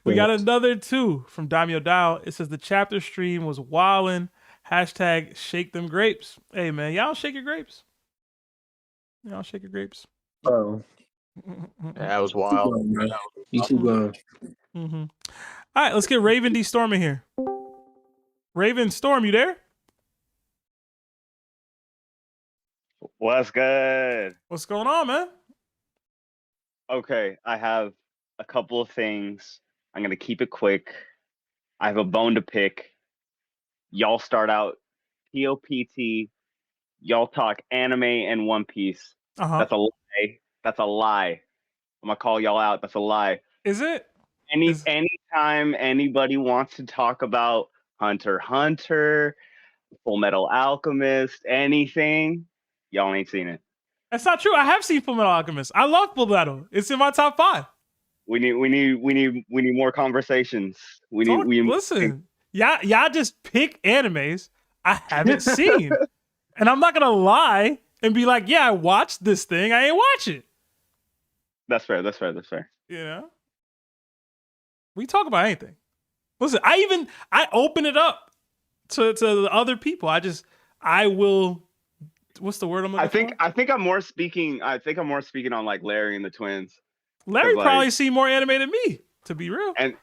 We got another 2 from Daimyo Dao. It says the chapter stream was wildin'. # shake them grapes. Hey man, y'all shake your grapes. Y'all shake your grapes. Oh, that was wild. You keep going. Mm-hmm. All right, let's get Raven D Storm in here. Raven Storm, you there? What's good? What's going on, man? Okay, I have a couple of things. I'm gonna keep it quick. I have a bone to pick. Y'all start out TOPT. Y'all talk anime and One Piece. That's a lie. That's a lie. I'm gonna call y'all out. That's a lie. Is it? Anytime anybody wants to talk about Hunter x Hunter, Full Metal Alchemist, anything, y'all ain't seen it. That's not true. I have seen Full Metal Alchemist. I love Full Metal. It's in my top 5. We need more conversations. Listen, y'all just pick animes I haven't seen, and I'm not gonna lie and be like, yeah, I watched this thing. I ain't watch it. That's fair. You know, we talk about anything. Listen, I open it up to the other people. I will. What's the word I'm looking for? I think I'm more speaking on like Larry and the Twins. Larry probably see more anime than me, to be real. And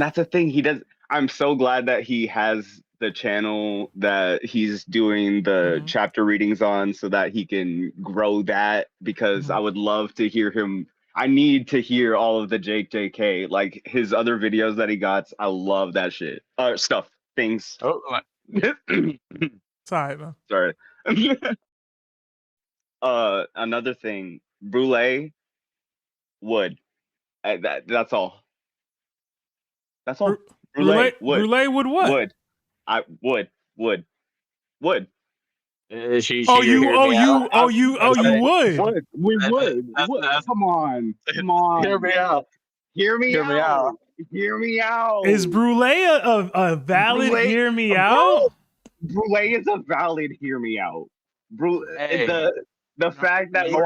that's the thing. He does. I'm so glad that he has the channel that he's doing the chapter readings on, so that he can grow that, because I would love to hear him. I need to hear all of the JK, like his other videos that he got. I love that shit. Stuff, things. Oh, sorry, man. Sorry. Another thing, Brule wood. That's all. That's all. Brule would what? Wood. Wood. She you would. We would. Come on. Hear me out. Hear me out. Is Brule a valid hear me out? Brule is a valid hear me out. The fact that we're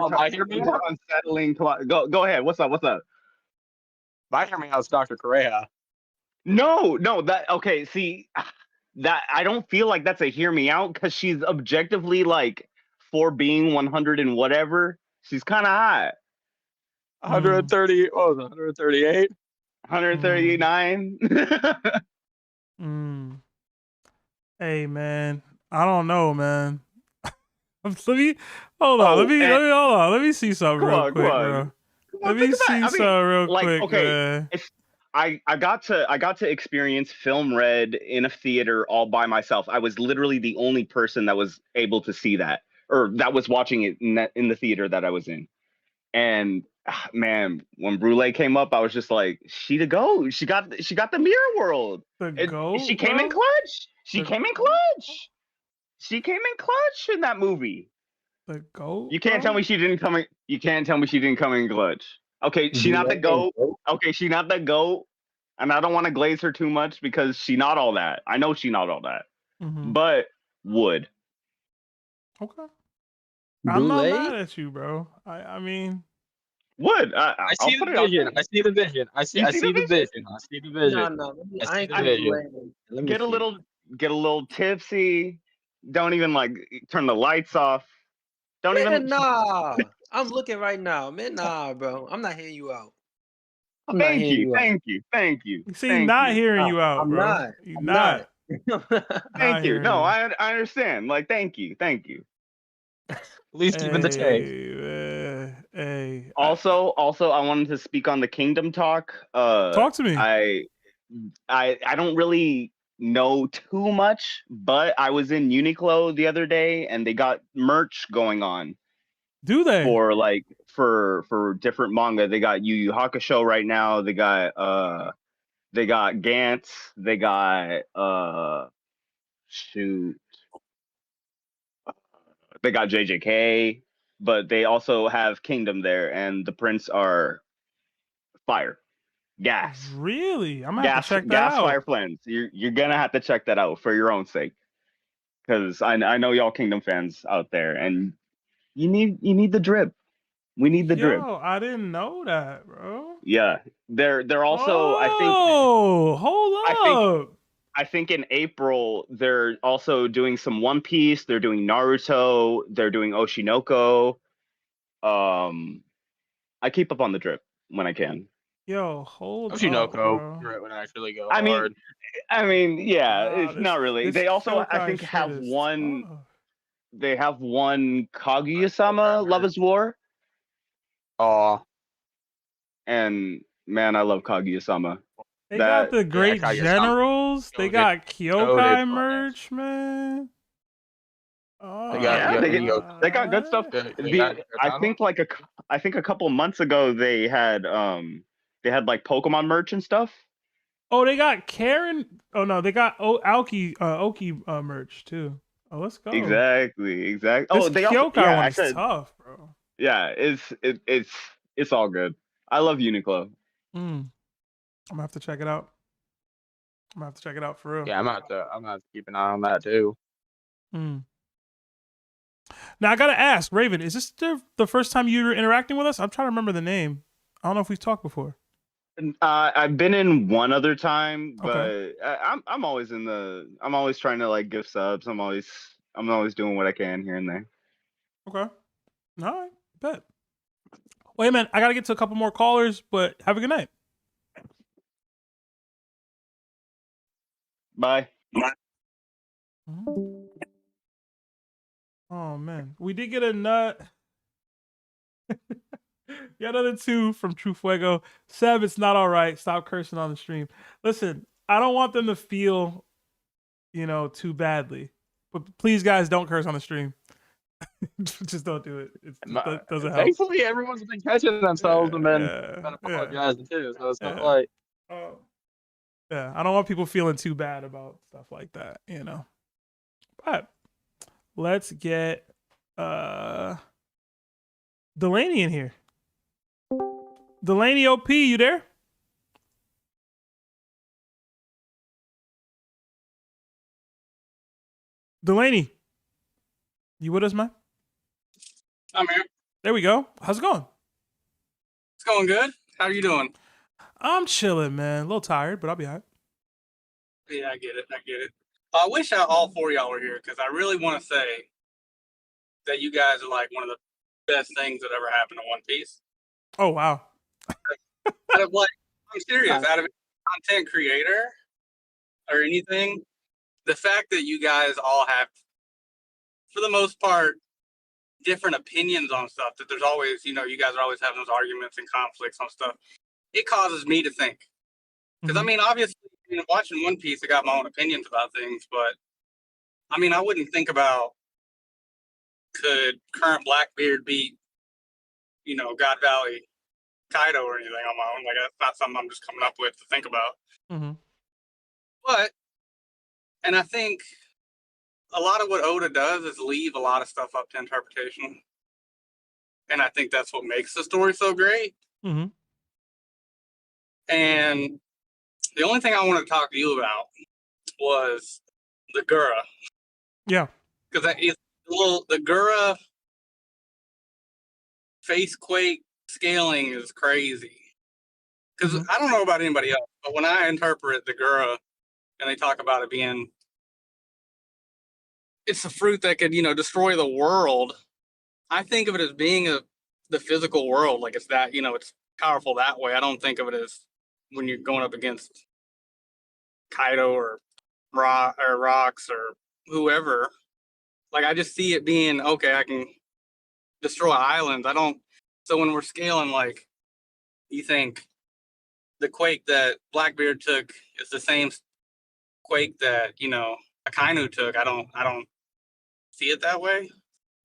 unsettling. Go ahead. What's up? My hear me out is Dr. Correa. No, okay. See, that I don't feel like that's a hear me out, because she's objectively, like, for being 100 and whatever, she's kind of hot. 130. What was it? 138. 139. Hey man, I don't know, man. Let me see something real quick, bro. Let me see something real quick, man. I got to experience Film Red in a theater all by myself. I was literally the only person that was able to see that. or that was watching it in the theater that I was in. And man, when Brule came up, I was just like, she the GOAT. She got the mirror world. She came in clutch. She came in clutch. She came in clutch in that movie. The GOAT. You can't tell me she didn't come in. You can't tell me she didn't come in clutch. Okay, she not the GOAT. Okay, she not the GOAT. And I don't want to glaze her too much because she not all that. I know she not all that. But would. Okay. I'm not mad at you, bro. I mean, would I see the vision? I see the vision. I see the vision. I see the vision. No, I see the vision. Get a little tipsy. Don't even like turn the lights off. Don't even. Nah, I'm looking right now, man. Nah, bro, I'm not hearing you out. Thank you. See, not hearing you out, I'm bro. not. You're not. Thank you. No, I understand. Like, thank you. At least even the take. Hey. Also, I wanted to speak on the Kingdom talk. Talk to me. I don't really know too much, but I was in Uniqlo the other day and they got merch going on. Do they? For different manga. They got Yu Yu Hakusho right now. They got Gantz. They got they got JJK, but they also have Kingdom there, and the prints are fire. Gas. Really? I'm gonna have to check that out. Gas Fire Flames. You're gonna have to check that out for your own sake. Because I know y'all Kingdom fans out there, and you need the drip. We need the drip. I didn't know that, bro. Yeah. They're also hold up. I think in April they're also doing some One Piece, they're doing Naruto, they're doing Oshinoko. I keep up on the drip when I can. Yo, hold Oshinoko drip would actually go hard. Yeah, it's this, not really. They also I think have one tough. They have one Kaguya-sama Love is War. And man, I love Kaguya-sama. They got the great generals. They got Kyokai merch, man. They got good stuff. I think a couple months ago they had like Pokemon merch and stuff. Oh, they got Karen. Oh no, they got Oki merch too. Oh, let's go. Exactly. Oh, the Kyokai one is tough, bro. Yeah, it's all good. I love Uniqlo. I'm gonna have to check it out. For real. Yeah, I'm gonna have to keep an eye on that too. Now I gotta ask, Raven, is this the first time you're interacting with us? I'm trying to remember the name. I don't know if we've talked before. I've been in one other time, but I'm always trying to like give subs. I'm always doing what I can here and there. Okay. All right. Bet. Wait, man, I gotta get to a couple more callers, but have a good night. Bye. Oh man, we did get a nut. Got another 2 from True Fuego. Seb, it's not all right. Stop cursing on the stream. Listen, I don't want them to feel, too badly. But please, guys, don't curse on the stream. Just don't do it. It doesn't help. Thankfully, everyone's been catching themselves and been apologizing too. So it's not like. Yeah, I don't want people feeling too bad about stuff like that, But let's get Delaney in here. Delaney OP, you there? Delaney, you with us, man? I'm here. There we go. How's it going? It's going good. How are you doing? I'm chilling, man. A little tired, but I'll be all right. Yeah, I get it. I wish all 4 of y'all were here because I really want to say that you guys are like one of the best things that ever happened to One Piece. Oh, wow. I'm serious. Out of any content creator or anything, the fact that you guys all have, for the most part, different opinions on stuff, that there's always, you guys are always having those arguments and conflicts on stuff. It causes me to think. Because, obviously, watching One Piece, I got my own opinions about things, but, I wouldn't think about could current Blackbeard beat, God Valley Kaido or anything on my own. Like, that's not something I'm just coming up with to think about. Mm-hmm. But, and I think a lot of what Oda does is leave a lot of stuff up to interpretation. And I think that's what makes the story so great. Mm-hmm. And the only thing I wanted to talk to you about was the Gura. Yeah. Because the Gura face quake scaling is crazy. Because I don't know about anybody else, but when I interpret the Gura and they talk about it being, it's a fruit that could, destroy the world, I think of it as being the physical world. Like, it's that, it's powerful that way. I don't think of it as when you're going up against Kaido or Rocks or whoever. Like, I just see it being, okay, I can destroy islands. So when we're scaling, like, you think the quake that Blackbeard took is the same quake that, Akainu took. I don't see it that way.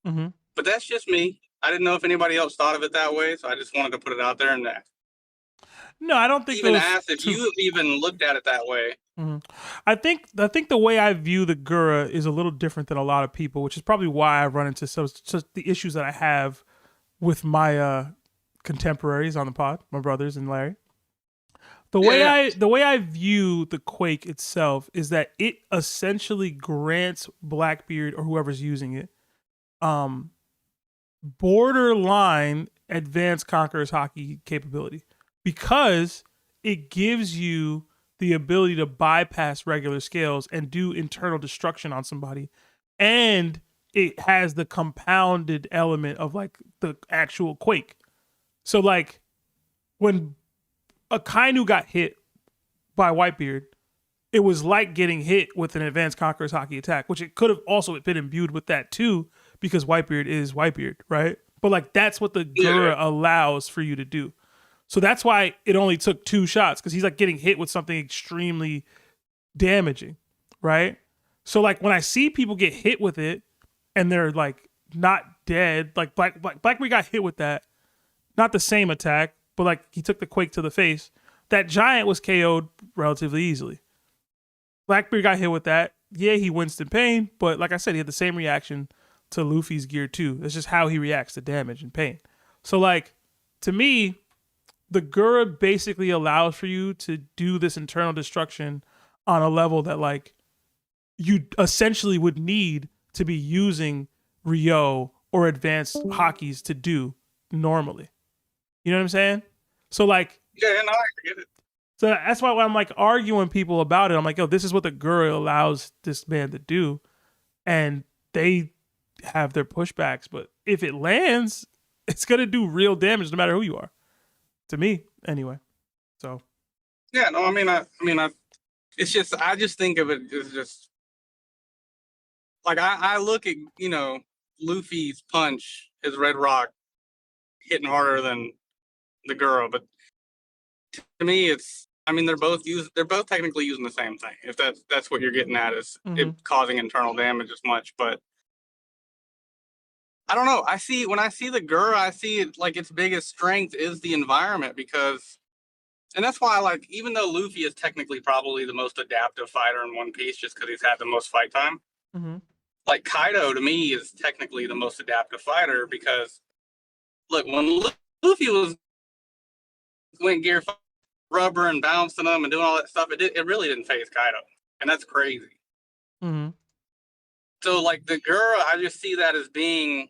Mm-hmm. But that's just me. I didn't know if anybody else thought of it that way, so I just wanted to put it out there and that. No, I don't think Even asked if you even looked at it that way. Mm-hmm. I think the way I view the Gura is a little different than a lot of people, which is probably why I run into the issues that I have with my contemporaries on the pod, my brothers and Larry. The way I view the quake itself is that it essentially grants Blackbeard or whoever's using it borderline advanced Conquerors Haki capability, because it gives you the ability to bypass regular scales and do internal destruction on somebody, and it has the compounded element of like the actual quake. So like when Akainu got hit by Whitebeard, it was like getting hit with an advanced Conquerors Haki attack, which it could have also been imbued with that too, because Whitebeard is Whitebeard, right? But like that's what the Gura allows for you to do. So that's why it only took 2 shots, because he's like getting hit with something extremely damaging, right? So like when I see people get hit with it and they're like not dead, like Blackbeard got hit with that, not the same attack, but like he took the quake to the face. That giant was KO'd relatively easily. Blackbeard got hit with that. Yeah, he winced in pain, but like I said, he had the same reaction to Luffy's gear too. That's just how he reacts to damage and pain. So like, to me, the Gura basically allows for you to do this internal destruction on a level that like you essentially would need to be using Ryuo or advanced Hakis to do normally. You know what I'm saying? So like, yeah, no, I get it. So that's why when I'm like arguing people about it, I'm like, yo, this is what the Gura allows this man to do, and they have their pushbacks. But if it lands, it's gonna do real damage no matter who you are. To me, anyway. So. Yeah, no, I mean, it's just, I just think of it as just like I look at Luffy's punch, his Red Rock hitting harder than the Gura, but to me, they're both technically using the same thing. If that's what you're getting at, is it causing internal damage as much. But I don't know. When I see the Gura, I see it like its biggest strength is the environment, and that's why, like, even though Luffy is technically probably the most adaptive fighter in One Piece, just because he's had the most fight time, like Kaido to me is technically the most adaptive fighter, because look, when Luffy went gear rubber and bouncing them and doing all that stuff, it really didn't phase Kaido, and that's crazy. So like the Gura, I just see that as being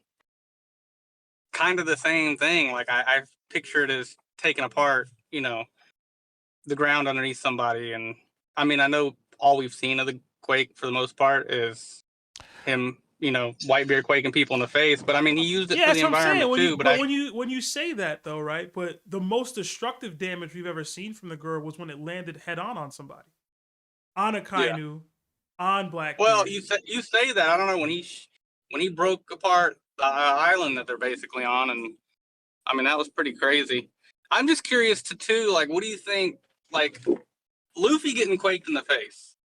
kind of the same thing. Like I picture it as taking apart, the ground underneath somebody. And I mean, I know all we've seen of the quake for the most part is him, Whitebeard quaking people in the face. But I mean, he used it for the environment too. But when you say that though, right? But the most destructive damage we've ever seen from the Gura was when it landed head on somebody, on Akainu, on Blackbeard. Well, you say that. I don't know, when he broke apart the island that they're basically on, and I mean that was pretty crazy. I'm just curious too. Like, what do you think? Like, Luffy getting quaked in the face.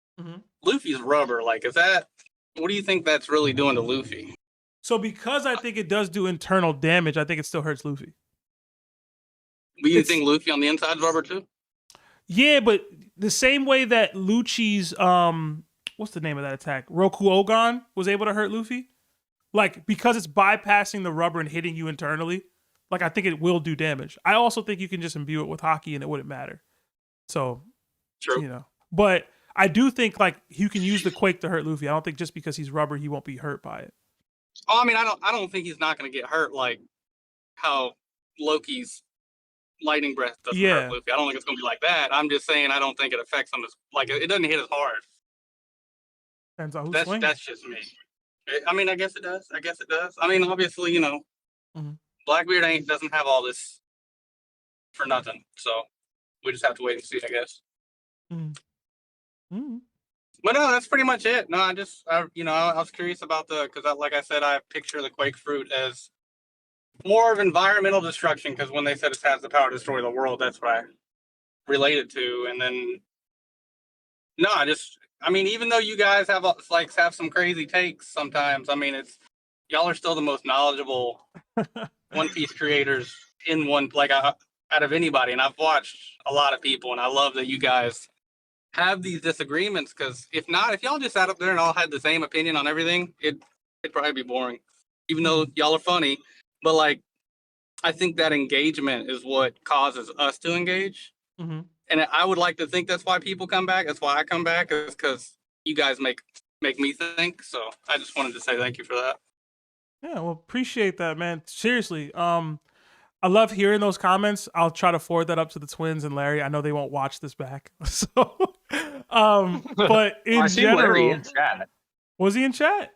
Luffy's rubber. Like, what do you think that's really doing to Luffy? So because I think it does do internal damage, I think it still hurts Luffy. But you think Luffy on the inside is rubber too? Yeah, but the same way that Lucci's what's the name of that attack? Roku Ogon was able to hurt Luffy. Like, because it's bypassing the rubber and hitting you internally, like I think it will do damage. I also think you can just imbue it with Haki and it wouldn't matter. So, true. You know. But I do think like you can use the Quake to hurt Luffy. I don't think just because he's rubber he won't be hurt by it. Oh, I mean, I don't think he's not going to get hurt like how Loki's lightning breath doesn't hurt Luffy. I don't think it's going to be like that. I'm just saying I don't think it affects him as like it doesn't hit as hard. Depends on who's swinging. That's just me. I mean, I guess it does. I mean, obviously, you know, Blackbeard doesn't have all this for nothing. So we just have to wait and see, I guess. But no, that's pretty much it. No, I was curious about because like I said, I picture the Quake Fruit as more of environmental destruction because when they said it has the power to destroy the world, that's what I relate it to. And then, no, I mean, even though you guys have some crazy takes sometimes, I mean, y'all are still the most knowledgeable One Piece creators in out of anybody. And I've watched a lot of people, and I love that you guys have these disagreements because if y'all just sat up there and all had the same opinion on everything, it'd probably be boring. Even though y'all are funny, but like, I think that engagement is what causes us to engage. And I would like to think that's why people come back. That's why I come back, is because you guys make me think. So I just wanted to say thank you for that. Yeah, well, appreciate that, man. Seriously, I love hearing those comments. I'll try to forward that up to the twins and Larry. I know they won't watch this back, so. But in I see general, Larry in chat. Was he in chat?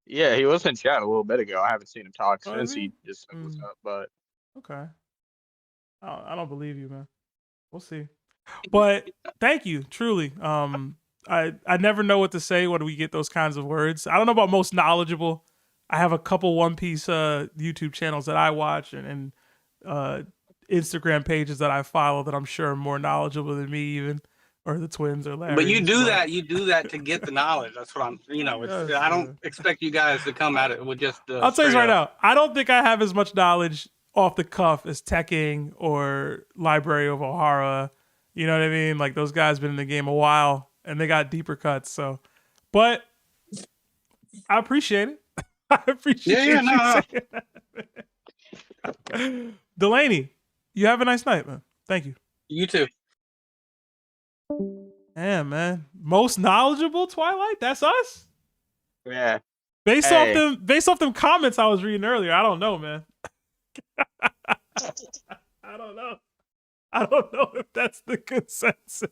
Yeah, he was in chat a little bit ago. I haven't seen him talk since he? he just said what's up, but Okay. I don't believe you, man. We'll see. But thank you, truly. I never know what to say when we get those kinds of words. I don't know about most knowledgeable. I have a couple One Piece YouTube channels that I watch and Instagram pages that I follow that I'm sure are more knowledgeable than me even, or the twins or Larry. But you do that to get the knowledge. That's what I'm. I don't expect you guys to come at it with just. I'll tell you right now. I don't think I have as much knowledge off the cuff as Tekking or Library of O'Hara. You know what I mean? Like those guys been in the game a while and they got deeper cuts. So, but I appreciate it. I appreciate you saying that. Delaney, you have a nice night, man. Thank you. You too. Yeah, man. Most knowledgeable Twilight? That's us? Yeah. Based off them comments I was reading earlier, I don't know, man. I don't know. I don't know if that's the consensus.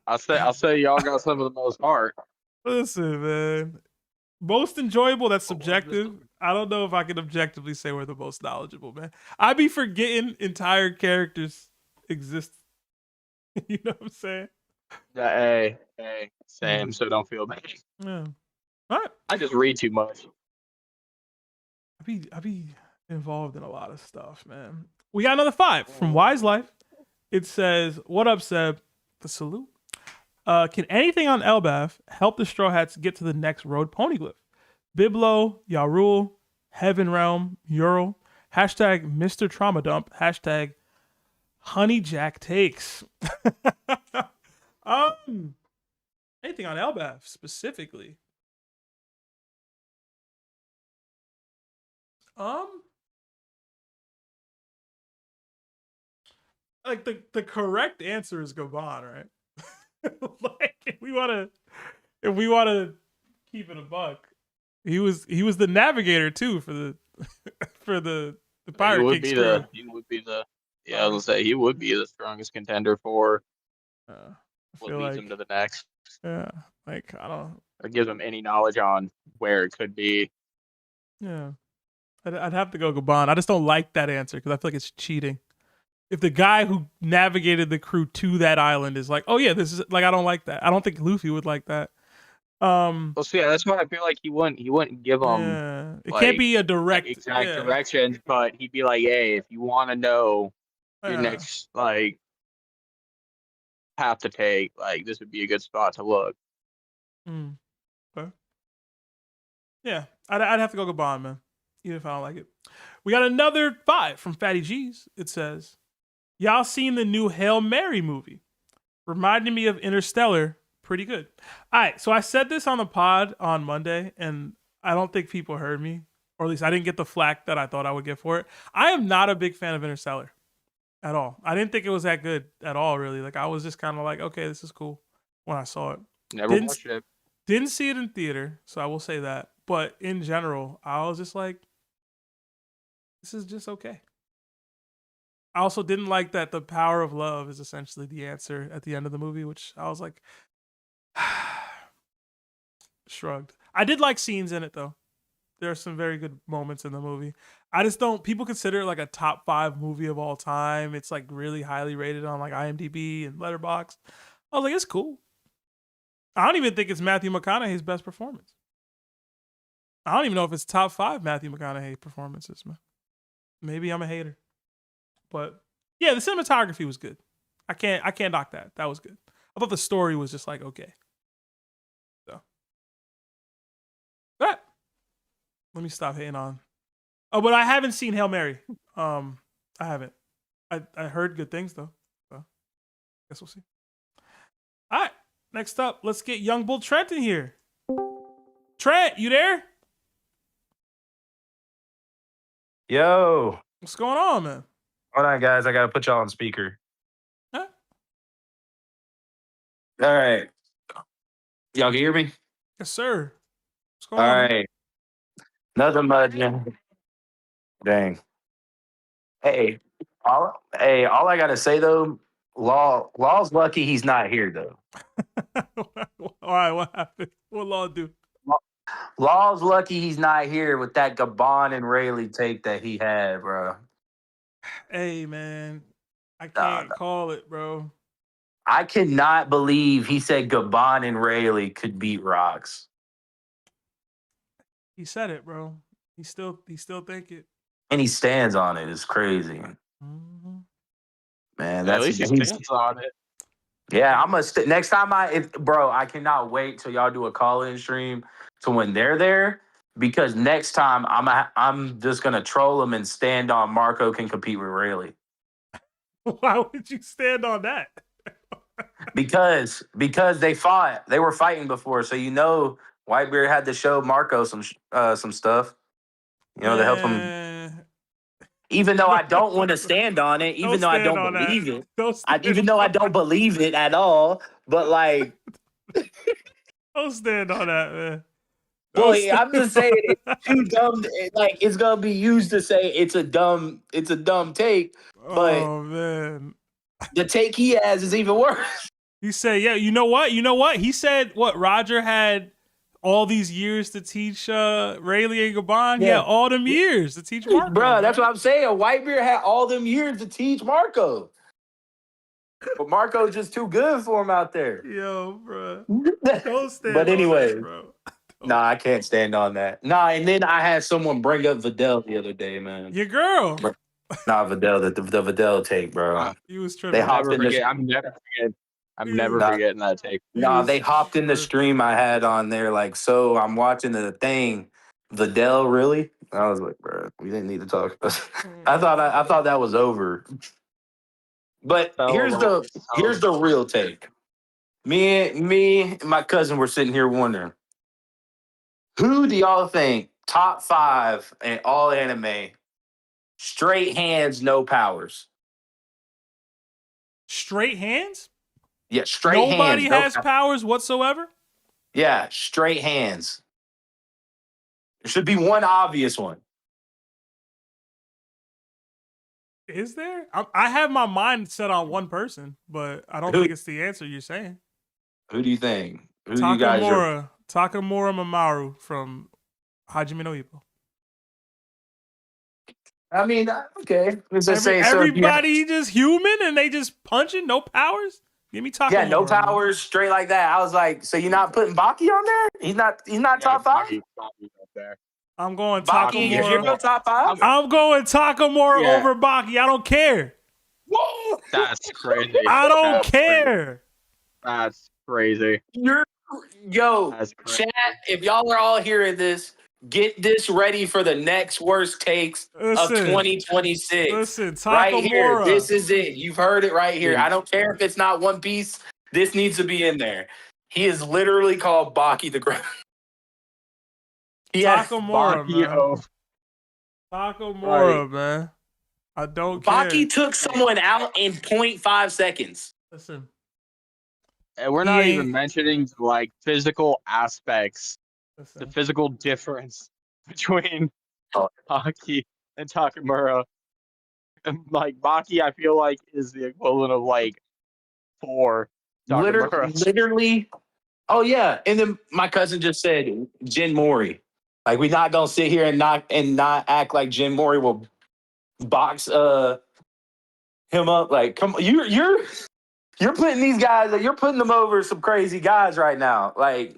I'll say y'all got some of the most heart. Listen, man. Most enjoyable, that's subjective. I don't know if I can objectively say we're the most knowledgeable, man. I be forgetting entire characters exist. You know what I'm saying? Hey, same, so don't feel bad. Yeah. All right. I just read too much. I be involved in a lot of stuff, man. We got another 5 from Wise Life. It says, "What up, Seb?" The salute. Can anything on Elbaf help the Straw Hats get to the next road poneglyph? Biblo, Yarul, Heaven Realm, Ural, hashtag Mr. Trauma Dump, hashtag Honey Jack Takes. Anything on Elbaf specifically? Like the correct answer is Gaban, right? Like if we wanna keep it a buck, he was the navigator too for the Pirate King crew. He would be the I was gonna say he would be the strongest contender for what leads him to the next. Yeah, like I don't. Or gives him any knowledge on where it could be. Yeah, I'd have to go Gaban. I just don't like that answer because I feel like it's cheating. If the guy who navigated the crew to that island is like, oh yeah, this is like, I don't like that. I don't think Luffy would like that. Well, so yeah, that's why I feel like he wouldn't give them. It can't be a direct exact directions, but he'd be like, hey, if you want to know your next path to take, like this would be a good spot to look. Okay. Yeah, I'd have to go Gaban, man, even if I don't like it. We got another 5 from Fatty G's. It says, y'all seen the new Hail Mary movie? Reminded me of Interstellar. Pretty good. All right, so I said this on the pod on Monday, and I don't think people heard me, or at least I didn't get the flack that I thought I would get for it. I am not a big fan of Interstellar at all. I didn't think it was that good at all, really. Like, I was just kind of like, okay, this is cool when I saw it. Never watched it. Didn't see it in theater, so I will say that. But in general, I was just like, this is just okay. I also didn't like that the power of love is essentially the answer at the end of the movie, which I was like, shrugged. I did like scenes in it, though. There are some very good moments in the movie. I just don't, people consider it like a top 5 movie of all time. It's like really highly rated on like IMDb and Letterboxd. I was like, it's cool. I don't even think it's Matthew McConaughey's best performance. I don't even know if it's top 5 Matthew McConaughey performances, man. Maybe I'm a hater. But yeah, the cinematography was good. I can't knock that. That was good. I thought the story was just like, okay. So. All right. Let me stop hating on. Oh, but I haven't seen Hail Mary. I haven't. I heard good things though. So guess we'll see. All right. Next up, let's get Youngbull Trent in here. Trent, you there? Yo. What's going on, man? Hold on, guys. I gotta put y'all on speaker. Huh? All right. Y'all can hear me? Yes, sir. What's going All on? right. Nothing much. Dang. Hey, all I gotta say though, Law's lucky he's not here though. All right, what happened? What Law do? Law's lucky he's not here with that Gaban and Rayleigh tape that he had, bro. Hey, man. I can't call it, bro. I cannot believe he said Gaban and Rayleigh could beat Rocks. He said it, bro. He still think it. And he stands on it. It's crazy. Mm-hmm. Man, At least he stands on it. Yeah, I'm gonna next time bro, I cannot wait till y'all do a call-in stream to when they're there, because next time I'm just gonna troll them and stand on Marco can compete with Rayleigh. Why would you stand on that? because they were fighting before, so Whitebeard had to show Marco some stuff, to help him. Even though I don't want to stand on it, even though I don't believe it, even though I don't believe it at all, but like, don't stand on that, man. Well, I'm just saying it's too dumb. Like, it's gonna be used to say it's a dumb take. But oh man, the take he has is even worse. He said, "Yeah, you know what? He said what Roger had all these years to teach Rayleigh and Gaban. Yeah, all them years to teach Marco. Bro, that's what I'm saying. Whitebeard had all them years to teach Marco. But Marco's just too good for him out there. Yo, bro. Don't stand but anyway, on that, bro. Nah, I can't stand on that. Nah, and then I had someone bring up Vidal the other day, man. Your girl. Nah, Vidal, the Vidal take, bro. He was tripping. They hopped in I'm never forgetting that take. Nah, they hopped in the stream I had on there. Like, so I'm watching the thing. Vidal, really? I was like, bro, we didn't need to talk. I thought that was over. But here's the real take. Me and my cousin were sitting here wondering, who do y'all think top 5 in all anime? Straight hands, no powers. Straight hands? Yeah, straight hands. Nobody has powers whatsoever? Yeah, straight hands. There should be one obvious one. Is there? I have my mind set on one person, but I don't think it's the answer you're saying. Who do you think? Who Takamura. you guys are? Takamura Mamaru from Hajime no Ippo. I mean, okay. Everybody just human and they just punching, no powers? Give me Takamura. Yeah, no powers, straight like that. I was like, so you're not putting Baki on there? He's not top 5? I'm going Baki, Takamura. you're no top 5? I'm going Takamura over Baki. I don't care. Whoa! That's crazy. I don't care. That's crazy. Chat, if y'all are all hearing this, Get this ready for the next worst takes of 2026. Listen, right here. Takamura. This is it. You've heard it right here. Yeah. I don't care if it's not One Piece. This needs to be in there. He is literally called Baki the Great. Takamura, man. Bakio. Takamura, man. I don't care. Baki took someone out in 0.5 seconds. Listen. And we're not even mentioning like physical aspects, the physical difference between Haki and Takamura. And like Baki, I feel like is the equivalent of like 4 Takamura. Literally. Oh yeah. And then my cousin just said Jin Mori. Like we're not gonna sit here and not act like Jin Mori will box him up. Like come on, you're putting these guys, you're putting them over some crazy guys right now. Like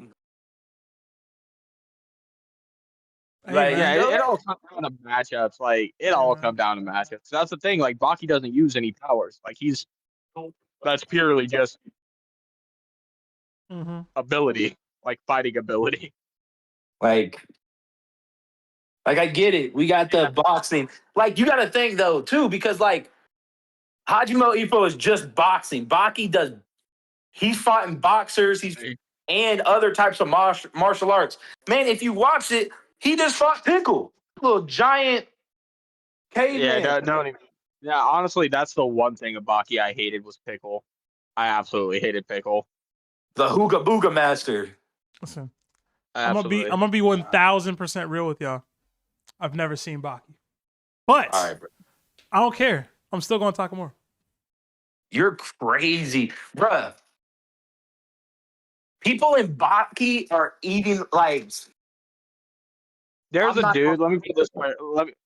yeah, it all comes down to matchups. Like it all comes down to matchups. That's the thing. Like Baki doesn't use any powers. Like that's purely just ability, like fighting ability. Like I get it. We got the boxing. Like you got to think though too, because like Hajime Ippo is just boxing. Baki he's fighting boxers. And other types of martial arts. Man, if you watch it, he just fought Pickle, little giant caveman. Yeah, honestly, that's the one thing of Baki I hated was Pickle. I absolutely hated Pickle. The Hooga Booga Master. Listen, absolutely. I'm gonna be 1,000% real with y'all. I've never seen Baki, but I don't care. I'm still going to Takamura. You're crazy, bruh. People in Baki are eating like. There's a dude. Let me put it this way.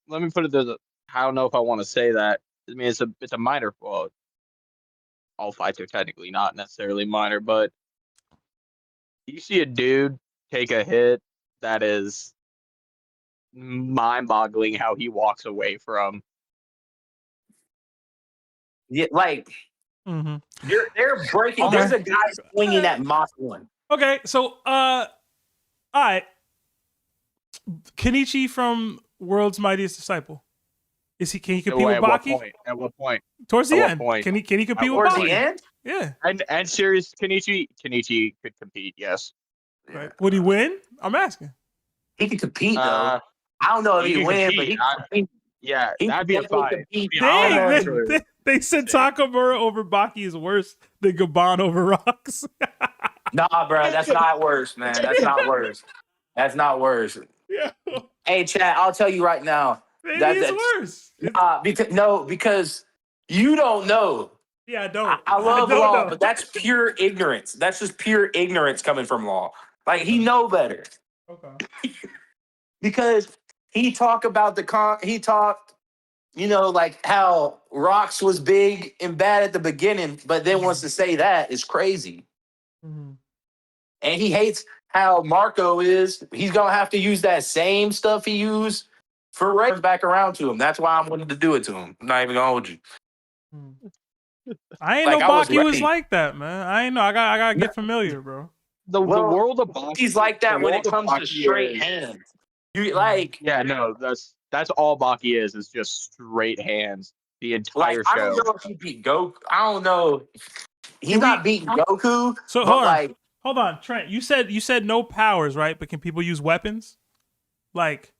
Let me put it this. I don't know if I want to say that. I mean, it's a minor. Well, all fights are technically not necessarily minor, but you see a dude take a hit that is mind-boggling how he walks away from. Yeah, like they're breaking. Okay. There's a guy swinging at Mach 1. Okay, so all right. Kenichi from World's Mightiest Disciple. Can he compete with Baki? At what point? Towards the At end. what point? Can he compete with Towards Baki? the end? Yeah. And serious Kenichi could compete, yes. Right. Would he win? I'm asking. He could compete though. I don't know if he win, but he can compete. Yeah, that'd be a fight. Dang, they said Takamura over Baki is worse than Gaban over Rocks. Nah, bro, that's not worse, man. That's not worse. That's not worse. Yeah. Hey, Chad, I'll tell you right now. Maybe it's worse. Because you don't know. Yeah, I don't. I love don't Law, know. but that's pure ignorance. That's just pure ignorance coming from Law. Like he know better. Okay. Because he talked, like how Rocks was big and bad at the beginning, but then wants to say that is crazy. Mm-hmm. And he hates how Marco is. He's gonna have to use that same stuff he used for Ray back around to him. That's why I'm willing to do it to him. I'm not even gonna hold you. I ain't know Baki was like that, man. I ain't know. I gotta get familiar, bro. The world of Baki, he's like that when it comes to straight hands. You like that's all Baki is just straight hands the entire show. I don't know if he beat Goku. I don't know. He's not beating Goku. So hold on, Trent. You said no powers, right? But can people use weapons? Like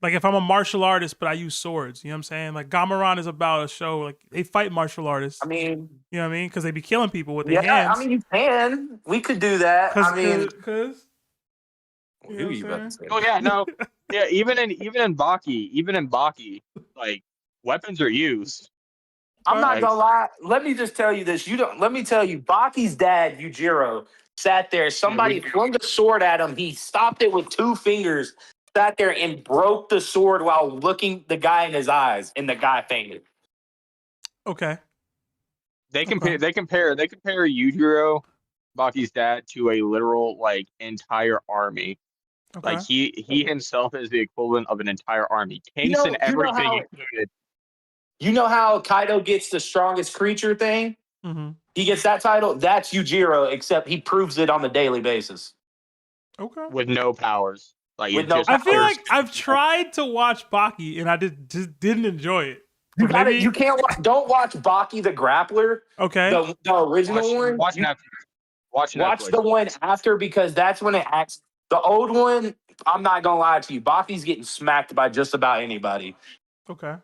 if I'm a martial artist, but I use swords, you know what I'm saying? Like Gameran is about a show, like they fight martial artists. I mean, you know what I mean? Because they be killing people with their hands. Yeah, I mean, you can. We could do that. Because. Who you about to say? Oh yeah, no, yeah. Even in Baki, like weapons are used. I'm not gonna lie. Let me just tell you this. Let me tell you, Baki's dad, Yujiro, sat there. Somebody flung a sword at him. He stopped it with 2 fingers, sat there and broke the sword while looking the guy in his eyes, and the guy fainted. Okay. They compare Yujiro, Baki's dad, to a literal like entire army. Okay. Like he himself is the equivalent of an entire army, tanks and everything included. You know how Kaido gets the strongest creature thing? Mm-hmm. He gets that title. That's Yujiro, except he proves it on a daily basis. Okay. With no powers. Like With it no just I feel powers. like I've tried to watch Baki and I just didn't enjoy it. You But maybe you can't don't watch Baki the Grappler. okay. The original one. Watch Netflix. Watch Watch Netflix. the one after because that's when it acts. The old one, I'm not gonna lie to you. Baki's getting smacked by just about anybody. Okay.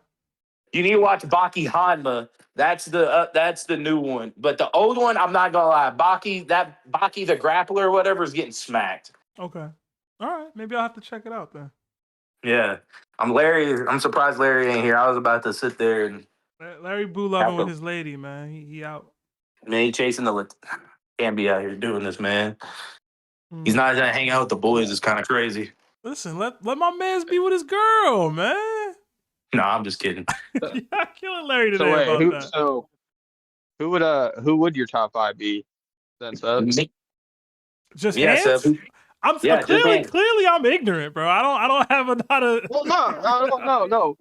You need to watch Baki Hanma. That's the new one. But the old one, I'm not gonna lie. Baki the Grappler or whatever is getting smacked. Okay. All right. Maybe I'll have to check it out then. Yeah. I'm surprised Larry ain't here. I was about to sit there and Larry Boo loving with his lady, man. He out. man, he chasing can't be out here doing this, man. He's not gonna hang out with the boys. It's kind of crazy. Listen, let my man's be with his girl, man. No, I'm just kidding. You're not killing Larry today So wait, about that. so who would your top 5 be then, Seb? Just Yeah, hands? Seb. I'm Yeah, just hands. clearly I'm ignorant, bro. I don't have a lot of. Well, no.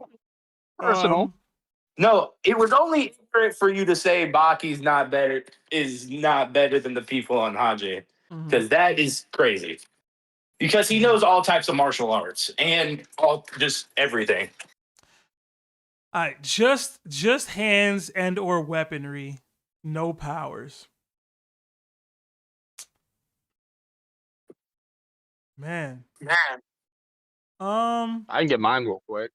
Personal. No, it was only ignorant for you to say Baki's is not better than the people on Hajj. Because that is crazy. Because he knows all types of martial arts and just everything. All right, just hands and or weaponry, no powers. Man. I can get mine real quick.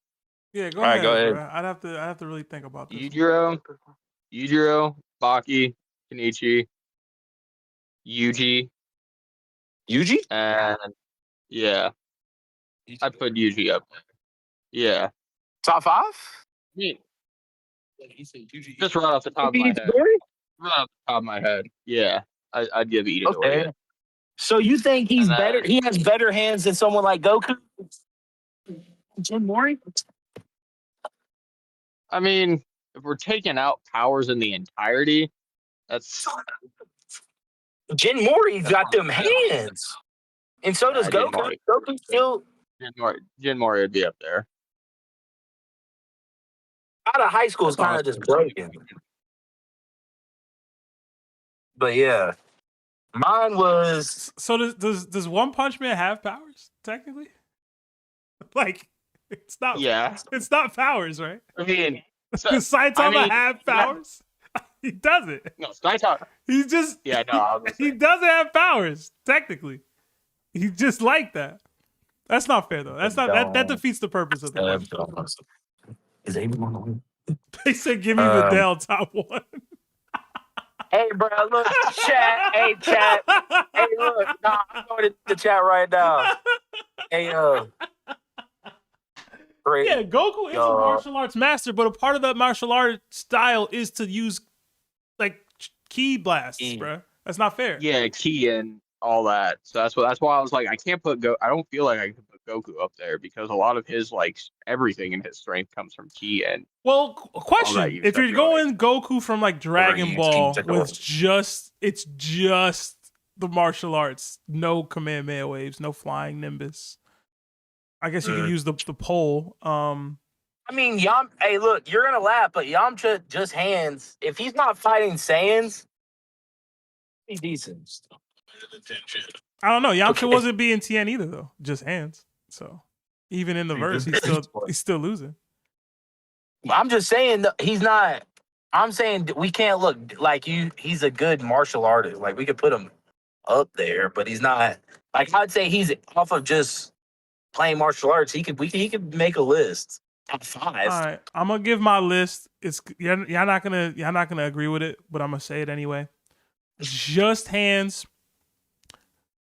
Yeah, go All right, ahead. go ahead. Bro. I'd have to really think about this. Yujiro, Baki, Kenichi, Yuji, and yeah, I'd put Yuji up there. Yeah. Top 5? Just right off the top of my head. Right off the top of my head. Yeah. I'd give Ida Okay. away. So you think he's better? He has better hands than someone like Goku? Jin Mori? I mean, if we're taking out powers in the entirety, that's Jin Mori's got them hands. And so does Goku. Mori. Goku still Jin Mori would be up there. out of high school is kind of just broken. But yeah. Mine was So does One Punch Man have powers, technically? Like it's not it's not powers, right? I mean does Saitama have powers? He doesn't. No, Saitama. He's just he doesn't have powers, technically. He's just like that. That's not fair though. That's not that defeats the purpose of the question. Is anyone on? They said give me Vidal top 1. Hey, bro, look, chat. Hey, chat. Hey, look. Nah, I'm going to the chat right now. Hey, great. Yeah, Goku is a martial arts master, but a part of that martial art style is to use like ki blasts, bro. That's not fair. Yeah, ki and all that. So that's why I was like, I can't put I don't feel like I can put Goku up there because a lot of his like everything in his strength comes from ki and. Well, question: if you're going Goku from like Dragon Ball with just the martial arts, no Kamehameha waves, no flying Nimbus. I guess you could use the pole. I mean, hey, look, you're gonna laugh, but Yamcha just hands. If he's not fighting Saiyans, he's decent. I don't know. Yamcha wasn't being Tien either, though. Just hands. So even in the verse, he's still losing. I'm just saying he's not. I'm saying we can't look like you. He's a good martial artist. Like we could put him up there, but he's not. Like I'd say he's off of just playing martial arts. He could make a list. Top 5. All right, I'm gonna give my list. It's you're not gonna agree with it, but I'm gonna say it anyway. Just hands.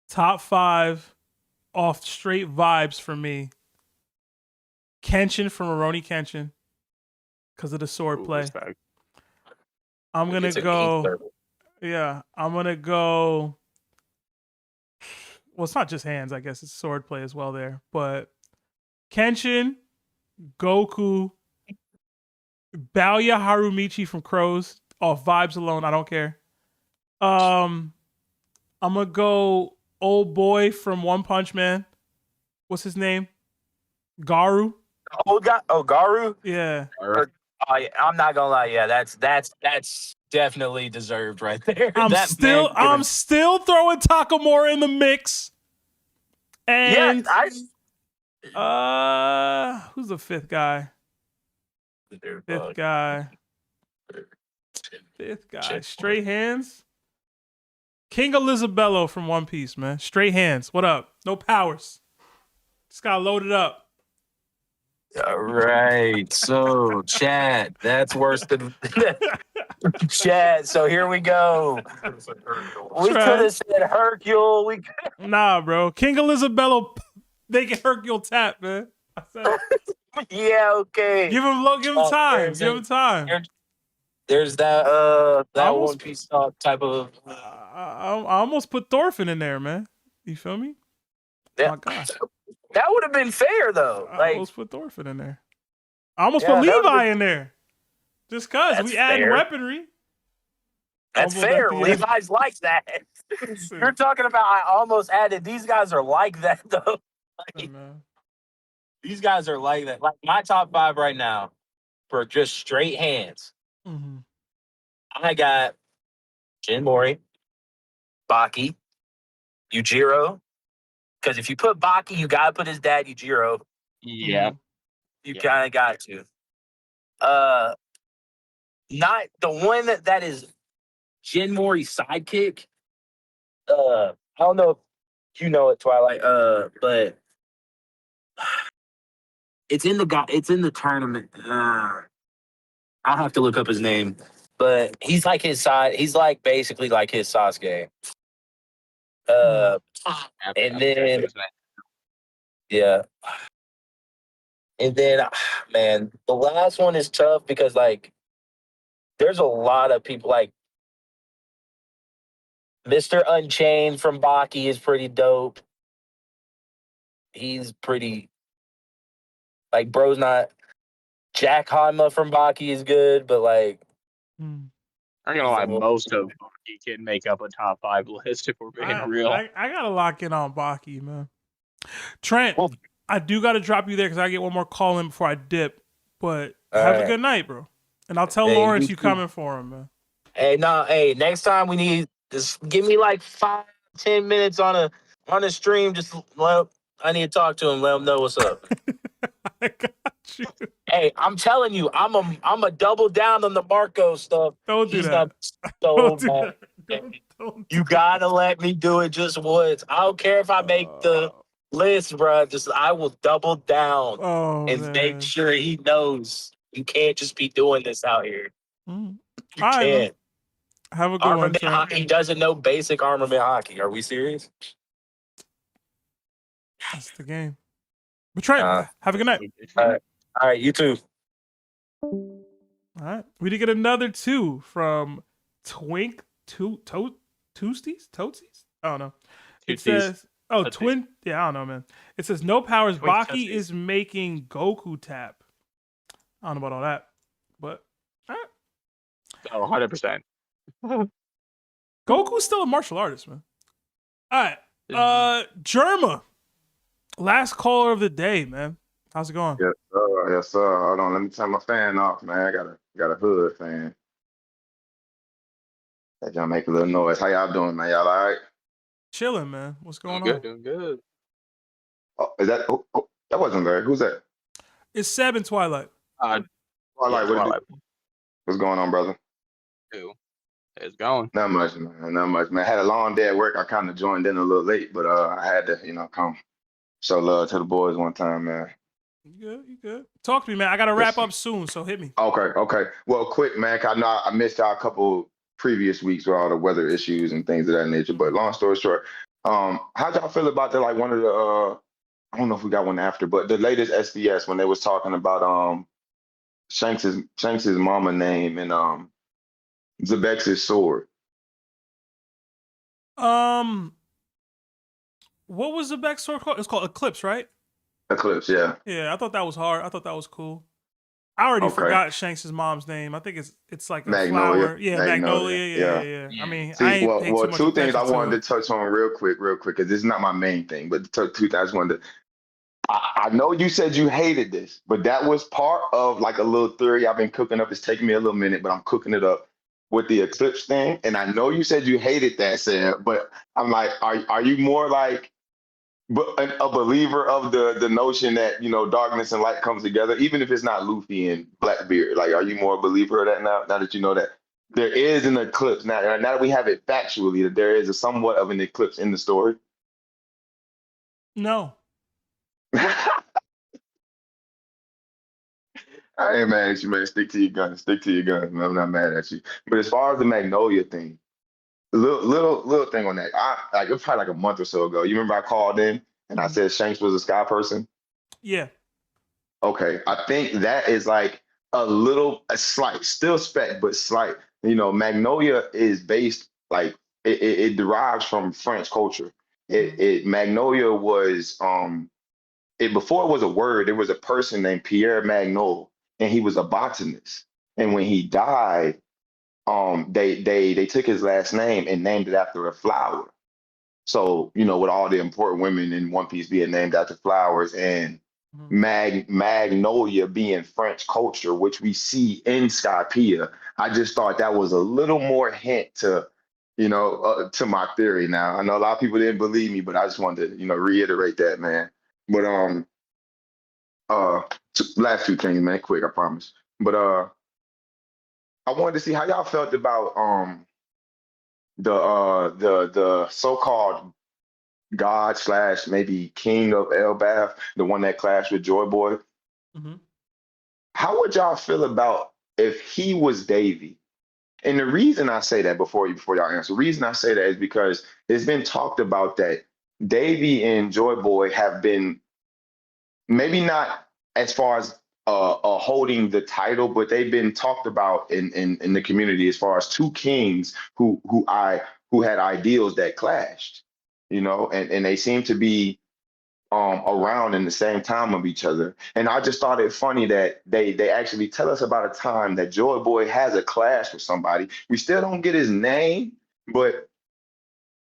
Top 5 off straight vibes for me. Kenshin from Rurouni Kenshin because of the sword play. I'm gonna go. Yeah, I'm gonna go. Well, it's not just hands. I guess it's sword play as well there. But Kenshin, Goku, Baoya Harumichi from Crows. Off vibes alone, I don't care. I'm gonna go old boy from One Punch Man. What's his name? Garu. Garu. Yeah. I'm not gonna lie. Yeah, that's definitely deserved right there. I'm still throwing Takamura in the mix. And Who's the fifth guy? Fifth guy. Straight hands. King Elizabello from One Piece, man. Straight hands. What up? No powers. Just got loaded up. All right. So, Chad, that's worse than Chad. So here we go. We could have said Hercule. Nah, bro. King Elizabello, they can Hercule tap, man. I said yeah, okay. Give him time. Give him time. There's that almost, One Piece type of. I almost put Thorfinn in there, man. You feel me? Yeah. Oh my God. That would have been fair though. I almost put Thorfinn in there. I almost put Levi in there. Just cause we add weaponry. That's fair. Levi's like that. You're talking about I almost added. These guys are like that though. These guys are like that. Like my top 5 right now for just straight hands. Mm-hmm. I got Jin Mori, Baki, Yujiro. Because if you put Baki, you gotta put his dad Yujiro. Yeah. You kind of got to. Not the one that is Jin Mori's sidekick. I don't know if you know it, Twilight. But it's in the tournament. I'll have to look up his name. But he's like his side. He's like basically like his Sasuke. And then yeah. And then, man, the last one is tough because, like, there's a lot of people, like, Mr. Unchained from Baki is pretty dope. He's pretty, like, bro's not. Jack Hanma from Baki is good, but, like. I'm gonna lie, most of Baki can make up a top 5 list if we're being real. I gotta lock in on Baki, man. Trent. I do got to drop you there because I get one more call in before I dip. But have a good night, bro. And I'll tell Lawrence you coming for him, man. Hey, next time we need just give me like 5-10 minutes on a stream. Just I need to talk to him. Let him know what's up. I got you. Hey, I'm telling you, I'm a double down on the Marco stuff. Don't do that. You gotta let me do it just once. I don't care if I make the list, bro. I will double down and make sure he knows you can't just be doing this out here. You can't. Have a good armament one, hockey doesn't know basic armament hockey. Are we serious? That's the game. But Trent, have a good night. All right, you too. All right, we did get another 2 from Twink Toasties? I don't know. It says. Oh, twin. Yeah, I don't know, man. It says no powers. Baki is making Goku tap. I don't know about all that, but Oh, 100%. Goku's still a martial artist, man. All right, Germa, last caller of the day, man. How's it going? Yes, sir. Yes, sir. Hold on, let me turn my fan off, man. I got a hood fan. That gonna make a little noise. How y'all doing, man? Y'all all right? Chilling, man. What's going on? Good, doing good. Oh, is that? Oh, that wasn't Larry. Who's that? It's Seb and Twilight. Twilight. Twilight. What's going on, brother? It's going. Not much, man. Not much, man. Had a long day at work. I kind of joined in a little late, but I had to, come show love to the boys one time, man. You good. Talk to me, man. I gotta wrap up soon, so hit me. Okay. Well, quick, man. I know I missed y'all a couple previous weeks with all the weather issues and things of that nature. But long story short, how'd y'all feel about one of the I don't know if we got one after, but the latest SDS when they was talking about Shanks's mama name and Xebec's sword. What was Xebec's sword called? It's called Eclipse, right? Eclipse, yeah. Yeah, I thought that was hard. I thought that was cool. I already forgot Shanks' mom's name. I think it's like a Magnolia. flower. Yeah, Magnolia. Yeah. I mean, See, I ain't paid too much two things I attention wanted to touch on real quick, because this is not my main thing, but two things I just wanted to. I know you said you hated this, but that was part of like a little theory I've been cooking up. It's taking me a little minute, but I'm cooking it up with the Eclipse thing. And I know you said you hated that, Sam, but I'm like, are you more like but a believer of the notion that, you know, darkness and light comes together, even if it's not Luffy and Blackbeard? Like, are you more a believer of that now? Now that you know that there is an eclipse now that we have it factually, that there is a somewhat of an eclipse in the story. No. I ain't mad at you, man. Stick to your guns. Stick to your guns. Man. I'm not mad at you. But as far as the Magnolia thing, little thing on that. It was probably like a month or so ago. You remember I called in and I said Shanks was a sky person? Yeah. Okay. I think that is like a slight, still spec, but slight. You know, Magnolia is based like it derives from French culture. Magnolia was before it was a word, there was a person named Pierre Magnol, and he was a botanist. And when he died, they took his last name and named it after a flower. So, you know, with all the important women in One Piece being named after flowers, and Magnolia being French culture, which we see in Skypiea, I just thought that was a little more hint to, you know, to my theory. Now, I know a lot of people didn't believe me, but I just wanted to, you know, reiterate that, man. But last two things, man, quick, I promise. But I wanted to see how y'all felt about the so-called god / maybe king of Elbaf, the one that clashed with Joy Boy. How would y'all feel about if he was Davy? And the reason I say that before y'all answer, the reason I say that is because it's been talked about that Davy and Joy Boy have been maybe not as far as holding the title, but they've been talked about in the community as far as two kings who had ideals that clashed, you know, and they seem to be around in the same time of each other. And I just thought it funny that they actually tell us about a time that Joy Boy has a clash with somebody. We still don't get his name, but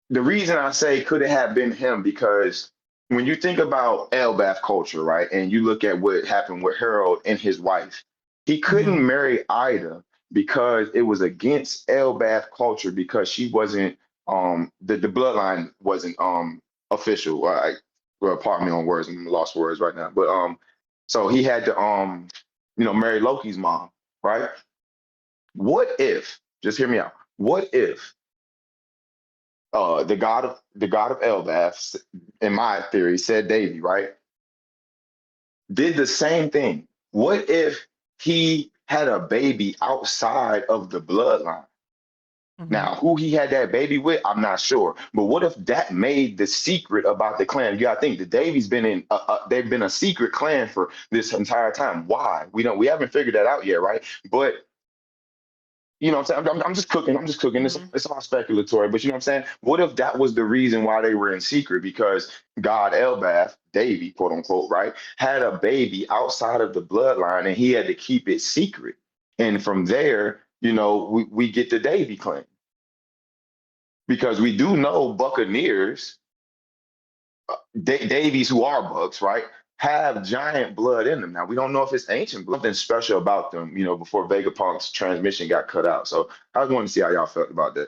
the reason I say could it have been him, because when you think about Elbaf culture, right, and you look at what happened with Harold and his wife, he couldn't marry Ida because it was against Elbaf culture, because she wasn't the bloodline wasn't official. Well, pardon me on words, I'm lost words right now. But so he had to you know, marry Loki's mom, right? What if, just hear me out, what if the god of Elbaf, in my theory, said Davy, right, did the same thing? What if he had a baby outside of the bloodline? Now, who he had that baby with, I'm not sure. But what if that made the secret about the clan? You gotta think the Davies been in, they've been a secret clan for this entire time. Why? We haven't figured that out yet, right? But you know what I'm saying? I'm just cooking. It's all speculatory, but you know what I'm saying? What if that was the reason why they were in secret? Because God Elbaf, Davy, quote unquote, right, had a baby outside of the bloodline and he had to keep it secret. And from there, you know, we get the Davy clan. Because we do know Buccaneers, Davies who are Bucks, right, have giant blood in them. Now, we don't know if it's ancient blood, something special about them, you know, before Vegapunk's transmission got cut out. So I was wanting to see how y'all felt about that.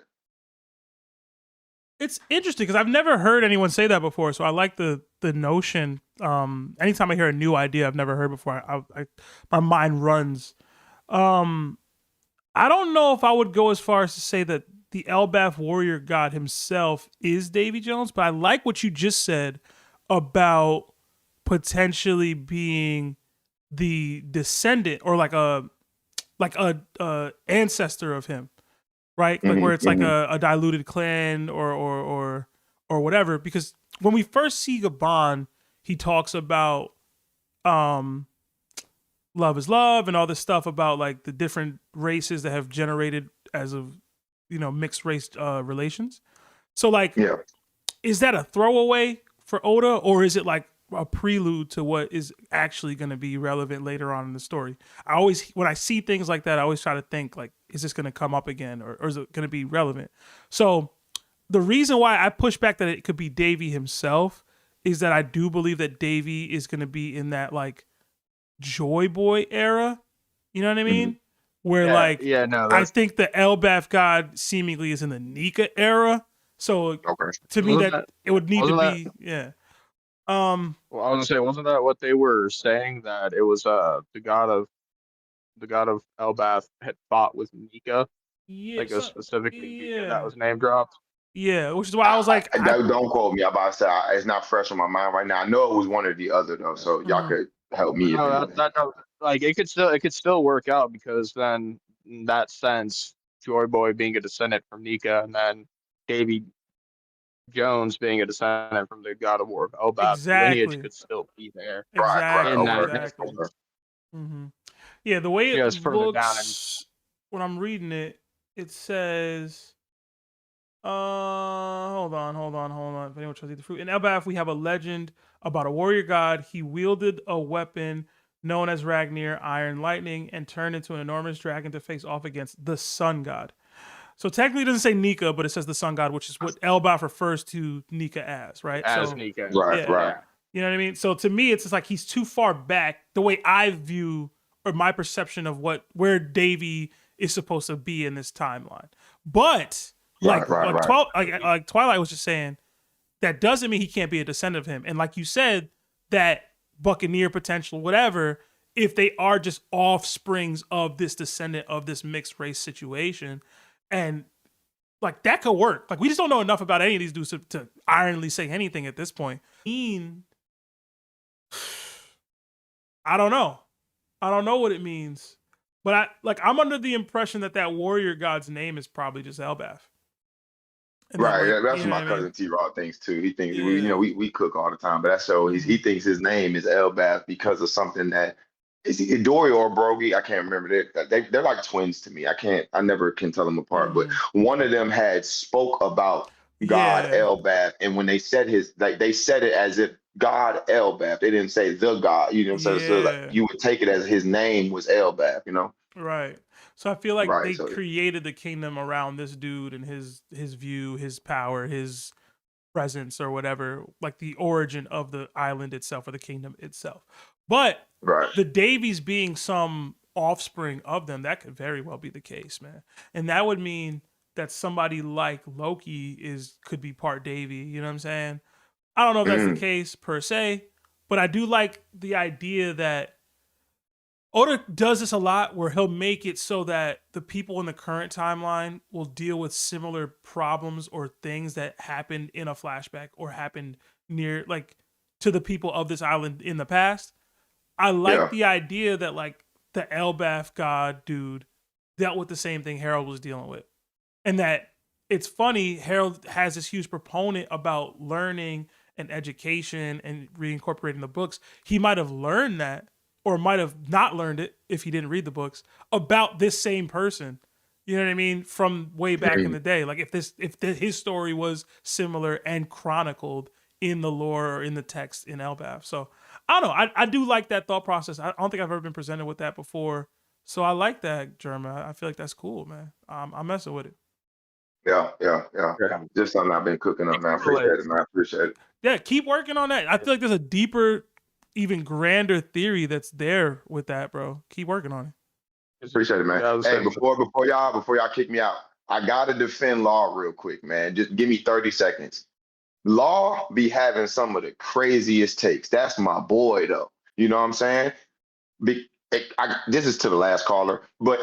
It's interesting because I've never heard anyone say that before. So I like the notion. Anytime I hear a new idea I've never heard before, my mind runs. I don't know if I would go as far as to say that the Elbaf warrior god himself is Davy Jones, but I like what you just said about potentially being the descendant or like a ancestor of him, right? Like where it's like a diluted clan or whatever. Because when we first see Gaban, he talks about love is love and all this stuff about like the different races that have generated as of, you know, mixed race relations. So like, is that a throwaway for Oda, or is it like a prelude to what is actually going to be relevant later on in the story? I always, when I see things like that, I always try to think like, is this going to come up again, or is it going to be relevant? So the reason why I push back that it could be Davy himself is that I do believe that Davy is going to be in that like Joy Boy era. You know what I mean? Where I think the Elbaf god seemingly is in the Nika era. So to me, it would need to be. Um, Well, I was gonna say, wasn't that what they were saying, that it was the god of Elbaf had fought with Nika, yeah, like it was so, specifically Nika that yeah, was name dropped. yeah, which is why I was like, Don't quote me. I'm about to say it's not fresh on my mind right now. I know it was one or the other though, so y'all could help me if No, you that want. that no, like it could still work out, because then in that sense, Joy Boy being a descendant from Nika, and then Davy Jones being a descendant from the God of War of Elbaf, the lineage exactly, could still be there exactly, in that exactly. instance. Yeah, the way it Just further down and looks when I'm reading it, it says, hold on. If anyone tries to eat the fruit. In Elbaf, we have a legend about a warrior god. He wielded a weapon known as Ragnir, Iron Lightning, and turned into an enormous dragon to face off against the sun god. So technically it doesn't say Nika, but it says the sun god, which is what Elbaf refers to Nika as, right? as So Nika. yeah. You know what I mean? So to me, it's just like he's too far back. The way I view, or my perception of where Davy is supposed to be in this timeline. But like Twilight was just saying, that doesn't mean he can't be a descendant of him. And like you said, that Buccaneer potential, whatever, if they are just offsprings of this descendant of this mixed race situation, and like that could work. Like we just don't know enough about any of these dudes to ironly say anything at this point. I don't know. I don't know what it means. But I'm under the impression that warrior god's name is probably just Elbaf. Right, that's what my cousin T-Raw thinks too. He thinks we cook all the time, but that's so he thinks his name is Elbaf because of something that is he Dory or Brogy? I can't remember. They're like twins to me. I never can tell them apart. But one of them had spoke about God Elbaf, and when they said they said it as if God Elbaf. They didn't say the God. You know what I'm saying? So like, you would take it as his name was Elbaf. You know? Right. So I feel like they so created the kingdom around this dude and his view, his power, his presence, or whatever, like the origin of the island itself or the kingdom itself. But the Davies being some offspring of them, that could very well be the case, man. And that would mean that somebody like Loki could be part Davy, you know what I'm saying? I don't know if that's the case per se, but I do like the idea that Oda does this a lot, where he'll make it so that the people in the current timeline will deal with similar problems or things that happened in a flashback or happened near, like, to the people of this island in the past. I like the idea that, like, the Elbaf god dude dealt with the same thing Harold was dealing with. And that it's funny, Harold has this huge proponent about learning and education and reincorporating the books. He might have learned that, or might have not learned it if he didn't read the books, about this same person. You know what I mean? From way back in the day. Like if his story was similar and chronicled in the lore or in the text in Elbaf. So I don't know. I do like that thought process. I don't think I've ever been presented with that before. So I like that, German. I feel like that's cool, man. I'm messing with it. Yeah. Just something I've been cooking up, man. I appreciate it, man. I appreciate it. Yeah, keep working on that. I feel like there's a deeper, even grander theory that's there with that, bro. Keep working on it. Appreciate it, man. Hey, before y'all kick me out, I gotta defend Law real quick, man. Just give me 30 seconds. Law be having some of the craziest takes. That's my boy, though. You know what I'm saying? This is to the last caller, but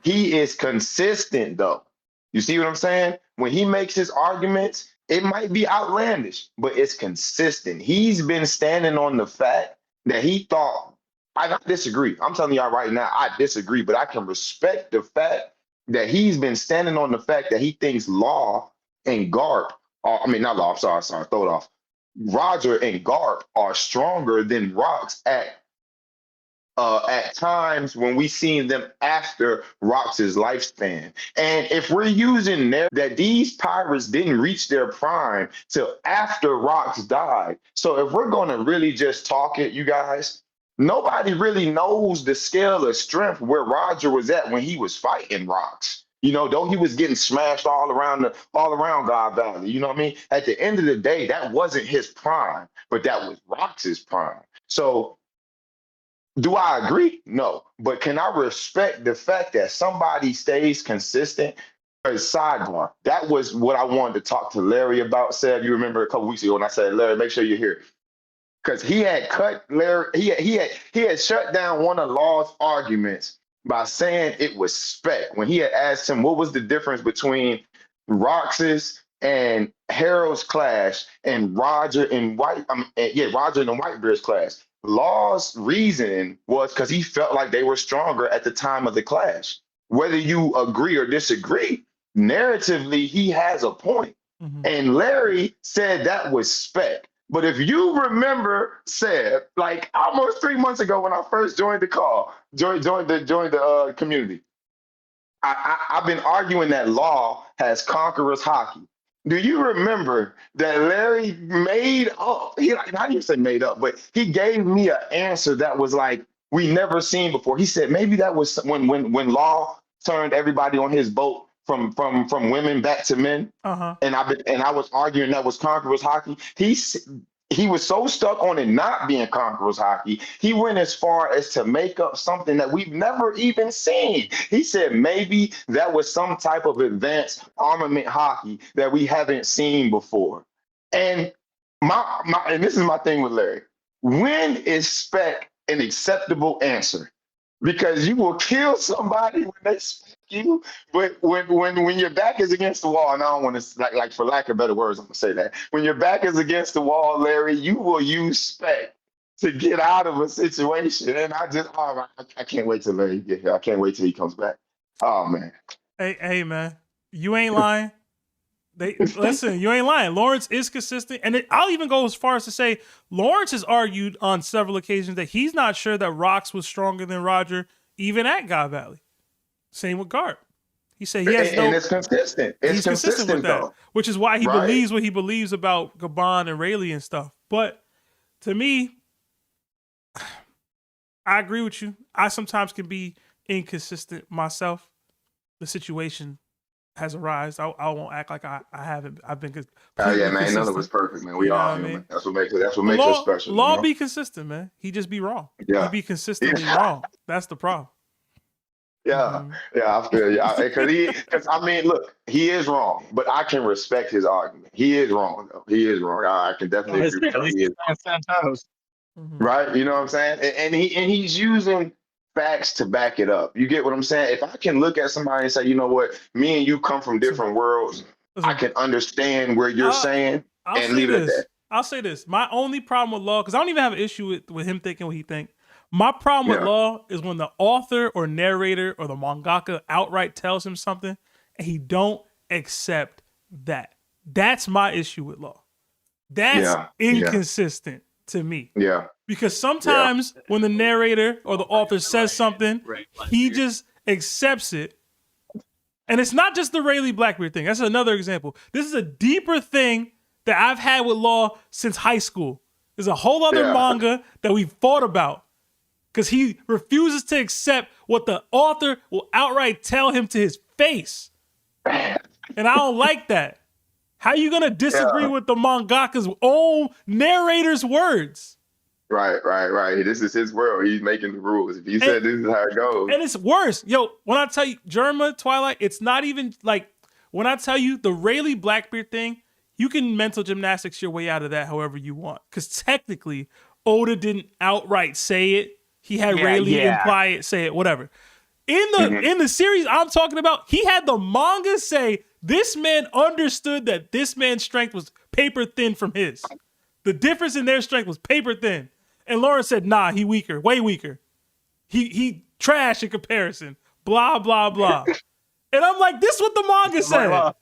he is consistent, though. You see what I'm saying? When he makes his arguments, it might be outlandish, but it's consistent. He's been standing on the fact that he thought, I disagree. I'm telling y'all right now, I disagree, but I can respect the fact that he's been standing on the fact that he thinks Law and Garp not Law, I'm sorry, throw it off. Roger and Garp are stronger than Rocks at times when we seen them after Rox's lifespan. And if we're using that these pirates didn't reach their prime till after Rox died. So if we're going to really just talk it, you guys, nobody really knows the scale of strength where Roger was at when he was fighting Rox. You know, though he was getting smashed all around God Valley. You know what I mean? At the end of the day, that wasn't his prime, but that was Rox's prime. So do I agree? No. But can I respect the fact that somebody stays consistent? Sidebar. That was what I wanted to talk to Larry about. Seb, you remember a couple weeks ago when I said, Larry, make sure you're here. because he had cut Larry. He had shut down one of Law's arguments by saying it was spec when he had asked him what was the difference between Roxas and Harold's clash and Roger and Roger and Whitebeard's clash. Law's reasoning was because he felt like they were stronger at the time of the clash. Whether you agree or disagree, narratively, he has a point. And Larry said that was spec. But if you remember, Seb, like almost 3 months ago when I first joined the call, joined the community, I've been arguing that Law has Conquerors Haki. Do you remember that Larry made up? Not even say made up, but he gave me an answer that was like we never seen before. He said maybe that was when Law turned everybody on his boat from women back to men. And I was arguing that was Conquerors Haki. He was so stuck on it not being Conquerors Haki, he went as far as to make up something that we've never even seen. He said maybe that was some type of advanced armament Haki that we haven't seen before. And and this is my thing with Larry. When is spec an acceptable answer? Because you will kill somebody when they spec you, but when your back is against the wall, and I don't want to like for lack of better words, I'm gonna say that when your back is against the wall, Larry, you will use spec to get out of a situation. And I can't wait till Larry get here. I can't wait till he comes back. Oh man. Hey man, you ain't lying. Listen, you ain't lying. Lawrence is consistent, and I'll even go as far as to say Lawrence has argued on several occasions that he's not sure that Rox was stronger than Roger, even at God Valley. Same with Garp. He said he has and it's consistent. He's consistent with that, though. which is why he believes what he believes about Gaban and Rayleigh and stuff. But to me, I agree with you. I sometimes can be inconsistent myself. The situation has arisen. I won't act like I haven't. I've been completely yeah, man. consistent. None of us perfect, man. We all human. That's what makes us special. Law be consistent, man. He just be wrong. Yeah. He be consistently wrong. That's the problem. Yeah, I feel you. Because I mean, look, he is wrong, but I can respect his argument. He is wrong, though. He is wrong. I can definitely agree with him. Right? You know what I'm saying? And he's using facts to back it up. You get what I'm saying? If I can look at somebody and say, you know what, me and you come from different worlds, I can understand where you're saying and leave it at that. I'll say this. My only problem with Law, because I don't even have an issue with him thinking what he think. My problem with Law is when the author or narrator or the mangaka outright tells him something and he don't accept that. That's my issue with Law. That's inconsistent to me. Yeah. Because sometimes when the narrator or the author says something, he just accepts it. And it's not just the Rayleigh Blackbeard thing. That's another example. This is a deeper thing that I've had with Law since high school. There's a whole other manga that we've fought about. Because he refuses to accept what the author will outright tell him to his face. And I don't like that. How are you going to disagree with the mangaka's own narrator's words? Right. This is his world. He's making the rules. If he said this is how it goes. And it's worse. Yo, when I tell you, Germa, Twilight, it's not even like, when I tell you the Rayleigh Blackbeard thing, you can mental gymnastics your way out of that however you want. Because technically, Oda didn't outright say it. He had Rayleigh imply it, say it, whatever. In the series I'm talking about, he had the manga say this man understood that this man's strength was paper thin from his. The difference in their strength was paper thin. And Lawrence said, nah, he weaker, way weaker. He trash in comparison. Blah, blah, blah. And I'm like, this is what the manga said.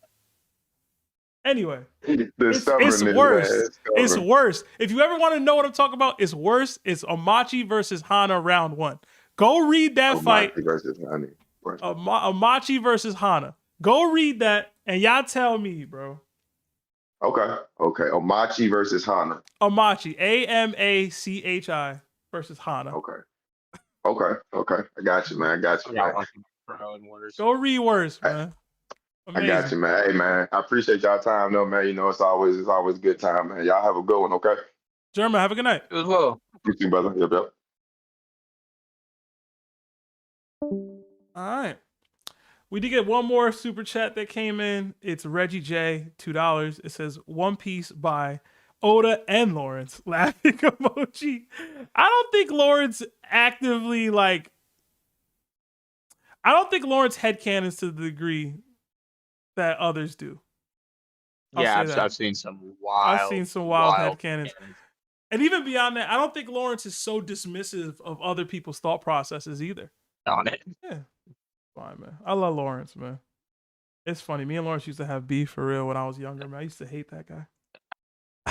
Anyway, it's worse. It's worse. If you ever want to know what I'm talking about, it's worse. It's Amachi versus Hana round 1. Go read that fight. Amachi versus Hana. Go read that and y'all tell me, bro. Okay. Amachi versus Hana. Amachi. Amachi versus Hana. Okay. I got you, man. Go read worse, man. Amazing. I got you, man. Hey, man, I appreciate y'all time, though, man. You know, it's always a good time, man. Y'all have a good one, okay? German, have a good night. You as well. You too, brother. Yep. All right. We did get one more super chat that came in. It's Reggie J, $2. It says One Piece by Oda and Lawrence laughing emoji. I don't think Lawrence actively like. I don't think Lawrence headcanons to the degree that others do. Yeah, I'll say that. I've seen some wild. I've seen some wild headcanons. cannons. And even beyond that, I don't think Lawrence is so dismissive of other people's thought processes either. On it. Yeah. Fine, man. I love Lawrence, man. It's funny. Me and Lawrence used to have beef for real when I was younger, man. I used to hate that guy.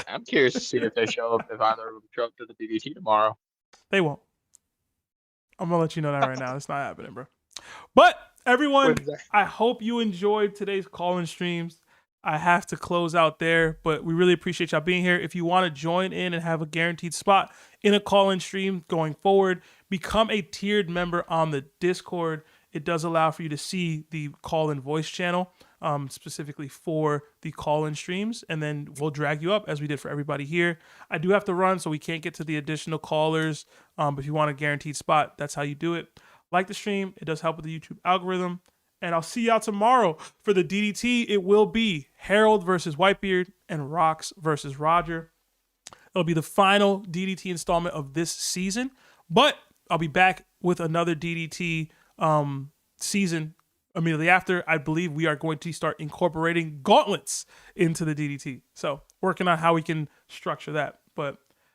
I'm curious to see if they show up, if either of them show up to the DDT tomorrow. They won't. I'm going to let you know that right now. It's not happening, bro. But everyone, I hope you enjoyed today's call-in streams. I have to close out there, but we really appreciate y'all being here. If you want to join in and have a guaranteed spot in a call-in stream going forward, become a tiered member on the Discord. It does allow for you to see the call-in voice channel, specifically for the call-in streams, and then we'll drag you up as we did for everybody here. I do have to run, so we can't get to the additional callers, but if you want a guaranteed spot, that's how you do it. Like the stream. It does help with the YouTube algorithm. And I'll see y'all tomorrow for the DDT. It will be Harold versus Whitebeard and Rox versus Roger. It'll be the final DDT installment of this season. But I'll be back with another DDT season immediately after. I believe we are going to start incorporating gauntlets into the DDT. So working on how we can structure that. But